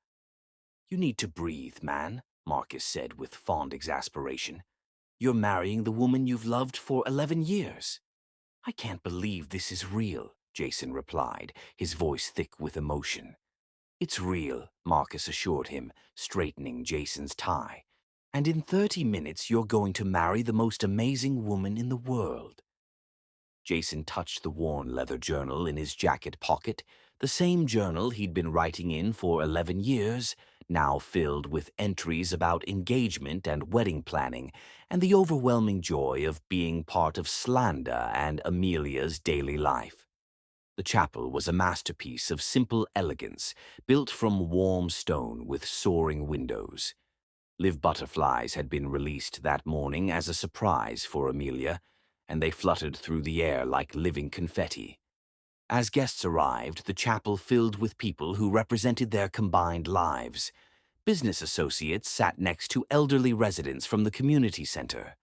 "You need to breathe, man," Marcus said with fond exasperation. "You're marrying the woman you've loved for 11 years. "I can't believe this is real," Jason replied, his voice thick with emotion. "It's real," Marcus assured him, straightening Jason's tie. "And in 30 minutes you're going to marry the most amazing woman in the world." Jason touched the worn leather journal in his jacket pocket, the same journal he'd been writing in for 11 years, now filled with entries about engagement and wedding planning, and the overwhelming joy of being part of Slanda and Amelia's daily life. The chapel was a masterpiece of simple elegance, built from warm stone with soaring windows. Live butterflies had been released that morning as a surprise for Amelia, and they fluttered through the air like living confetti. As guests arrived, the chapel filled with people who represented their combined lives. Business associates sat next to elderly residents from the community center.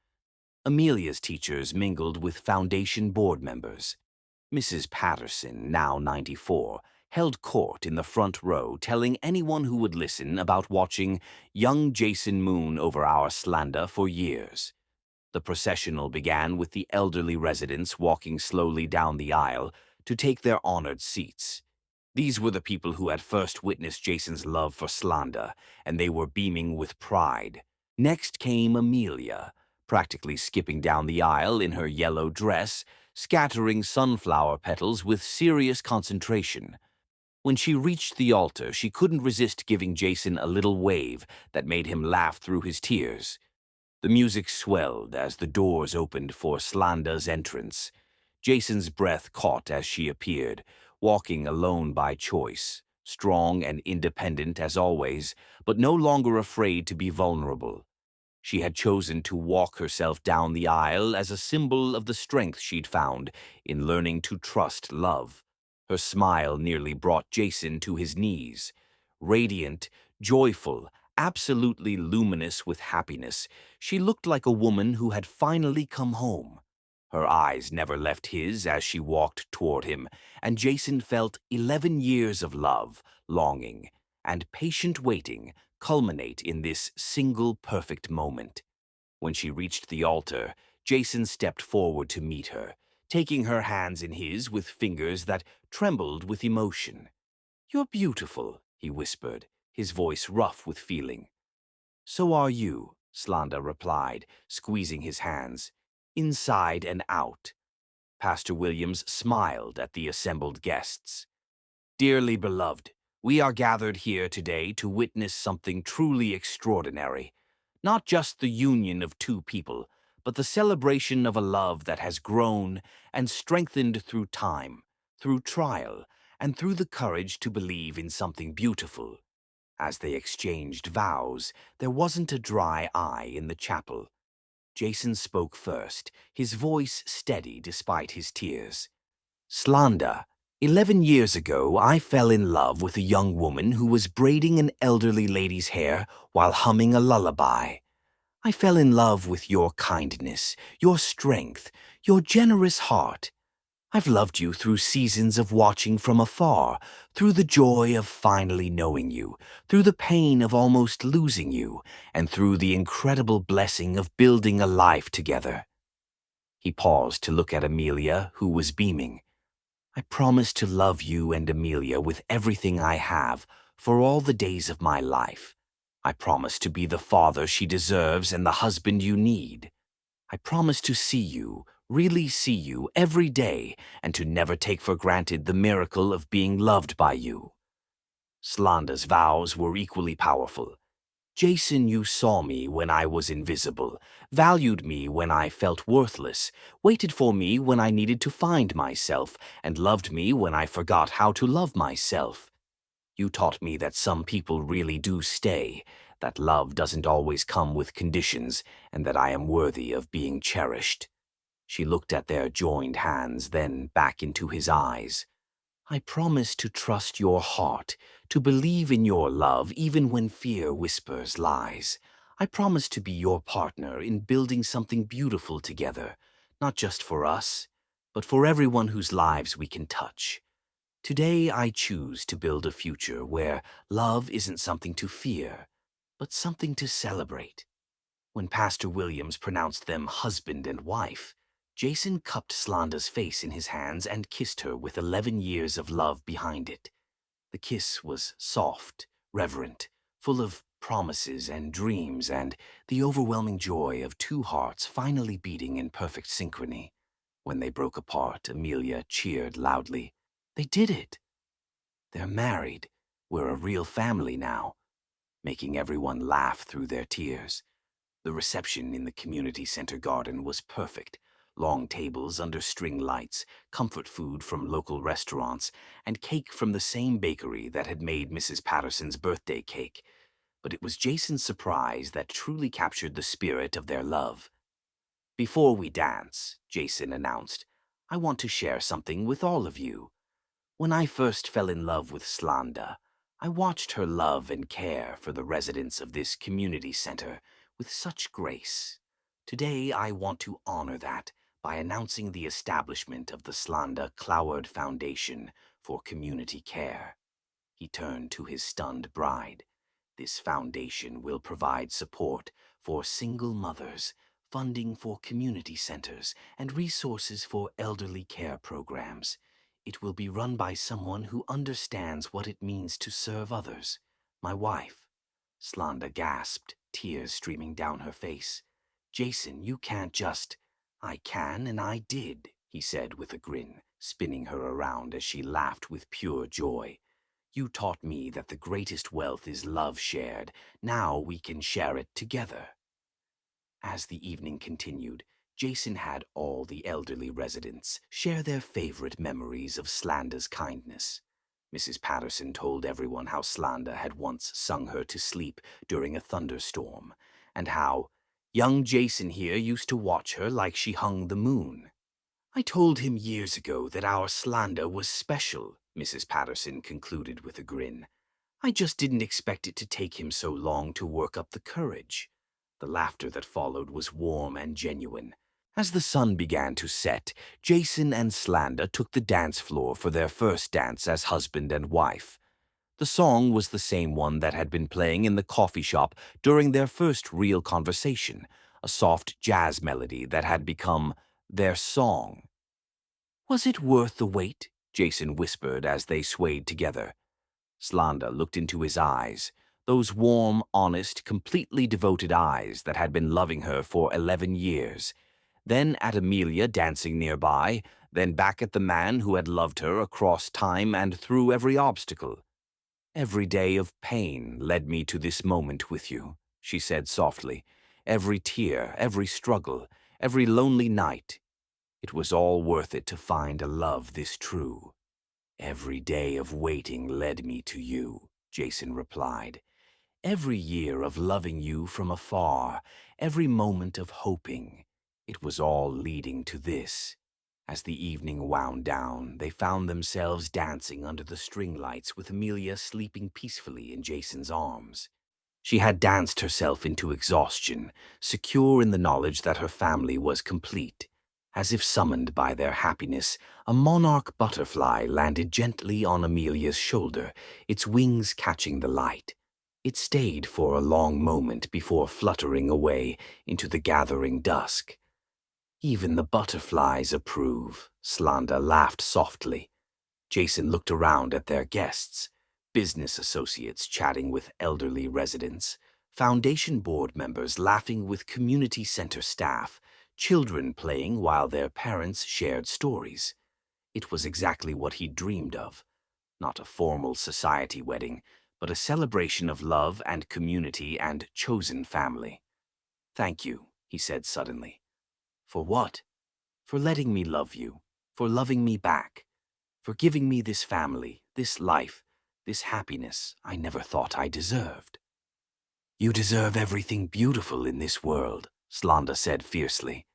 Amelia's teachers mingled with foundation board members. Mrs. Patterson, now 94, held court in the front row, telling anyone who would listen about watching young Jason moon over our Slanda for years. The processional began with the elderly residents walking slowly down the aisle to take their honored seats. These were the people who had first witnessed Jason's love for Slanda, and they were beaming with pride. Next came Amelia, practically skipping down the aisle in her yellow dress, scattering sunflower petals with serious concentration. When she reached the altar, she couldn't resist giving Jason a little wave that made him laugh through his tears. The music swelled as the doors opened for Slanda's entrance. Jason's breath caught as she appeared, walking alone by choice, strong and independent as always, but no longer afraid to be vulnerable. She had chosen to walk herself down the aisle as a symbol of the strength she'd found in learning to trust love. Her smile nearly brought Jason to his knees. Radiant, joyful, absolutely luminous with happiness, she looked like a woman who had finally come home. Her eyes never left his as she walked toward him, and Jason felt 11 years of love, longing, and patient waiting culminate in this single perfect moment. When she reached the altar, Jason stepped forward to meet her, taking her hands in his with fingers that trembled with emotion. "You're beautiful," he whispered, his voice rough with feeling. "So are you," Slanda replied, squeezing his hands, inside and out. Pastor Williams smiled at the assembled guests. "Dearly beloved, we are gathered here today to witness something truly extraordinary. Not just the union of two people, but the celebration of a love that has grown and strengthened through time, through trial, and through the courage to believe in something beautiful." As they exchanged vows, there wasn't a dry eye in the chapel. Jason spoke first, his voice steady despite his tears. "Slanda, 11 years ago I fell in love with a young woman who was braiding an elderly lady's hair while humming a lullaby. I fell in love with your kindness, your strength, your generous heart. I've loved you through seasons of watching from afar, through the joy of finally knowing you, through the pain of almost losing you, and through the incredible blessing of building a life together." He paused to look at Amelia, who was beaming. "I promise to love you and Amelia with everything I have for all the days of my life. I promise to be the father she deserves and the husband you need. I promise to see you, really see you every day, and to never take for granted the miracle of being loved by you." Slanda's vows were equally powerful. "Jason, you saw me when I was invisible, valued me when I felt worthless, waited for me when I needed to find myself, and loved me when I forgot how to love myself. You taught me that some people really do stay, that love doesn't always come with conditions, and that I am worthy of being cherished." She looked at their joined hands, then back into his eyes. "I promise to trust your heart, to believe in your love even when fear whispers lies. I promise to be your partner in building something beautiful together, not just for us, but for everyone whose lives we can touch. Today I choose to build a future where love isn't something to fear, but something to celebrate." When Pastor Williams pronounced them husband and wife, Jason cupped Slanda's face in his hands and kissed her with 11 years of love behind it. The kiss was soft, reverent, full of promises and dreams and the overwhelming joy of two hearts finally beating in perfect synchrony. When they broke apart, Amelia cheered loudly. "They did it! They're married. We're a real family now," making everyone laugh through their tears. The reception in the community center garden was perfect. Long tables under string lights, comfort food from local restaurants, and cake from the same bakery that had made Mrs. Patterson's birthday cake. But it was Jason's surprise that truly captured the spirit of their love. "Before we dance," Jason announced, "I want to share something with all of you. When I first fell in love with Slanda, I watched her love and care for the residents of this community center with such grace. Today, I want to honor that by announcing the establishment of the Slanda Cloward Foundation for Community Care." He turned to his stunned bride. "This foundation will provide support for single mothers, funding for community centers, and resources for elderly care programs. It will be run by someone who understands what it means to serve others. My wife." Slanda gasped, tears streaming down her face. "Jason, you can't just—" "I can and I did," he said with a grin, spinning her around as she laughed with pure joy. "You taught me that the greatest wealth is love shared. Now we can share it together." As the evening continued, Jason had all the elderly residents share their favorite memories of Slanda's kindness. Mrs. Patterson told everyone how Slanda had once sung her to sleep during a thunderstorm, and how young Jason here used to watch her like she hung the moon. "I told him years ago that our Slanda was special," Mrs. Patterson concluded with a grin. "I just didn't expect it to take him so long to work up the courage." The laughter that followed was warm and genuine. As the sun began to set, Jason and Slanda took the dance floor for their first dance as husband and wife. The song was the same one that had been playing in the coffee shop during their first real conversation, a soft jazz melody that had become their song. "Was it worth the wait?" Jason whispered as they swayed together. Slanda looked into his eyes, those warm, honest, completely devoted eyes that had been loving her for 11 years. Then at Amelia dancing nearby, then back at the man who had loved her across time and through every obstacle. "Every day of pain led me to this moment with you," she said softly. "Every tear, every struggle, every lonely night. It was all worth it to find a love this true." "Every day of waiting led me to you," Jason replied. "Every year of loving you from afar, every moment of hoping. It was all leading to this." As the evening wound down, they found themselves dancing under the string lights with Amelia sleeping peacefully in Jason's arms. She had danced herself into exhaustion, secure in the knowledge that her family was complete. As if summoned by their happiness, a monarch butterfly landed gently on Amelia's shoulder, its wings catching the light. It stayed for a long moment before fluttering away into the gathering dusk. Even the butterflies approve, Slanda laughed softly. Jason looked around at their guests, business associates chatting with elderly residents, foundation board members laughing with community center staff, children playing while their parents shared stories. It was exactly what he dreamed of. Not a formal society wedding, but a celebration of love and community and chosen family. "Thank you," he said suddenly. "For what?" "For letting me love you, for loving me back, for giving me this family, this life, this happiness I never thought I deserved." "You deserve everything beautiful in this world," Slanda said fiercely.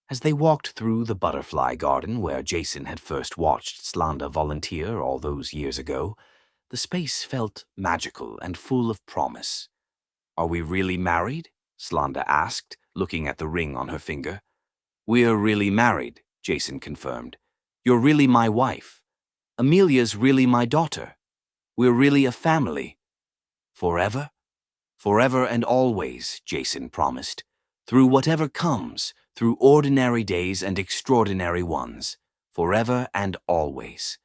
As they walked through the butterfly garden where Jason had first watched Slanda volunteer all those years ago, the space felt magical and full of promise. "Are we really married?" Slanda asked, looking at the ring on her finger. "We're really married," Jason confirmed. "You're really my wife. Amelia's really my daughter. We're really a family." "Forever?" "Forever and always," Jason promised. "Through whatever comes, through ordinary days and extraordinary ones. Forever and always."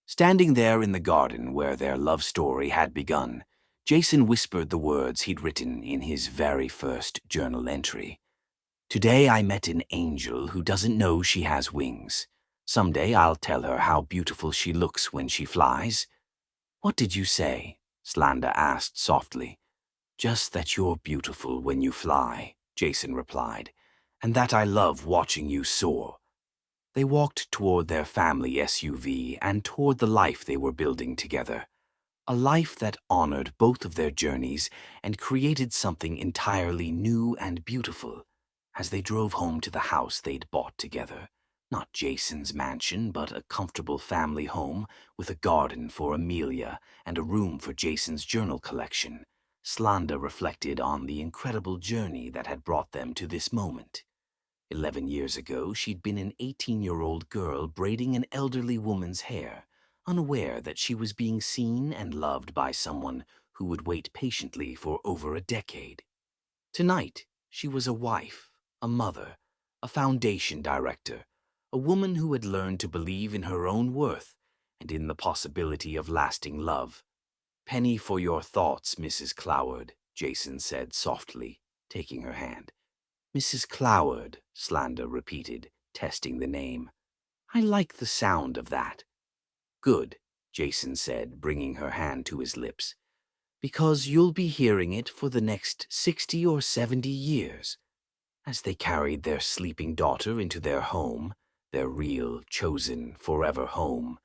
Standing there in the garden where their love story had begun, Jason whispered the words he'd written in his very first journal entry. "Today I met an angel who doesn't know she has wings. Someday I'll tell her how beautiful she looks when she flies." "What did you say?" Slanda asked softly. "Just that you're beautiful when you fly," Jason replied, "and that I love watching you soar." They walked toward their family SUV and toward the life they were building together. A life that honored both of their journeys and created something entirely new and beautiful. As they drove home to the house they'd bought together, not Jason's mansion, but a comfortable family home with a garden for Amelia and a room for Jason's journal collection, Slanda reflected on the incredible journey that had brought them to this moment. 11 years ago, she'd been an 18-year-old girl braiding an elderly woman's hair, unaware that she was being seen and loved by someone who would wait patiently for over a decade. Tonight, she was a wife, a mother, a foundation director, a woman who had learned to believe in her own worth and in the possibility of lasting love. "Penny for your thoughts, Mrs. Cloward," Jason said softly, taking her hand. "Mrs. Cloward," Slanda repeated, testing the name. "I like the sound of that." "Good," Jason said, bringing her hand to his lips. "Because you'll be hearing it for the next 60 or 70 years." As they carried their sleeping daughter into their home, their real, chosen, forever home,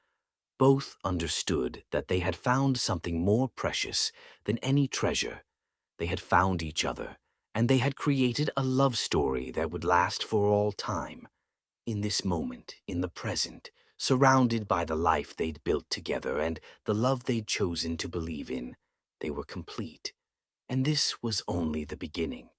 both understood that they had found something more precious than any treasure. They had found each other, and they had created a love story that would last for all time. In this moment, in the present, surrounded by the life they'd built together and the love they'd chosen to believe in, they were complete. And this was only the beginning.